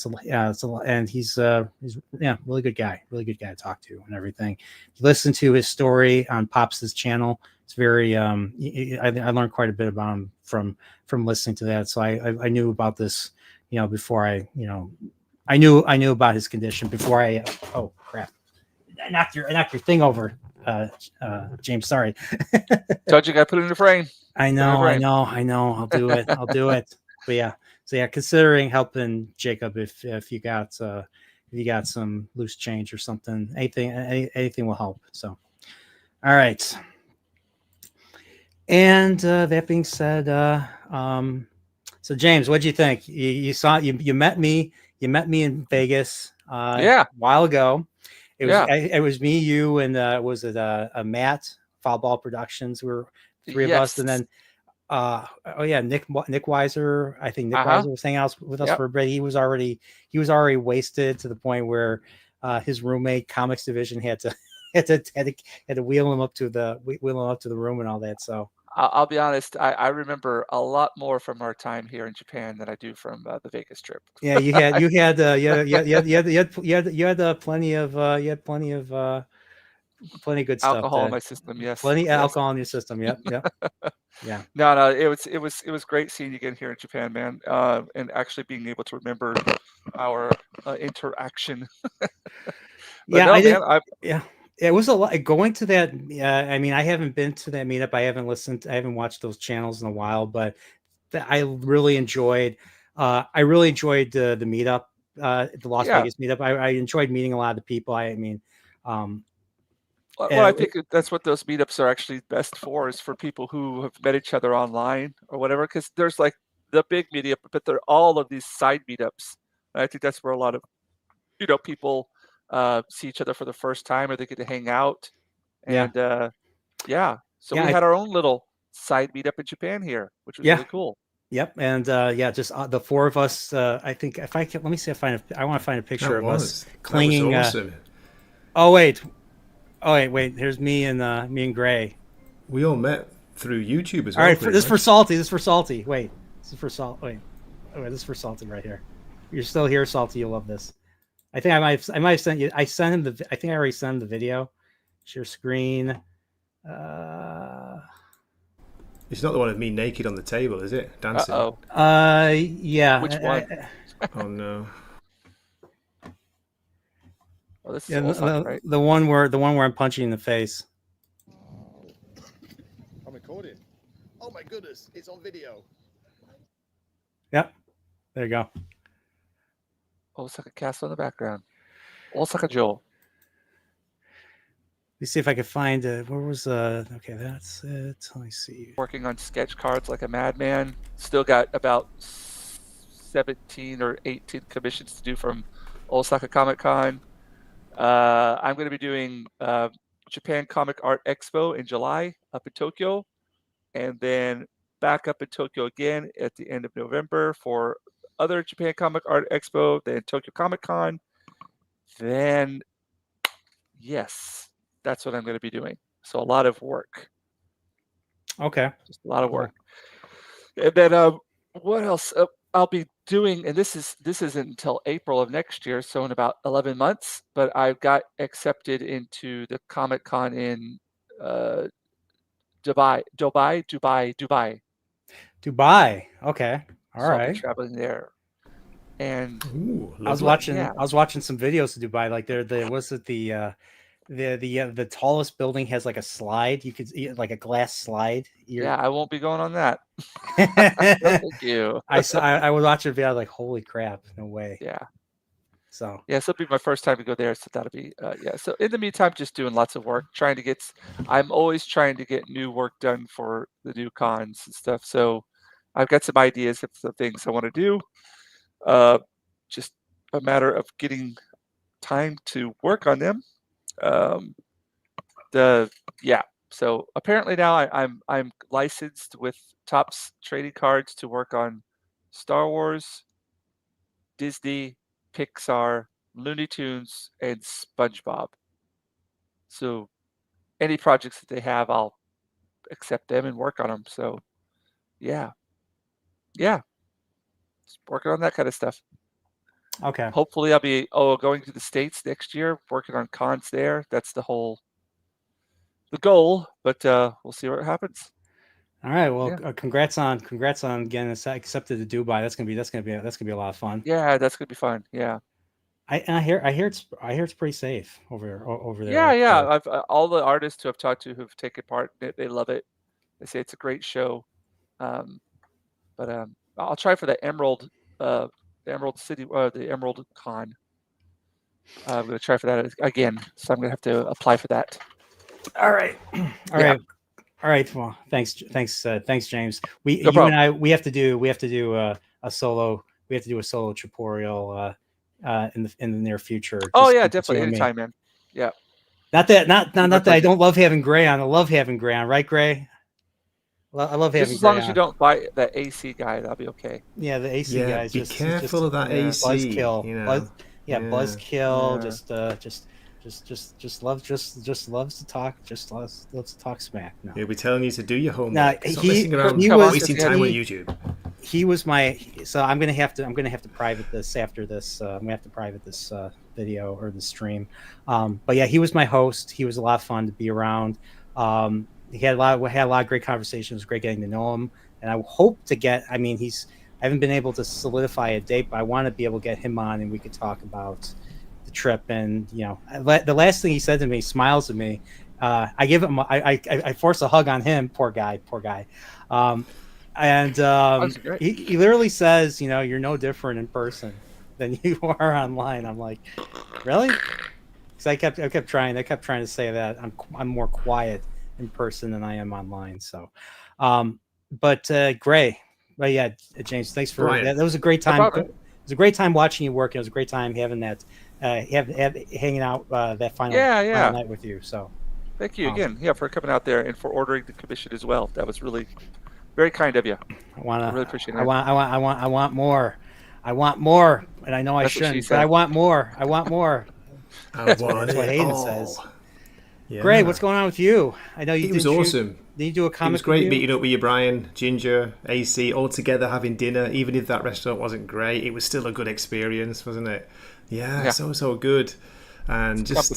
he's really good guy to talk to and everything. You listen to his story on Pops's channel. It's very I learned quite a bit about him from listening to that. So I knew about this before I knew about his condition before I. Oh crap! I knocked your thing over, James. Sorry. Told you, got to put it in the frame. I know. I'll do it. But yeah. So yeah, considering helping Jacob if you got some loose change or something, anything will help. So, all right. And that being said, so James, what'd you think? You met me in Vegas a while ago. It was me, you, and was it Matt Foulball Productions? We were three of us, and then Nick Weiser. I think Nick Weiser was hanging out with us for a bit. He was already wasted to the point where his roommate Comics Division had to wheel him up to the room and all that. So I'll be honest, I remember a lot more from our time here in Japan than I do from the Vegas trip. Yeah, you had plenty of good stuff. Alcohol in my system, yes. Plenty of alcohol in your system. Yep. Yeah. No, it was great seeing you again here in Japan, man, and actually being able to remember our interaction. It was a lot going to that. I mean, I haven't been to that meetup. I haven't watched those channels in a while, but I really enjoyed. The meetup, the Las Vegas meetup. I enjoyed meeting a lot of the people. I think that's what those meetups are actually best for, is for people who have met each other online or whatever, because there's like the big meetup, but there are all of these side meetups. And I think that's where a lot of people see each other for the first time, or they get to hang out. And so we had our own little side meetup in Japan here, which was really cool. Yep, and just the four of us. I think if I can, let me see if I want to find a picture of us clinging. That was awesome. Oh wait. Here's me and Gray. We all met through YouTube as well. All right, this is for Salty. Wait, this is for Salty. Wait, this is for Salty right here. You're still here, Salty. You'll love this. I think I might have sent you. I sent him I think I already sent him the video. Share screen. It's not the one of me naked on the table, is it? Dancing. Yeah. Which one? Oh no. Oh, this is right? The one where I'm punching in the face. I'm recording. Oh my goodness, it's on video. Yep. There you go. Osaka Castle in the background. Osaka Joe. Let me see if I can find where was okay, that's it. Let me see. Working on sketch cards like a madman. Still got about 17 or 18 commissions to do from Osaka Comic Con. I'm going to be doing Japan Comic Art Expo in July up in Tokyo, and then back up in Tokyo again at the end of November for other Japan Comic Art Expo, then Tokyo Comic Con. Then, yes, that's what I'm going to be doing. So a lot of work. Okay. Just a lot of work. And then what else I'll be doing, and this isn't until April of next year, so in about 11 months, but I got accepted into the Comic Con in Dubai. Okay. All so right. I'll be traveling there. And Ooh, I was watching some videos of Dubai. Like there was it the tallest building has like a slide. You could like a glass slide. Yeah, I won't be going on that. No, thank you. I was watching a video. I was like, holy crap, no way. Yeah. So yeah, so it'll be my first time to go there. So that'll be yeah. So in the meantime, just doing lots of work, I'm always trying to get new work done for the new cons and stuff. So I've got some ideas of the things I want to do. Just a matter of getting time to work on them. So apparently now I'm licensed with Topps trading cards to work on Star Wars, Disney, Pixar, Looney Tunes, and SpongeBob. So any projects that they have, I'll accept them and work on them. So yeah, just working on that kind of stuff. okay. Hopefully I'll be going to the States next year, working on cons there. That's the goal, but we'll see what happens. All right. Well, congrats on getting accepted to Dubai. That's gonna be a lot of fun. Yeah, that's gonna be fun. Yeah. I hear it's pretty safe over there. Yeah. I've all the artists who I've talked to who've taken part, they love it. They say it's a great show. But I'll try for the Emerald City, the Emerald Con. I'm gonna try for that again, so I'm gonna have to apply for that. All right. All right. Well, thanks, James. You problem. and I, we have to do a solo. We have to do a solo Tripporeal in the near future. Oh yeah, definitely anytime, man. Yeah. Not that I don't love having Gray on. I love having Gray on, right, Gray? I love having. Just as long as you don't buy that AC guy, that'll be okay. Yeah, the AC guys. Be careful of that AC. Buzzkill. You know? Buzzkill. Just loves to talk. Just loves to talk smack. No. He'll be telling you to do your homework. No, wasting time on YouTube. He was my. So I'm gonna have to private this after this. I'm gonna have to private this video or the stream. But yeah, he was my host. He was a lot of fun to be around. We had a lot of great conversations. It was great getting to know him, and I hope to get. I mean, I haven't been able to solidify a date, but I want to be able to get him on, and we could talk about the trip. And the last thing he said to me, smiles at me. I give him. I force a hug on him. Poor guy. He literally says, you're no different in person than you are online. I'm like, really? Because I kept trying to say that I'm more quiet in person than I am online. So, Gray, but yeah, James, thanks for that. That was a great time. It was a great time watching you work. It was a great time having that, hanging out that final night with you. So, thank you again, for coming out there and for ordering the commission as well. That was really very kind of you. I really appreciate it. I want more. I want more, and I know I shouldn't, but I want more. That's what Hayden says. Yeah. Great. What's going on with you? I know you. It was awesome. Did you do a comic? It was great meeting up with you, Brian, Jinja, AC, all together having dinner. Even if that restaurant wasn't great, it was still a good experience, wasn't it? Yeah. So good, and just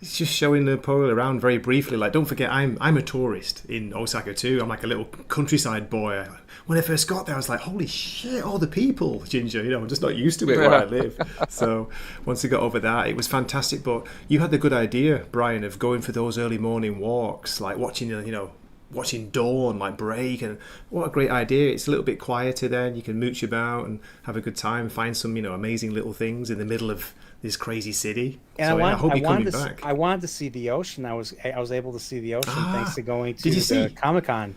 it's just showing the Tripporeal around very briefly. Like, don't forget, I'm a tourist in Osaka too. I'm like a little countryside boy. When I first got there, I was like, holy shit, all the people, Jinja. I'm just not used to it where I live. So once I got over that, it was fantastic. But you had the good idea, Brian, of going for those early morning walks, like watching, watching dawn like break, and what a great idea. It's a little bit quieter then, you can mooch about and have a good time, find some amazing little things in the middle of this crazy city. And So I hope you're coming back. I wanted to see the ocean. I was able to see the ocean thanks to going to did you see? the Comic-Con.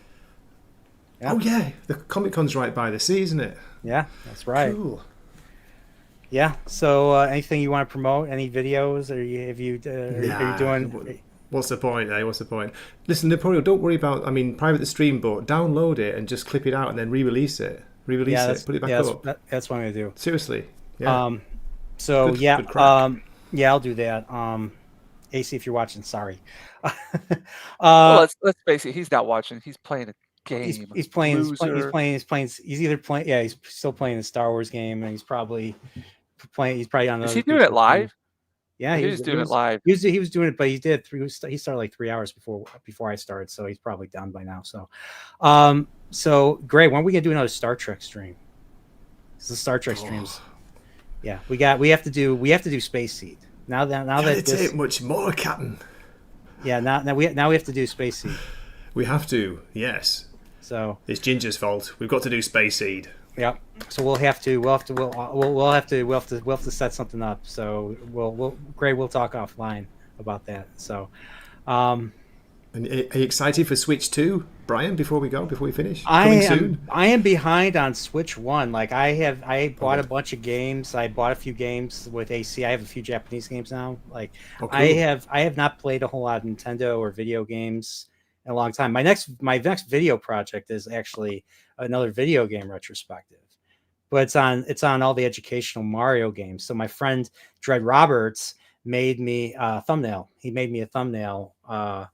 Yeah. Oh yeah, the Comic-Con's right by the sea, isn't it? Yeah, that's right. Cool. Yeah. So, anything you want to promote? Any videos? Are you doing? What's the point, eh? What's the point? Listen, Tripporeal, don't worry about. Private the stream, but download it and just clip it out and then re-release it. Put it back up. That's what I'm gonna do. Seriously. Yeah. So good crack. yeah, I'll do that. AC, if you're watching, sorry. Well, let's face it. He's not watching. He's playing a game. He's playing. He's either playing. Yeah, he's still playing the Star Wars game, and he's probably playing. He's probably on. Is he doing it live? Yeah, he was doing it live. He was doing it, but he started like 3 hours before I started, so he's probably done by now. So great. When are we gonna do another Star Trek stream? It's the Star Trek streams. Yeah, we have to do Space Seed now that this much more, Captain. Yeah, now we have to do Space Seed. We have to, yes. So it's Jinja's fault. We've got to do Space Seed. Yeah. So we'll have to set something up. So we'll talk offline about that. So, and are you excited for Switch 2, Brian? Before we finish, I am behind on Switch 1. Like I bought a bunch of games. I bought a few games with AC. I have a few Japanese games now. Like cool. I have not played a whole lot of Nintendo or video games in a long time. My next video project is actually another video game retrospective, but it's on all the educational Mario games. So my friend Dread Roberts made me a thumbnail. He made me a thumbnail, a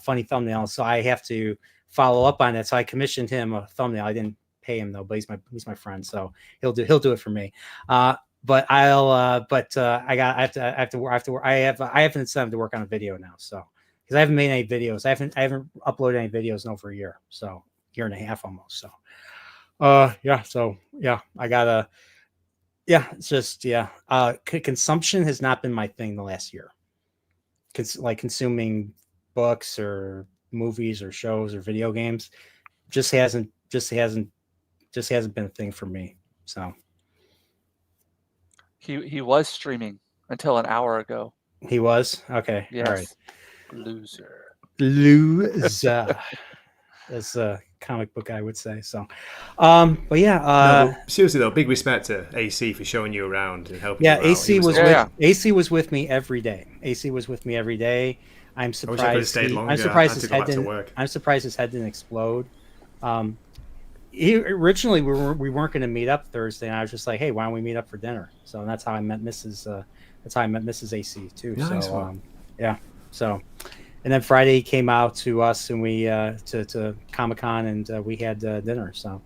funny thumbnail. So I have to follow up on it. So I commissioned him a thumbnail. I didn't pay him though, but he's my friend, so he'll do it for me. But I have an incentive to work on a video now. So because I haven't made any videos, I haven't uploaded any videos in over a year, so year and a half almost. So consumption has not been my thing the last year. Like consuming books or movies or shows or video games just hasn't been a thing for me. So he was streaming until an hour ago. He was? Okay. Yes. All right. Loser. As a comic book, I would say. So, but yeah. No, seriously though, big respect to AC for showing you around and helping. Yeah, you out. AC was with me every day. AC was with me every day. I'm surprised. I'm surprised his head didn't explode. Originally we weren't going to meet up Thursday, and I was just like, hey, why don't we meet up for dinner? So that's how I met Mrs. AC too. Nice so one. Yeah. So. And then Friday he came out to us, and we to Comic-Con, and we had dinner. So,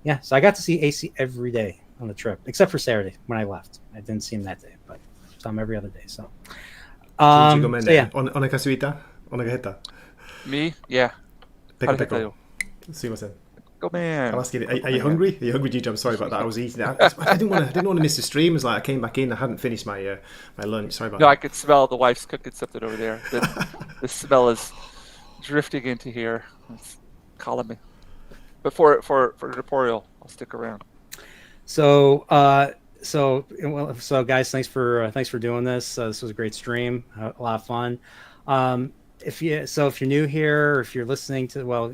yeah. So I got to see AC every day on the trip, except for Saturday when I left. I didn't see him that day, but saw him every other day. So, yeah. Onegai suita? Onegai heta? Me? Yeah. Peko peko. Sumimasen. Go man. I'm asking, are you hungry? Are you hungry, Jinja? I'm sorry about that. I was eating. I didn't want to miss the stream. It was like I came back in. I hadn't finished my lunch. Sorry about that. No, I could smell the wife's cooking something over there. The smell is drifting into here. It's calling me. But for Tripporeal, I'll stick around. So guys, thanks for doing this. This was a great stream. A lot of fun. If you're new here, or if you're listening to, I'm going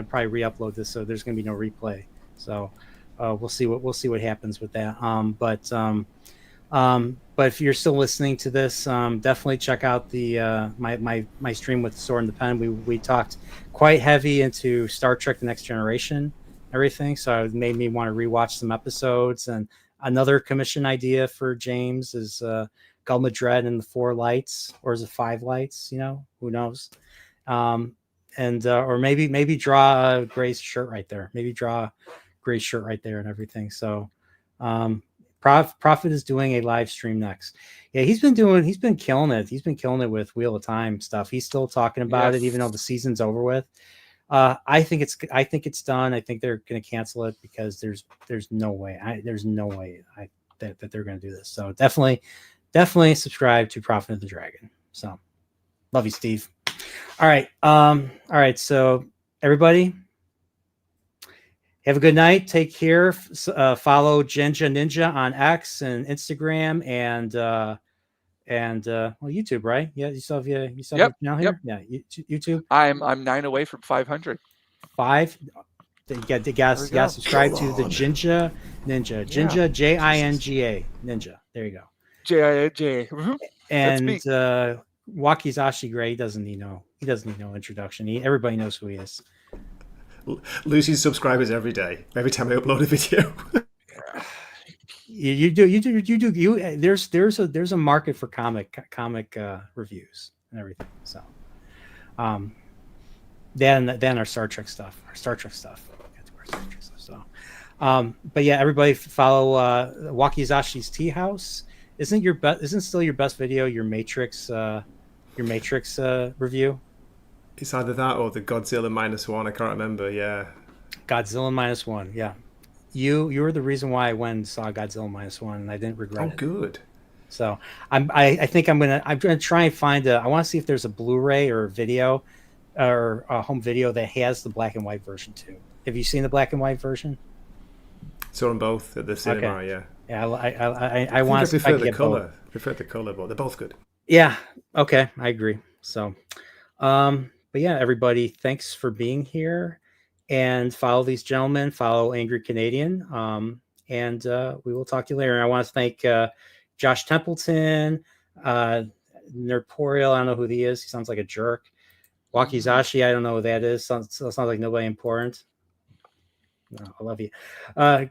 to probably re-upload this, so there's going to be no replay. So we'll see what happens with that. But if you're still listening to this, definitely check out the my stream with Sword and the Pen. We talked quite heavy into Star Trek: The Next Generation, everything. So it made me want to rewatch some episodes. And another commission idea for James is Gul Madred and the 4 lights, or is it 5 lights? Who knows? Or maybe draw a Gray's shirt right there. Maybe draw Gray's shirt right there and everything. So, Prophet is doing a live stream next. Yeah, he's been killing it. He's been killing it with Wheel of Time stuff. He's still talking about it, even though the season's over with. I think it's done. I think they're going to cancel it because there's no way that they're going to do this. So definitely subscribe to Prophet of the Dragon. So love you, Steve. All right. All right. So everybody, have a good night. Take care. Follow Jinja Ninja on X and Instagram and well, YouTube, right? Yeah, you still have your channel here. Yeah, YouTube. I'm 9 away from 500. 5. You got to subscribe to the Jinja Ninja. Jinja Jinga Ninja. There you go. Jinja. And Wakizashi Gray doesn't need no introduction. Everybody knows who he is. Losing subscribers every day. Every time I upload a video. You do. There's a market for comic reviews and everything. So, then our Star Trek stuff. So, but yeah, everybody follow Wakizashis Teahouse. Isn't still your best video your Matrix review? It's either that or the Godzilla -1. I can't remember. Yeah, Godzilla -1. Yeah, you were the reason why I went and saw Godzilla -1, and I didn't regret it. Oh, good. So I think I'm gonna try and find I want to see if there's a Blu-ray or a video or a home video that has the black and white version too. Have you seen the black and white version? Saw them both at the cinema. Okay. Yeah. Yeah, I want to prefer the color. Prefer the color, but they're both good. Yeah. Okay, I agree. So, but yeah, everybody, thanks for being here, and follow these gentlemen. Follow Angry Canadian. And we will talk to you later. And I want to thank Josh Templeton, Tripporeal. I don't know who he is. He sounds like a jerk. Wakizashi, I don't know who that is. Sounds like nobody important. No, I love you.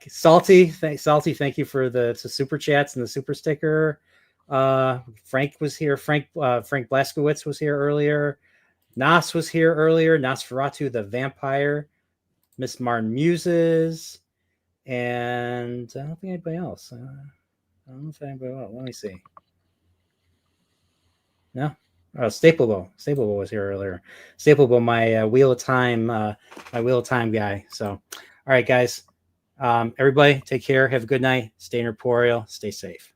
Salty, thank you for the super chats and the super sticker. Frank was here. Frank Blaskowitz was here earlier. Nas was here earlier. Nosferatu the Vampire. Miss Martin Muses. And I don't think anybody else. I don't know if anybody else. Let me see. No? Oh, Staplebo was here earlier. Staplebo, my Wheel of Time guy. So, all right, guys. Everybody, take care. Have a good night. Stay Tripporeal. Stay safe.